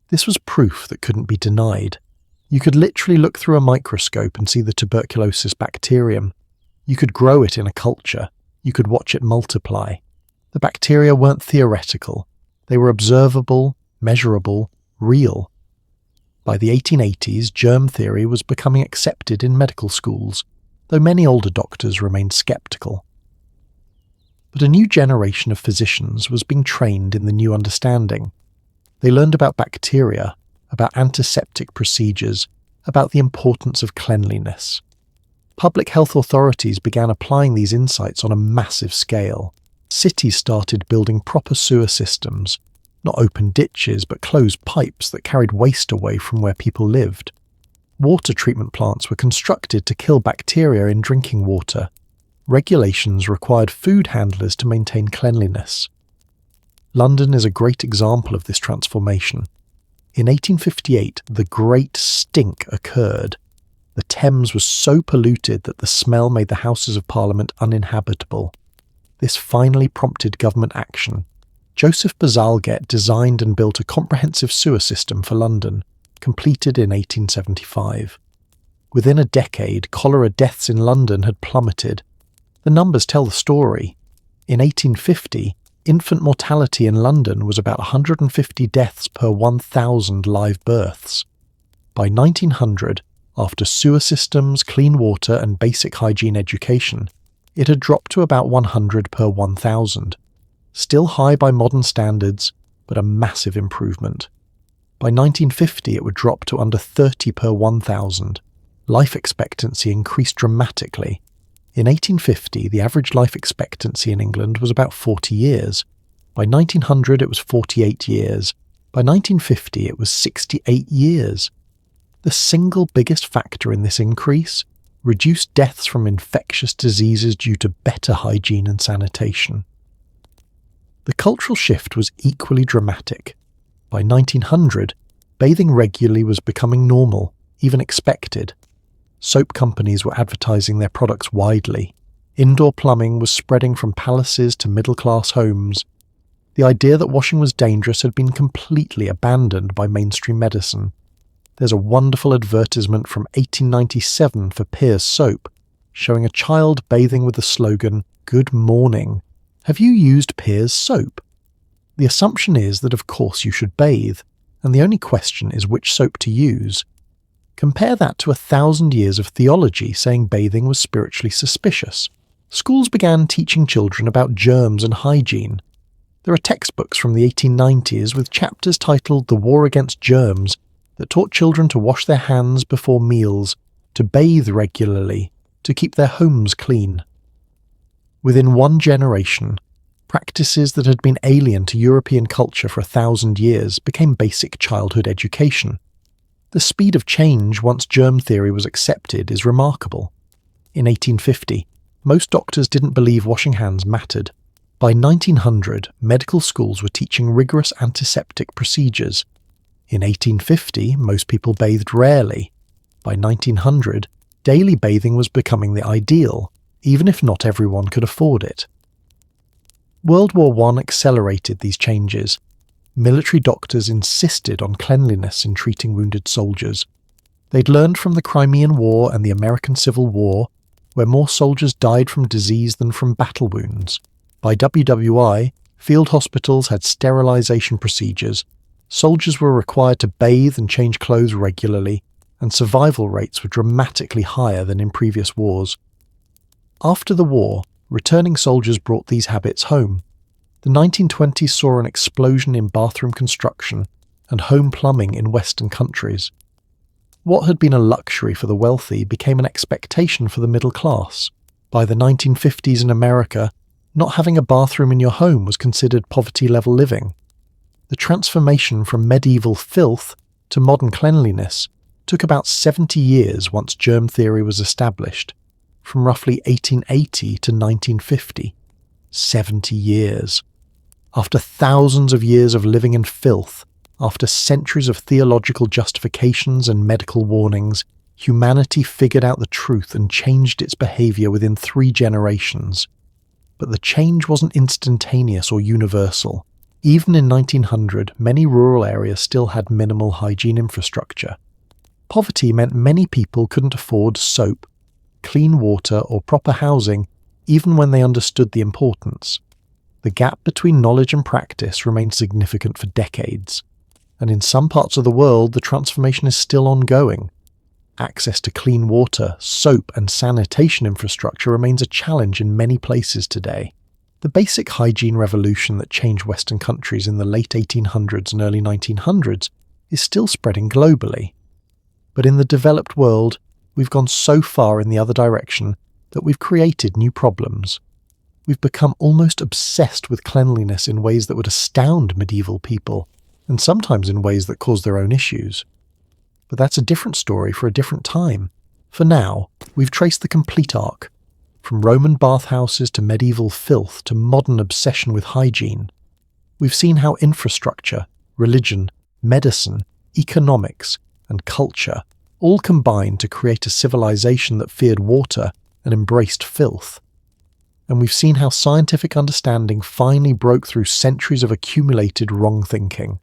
A: This was proof that couldn't be denied. You could literally look through a microscope and see the tuberculosis bacterium. You could grow it in a culture. You could watch it multiply. The bacteria weren't theoretical. They were observable, measurable, real. By the 1880s, germ theory was becoming accepted in medical schools, though many older doctors remained skeptical. But a new generation of physicians was being trained in the new understanding. They learned about bacteria, about antiseptic procedures, about the importance of cleanliness. Public health authorities began applying these insights on a massive scale. Cities started building proper sewer systems, not open ditches but closed pipes that carried waste away from where people lived. Water treatment plants were constructed to kill bacteria in drinking water. Regulations required food handlers to maintain cleanliness. London is a great example of this transformation. In 1858, the Great Stink occurred. The Thames was so polluted that the smell made the Houses of Parliament uninhabitable. This finally prompted government action. Joseph Bazalgette designed and built a comprehensive sewer system for London, completed in 1875. Within a decade, cholera deaths in London had plummeted. The numbers tell the story. In 1850, infant mortality in London was about 150 deaths per 1,000 live births. By 1900, after sewer systems, clean water and basic hygiene education, it had dropped to about 100 per 1,000. Still high by modern standards, but a massive improvement. By 1950 it would drop to under 30 per 1,000. Life expectancy increased dramatically. In 1850, the average life expectancy in England was about 40 years. By 1900 it was 48 years. By 1950 it was 68 years. The single biggest factor in this increase: reduced deaths from infectious diseases due to better hygiene and sanitation. The cultural shift was equally dramatic. By 1900, bathing regularly was becoming normal, even expected. Soap companies were advertising their products widely. Indoor plumbing was spreading from palaces to middle-class homes. The idea that washing was dangerous had been completely abandoned by mainstream medicine. There's a wonderful advertisement from 1897 for Pears soap, showing a child bathing with the slogan, "Good morning. Have you used Pears soap?" The assumption is that of course you should bathe, and the only question is which soap to use. Compare that to 1,000 years of theology saying bathing was spiritually suspicious. Schools began teaching children about germs and hygiene. There are textbooks from the 1890s with chapters titled The War Against Germs that taught children to wash their hands before meals, to bathe regularly, to keep their homes clean. Within one generation, practices that had been alien to European culture for 1,000 years became basic childhood education. The speed of change once germ theory was accepted is remarkable. In 1850, most doctors didn't believe washing hands mattered. By 1900, medical schools were teaching rigorous antiseptic procedures. In 1850, most people bathed rarely. By 1900, daily bathing was becoming the ideal, even if not everyone could afford it. World War I accelerated these changes. Military doctors insisted on cleanliness in treating wounded soldiers. They'd learned from the Crimean War and the American Civil War, where more soldiers died from disease than from battle wounds. By WWI, field hospitals had sterilization procedures. Soldiers were required to bathe and change clothes regularly, and survival rates were dramatically higher than in previous wars. After the war, returning soldiers brought these habits home. The 1920s saw an explosion in bathroom construction and home plumbing in Western countries. What had been a luxury for the wealthy became an expectation for the middle class. By the 1950s in America, not having a bathroom in your home was considered poverty-level living. The transformation from medieval filth to modern cleanliness took about 70 years once germ theory was established, from roughly 1880 to 1950. 70 years. After thousands of years of living in filth, after centuries of theological justifications and medical warnings, humanity figured out the truth and changed its behavior within 3 generations. But the change wasn't instantaneous or universal. Even in 1900, many rural areas still had minimal hygiene infrastructure. Poverty meant many people couldn't afford soap, clean water, or proper housing, even when they understood the importance. The gap between knowledge and practice remained significant for decades. And in some parts of the world, the transformation is still ongoing. Access to clean water, soap, and sanitation infrastructure remains a challenge in many places today. The basic hygiene revolution that changed Western countries in the late 1800s and early 1900s is still spreading globally. But in the developed world, we've gone so far in the other direction that we've created new problems. We've become almost obsessed with cleanliness in ways that would astound medieval people, and sometimes in ways that cause their own issues. But that's a different story for a different time. For now, we've traced the complete arc, from Roman bathhouses to medieval filth to modern obsession with hygiene. We've seen how infrastructure, religion, medicine, economics, and culture all combined to create a civilization that feared water and embraced filth. And we've seen how scientific understanding finally broke through centuries of accumulated wrong thinking.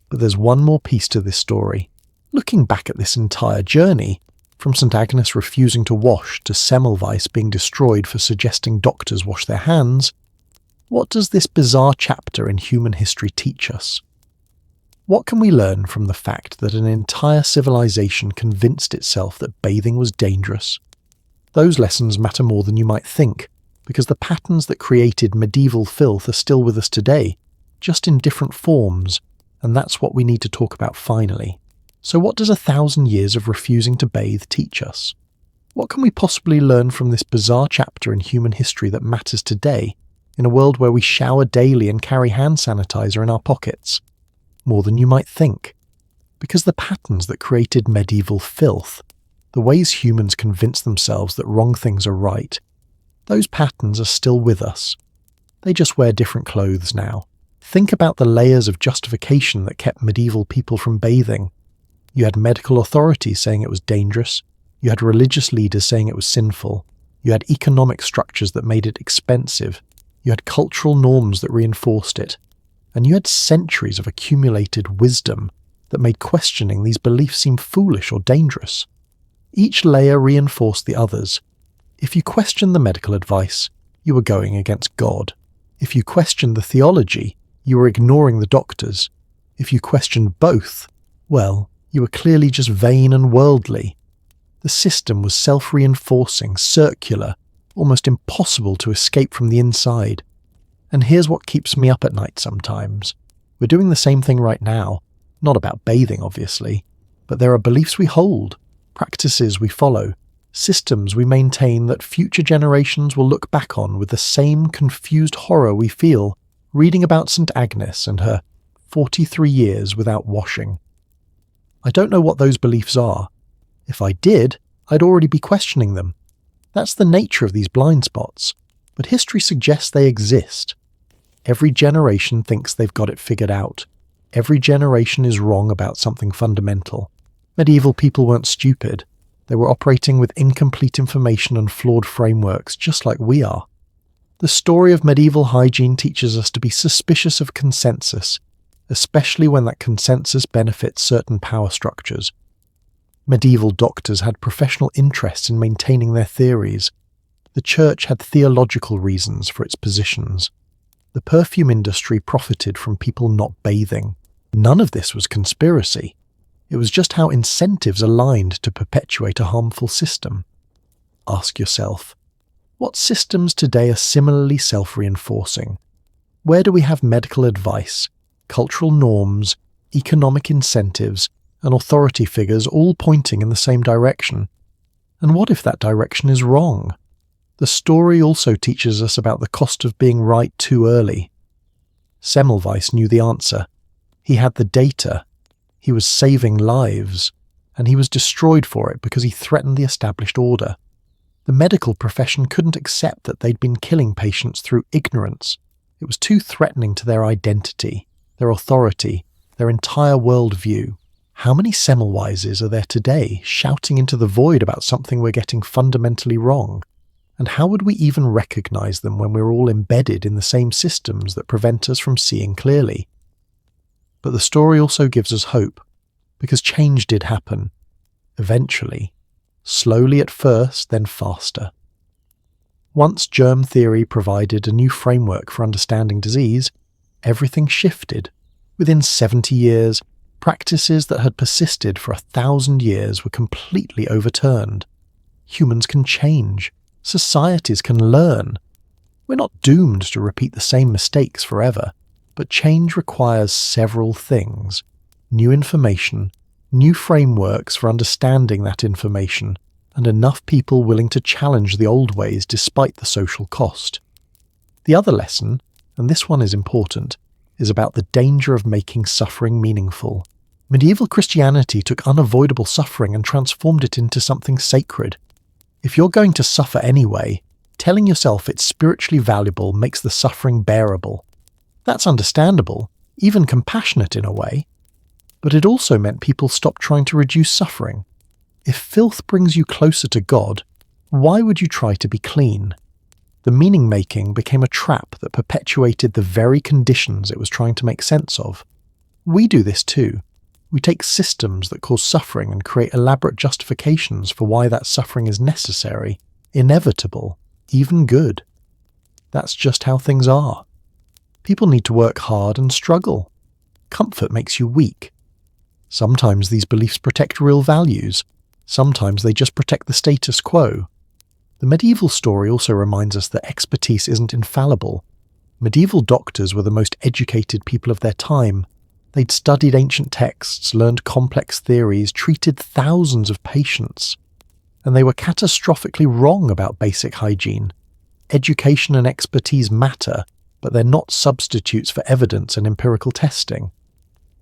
A: But there's one more piece to this story. Looking back at this entire journey, from St. Agnes refusing to wash to Semmelweis being destroyed for suggesting doctors wash their hands, what does this bizarre chapter in human history teach us? What can we learn from the fact that an entire civilization convinced itself that bathing was dangerous? Those lessons matter more than you might think, because the patterns that created medieval filth are still with us today, just in different forms, and that's what we need to talk about finally. So what does 1,000 years of refusing to bathe teach us? What can we possibly learn from this bizarre chapter in human history that matters today, in a world where we shower daily and carry hand sanitizer in our pockets? More than you might think. Because the patterns that created medieval filth, the ways humans convince themselves that wrong things are right, those patterns are still with us. They just wear different clothes now. Think about the layers of justification that kept medieval people from bathing. You had medical authorities saying it was dangerous. You had religious leaders saying it was sinful. You had economic structures that made it expensive. You had cultural norms that reinforced it. And you had centuries of accumulated wisdom that made questioning these beliefs seem foolish or dangerous. Each layer reinforced the others. If you questioned the medical advice, you were going against God. If you questioned the theology, you were ignoring the doctors. If you questioned both, well, you were clearly just vain and worldly. The system was self-reinforcing, circular, almost impossible to escape from the inside. And here's what keeps me up at night sometimes. We're doing the same thing right now. Not about bathing, obviously. But there are beliefs we hold, practices we follow, systems we maintain that future generations will look back on with the same confused horror we feel reading about St. Agnes and her 43 years without washing. I don't know what those beliefs are. If I did, I'd already be questioning them. That's the nature of these blind spots. But history suggests they exist. Every generation thinks they've got it figured out. Every generation is wrong about something fundamental. Medieval people weren't stupid. They were operating with incomplete information and flawed frameworks, just like we are. The story of medieval hygiene teaches us to be suspicious of consensus, especially when that consensus benefits certain power structures. Medieval doctors had professional interests in maintaining their theories. The church had theological reasons for its positions. The perfume industry profited from people not bathing. None of this was conspiracy. It was just how incentives aligned to perpetuate a harmful system. Ask yourself, what systems today are similarly self-reinforcing? Where do we have medical advice, cultural norms, economic incentives, and authority figures all pointing in the same direction? And what if that direction is wrong? The story also teaches us about the cost of being right too early. Semmelweis knew the answer. He had the data. He was saving lives, and he was destroyed for it because he threatened the established order. The medical profession couldn't accept that they'd been killing patients through ignorance. It was too threatening to their identity, their authority, their entire worldview. How many Semmelweises are there today shouting into the void about something we're getting fundamentally wrong? And how would we even recognize them when we're all embedded in the same systems that prevent us from seeing clearly? But the story also gives us hope, because change did happen. Eventually. Slowly at first, then faster. Once germ theory provided a new framework for understanding disease, everything shifted. Within 70 years, practices that had persisted for 1,000 years were completely overturned. Humans can change. Societies can learn. We're not doomed to repeat the same mistakes forever, but change requires several things: new information, new frameworks for understanding that information, and enough people willing to challenge the old ways despite the social cost. The other lesson, and this one is important, is about the danger of making suffering meaningful. Medieval Christianity took unavoidable suffering and transformed it into something sacred. If you're going to suffer anyway, telling yourself it's spiritually valuable makes the suffering bearable. That's understandable, even compassionate in a way. But it also meant people stopped trying to reduce suffering. If filth brings you closer to God, why would you try to be clean? The meaning-making became a trap that perpetuated the very conditions it was trying to make sense of. We do this too. We take systems that cause suffering and create elaborate justifications for why that suffering is necessary, inevitable, even good. That's just how things are. People need to work hard and struggle. Comfort makes you weak. Sometimes these beliefs protect real values. Sometimes they just protect the status quo. The medieval story also reminds us that expertise isn't infallible. Medieval doctors were the most educated people of their time. They'd studied ancient texts, learned complex theories, treated thousands of patients. And they were catastrophically wrong about basic hygiene. Education and expertise matter, but they're not substitutes for evidence and empirical testing.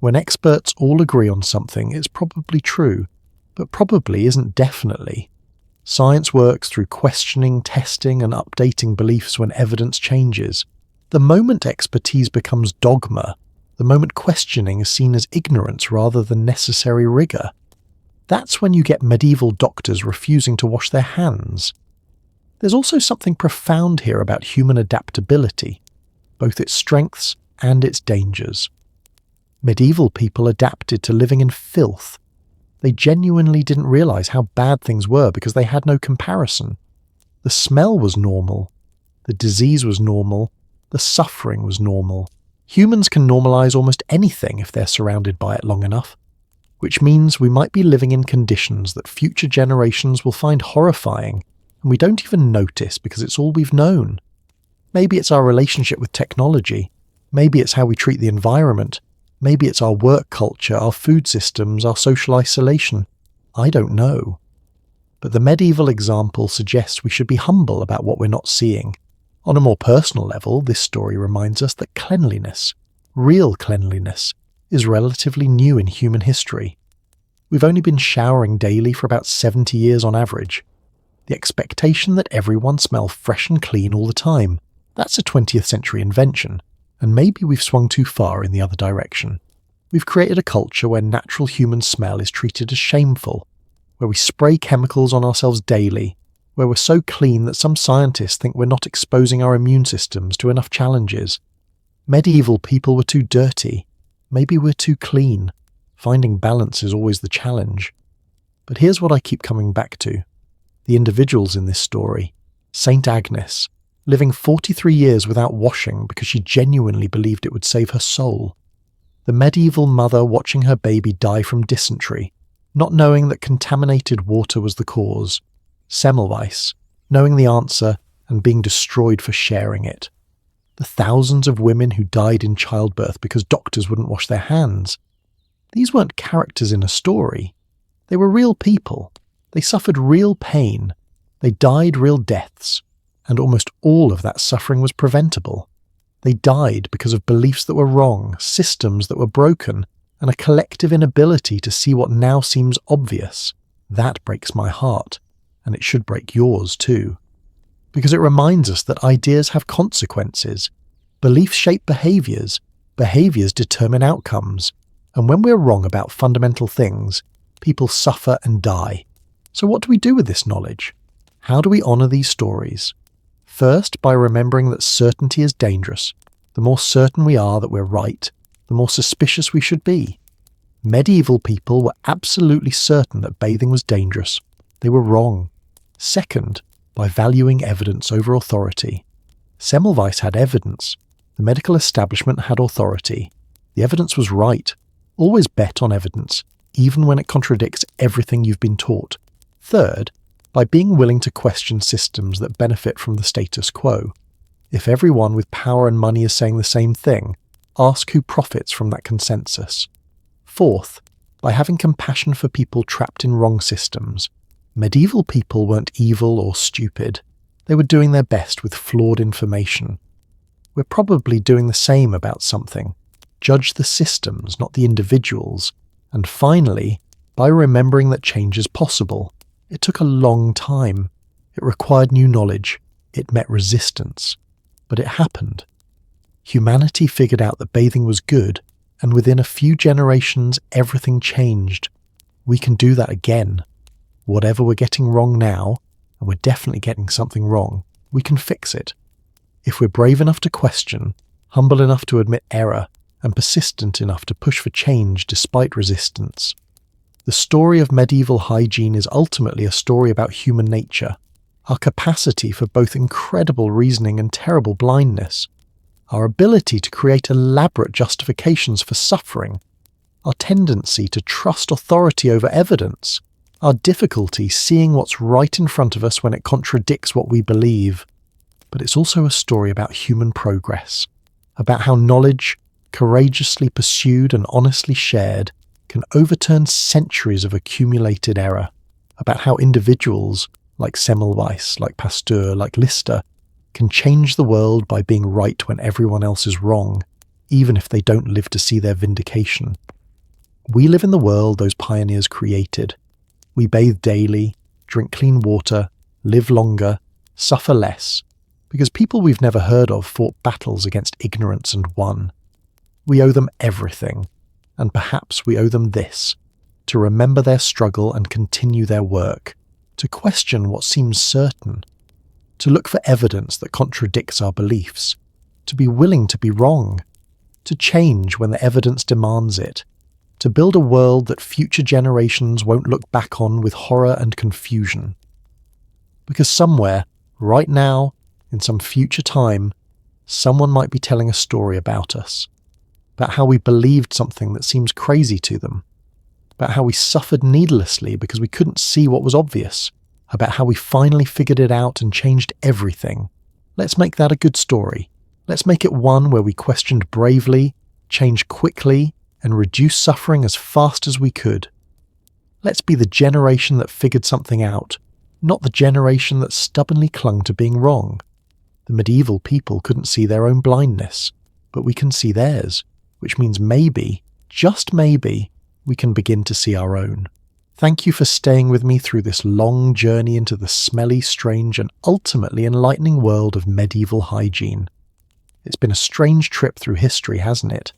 A: When experts all agree on something, it's probably true, but probably isn't definitely. Science works through questioning, testing, and updating beliefs when evidence changes. The moment expertise becomes dogma, the moment questioning is seen as ignorance rather than necessary rigor, that's when you get medieval doctors refusing to wash their hands. There's also something profound here about human adaptability, both its strengths and its dangers. Medieval people adapted to living in filth. They genuinely didn't realize how bad things were because they had no comparison. The smell was normal. The disease was normal. The suffering was normal. Humans can normalize almost anything if they're surrounded by it long enough, which means we might be living in conditions that future generations will find horrifying, and we don't even notice because it's all we've known. Maybe it's our relationship with technology. Maybe it's how we treat the environment. Maybe it's our work culture, our food systems, our social isolation. I don't know. But the medieval example suggests we should be humble about what we're not seeing. On a more personal level, this story reminds us that cleanliness, real cleanliness, is relatively new in human history. We've only been showering daily for about 70 years on average. The expectation that everyone smell fresh and clean all the time, that's a 20th century invention. And maybe we've swung too far in the other direction. We've created a culture where natural human smell is treated as shameful, where we spray chemicals on ourselves daily, where we're so clean that some scientists think we're not exposing our immune systems to enough challenges. Medieval people were too dirty. Maybe we're too clean. Finding balance is always the challenge. But here's what I keep coming back to. The individuals in this story. Saint Agnes, living 43 years without washing because she genuinely believed it would save her soul. The medieval mother watching her baby die from dysentery, not knowing that contaminated water was the cause. Semmelweis, knowing the answer and being destroyed for sharing it. The thousands of women who died in childbirth because doctors wouldn't wash their hands. These weren't characters in a story. They were real people. They suffered real pain. They died real deaths. And almost all of that suffering was preventable. They died because of beliefs that were wrong, systems that were broken, and a collective inability to see what now seems obvious. That breaks my heart, and it should break yours too. Because it reminds us that ideas have consequences. Beliefs shape behaviors. Behaviors determine outcomes. And when we're wrong about fundamental things, people suffer and die. So what do we do with this knowledge? How do we honor these stories? First, by remembering that certainty is dangerous. The more certain we are that we're right, the more suspicious we should be. Medieval people were absolutely certain that bathing was dangerous. They were wrong. Second, by valuing evidence over authority. Semmelweis had evidence. The medical establishment had authority. The evidence was right. Always bet on evidence, even when it contradicts everything you've been taught. Third, by being willing to question systems that benefit from the status quo. If everyone with power and money is saying the same thing, ask who profits from that consensus. Fourth, by having compassion for people trapped in wrong systems. Medieval people weren't evil or stupid. They were doing their best with flawed information. We're probably doing the same about something. Judge the systems, not the individuals. And finally, by remembering that change is possible. It took a long time. It required new knowledge. It met resistance. But it happened. Humanity figured out that bathing was good, and within a few generations everything changed. We can do that again. Whatever we're getting wrong now, and we're definitely getting something wrong, we can fix it. If we're brave enough to question, humble enough to admit error, and persistent enough to push for change despite resistance. The story of medieval hygiene is ultimately a story about human nature, our capacity for both incredible reasoning and terrible blindness, our ability to create elaborate justifications for suffering, our tendency to trust authority over evidence, our difficulty seeing what's right in front of us when it contradicts what we believe. But it's also a story about human progress, about how knowledge, courageously pursued and honestly shared, can overturn centuries of accumulated error, about how individuals, like Semmelweis, like Pasteur, like Lister, can change the world by being right when everyone else is wrong, even if they don't live to see their vindication. We live in the world those pioneers created. We bathe daily, drink clean water, live longer, suffer less, because people we've never heard of fought battles against ignorance and won. We owe them everything, and perhaps we owe them this, to remember their struggle and continue their work, to question what seems certain, to look for evidence that contradicts our beliefs, to be willing to be wrong, to change when the evidence demands it, to build a world that future generations won't look back on with horror and confusion. Because somewhere, right now, in some future time, someone might be telling a story about us, about how we believed something that seems crazy to them, about how we suffered needlessly because we couldn't see what was obvious, about how we finally figured it out and changed everything. Let's make that a good story. Let's make it one where we questioned bravely, changed quickly, and reduced suffering as fast as we could. Let's be the generation that figured something out, not the generation that stubbornly clung to being wrong. The medieval people couldn't see their own blindness, but we can see theirs, which means maybe, just maybe, we can begin to see our own. Thank you for staying with me through this long journey into the smelly, strange, and ultimately enlightening world of medieval hygiene. It's been a strange trip through history, hasn't it?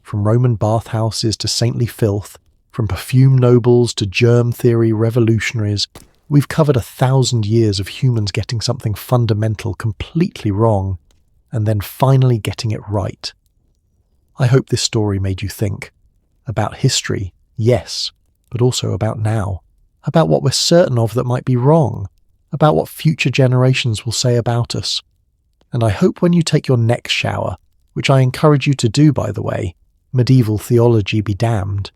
A: From Roman bathhouses to saintly filth, from perfume nobles to germ theory revolutionaries, we've covered 1,000 years of humans getting something fundamental completely wrong, and then finally getting it right. I hope this story made you think. About history, yes, but also about now. About what we're certain of that might be wrong. About what future generations will say about us. And I hope when you take your next shower, which I encourage you to do by the way, medieval theology be damned,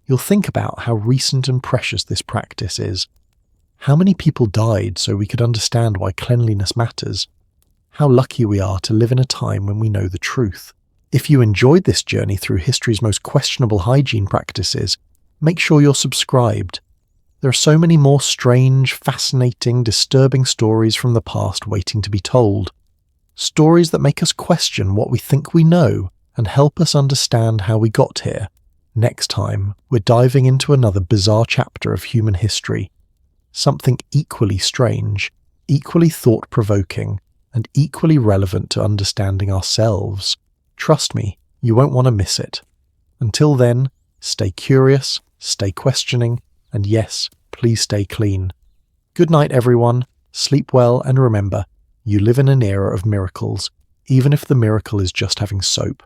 A: you'll think about how recent and precious this practice is. How many people died so we could understand why cleanliness matters? How lucky we are to live in a time when we know the truth. If you enjoyed this journey through history's most questionable hygiene practices, make sure you're subscribed. There are so many more strange, fascinating, disturbing stories from the past waiting to be told. Stories that make us question what we think we know and help us understand how we got here. Next time, we're diving into another bizarre chapter of human history. Something equally strange, equally thought-provoking, and equally relevant to understanding ourselves. Trust me, you won't want to miss it. Until then, stay curious, stay questioning, and yes, please stay clean. Good night, everyone. Sleep well, and remember, you live in an era of miracles, even if the miracle is just having soap.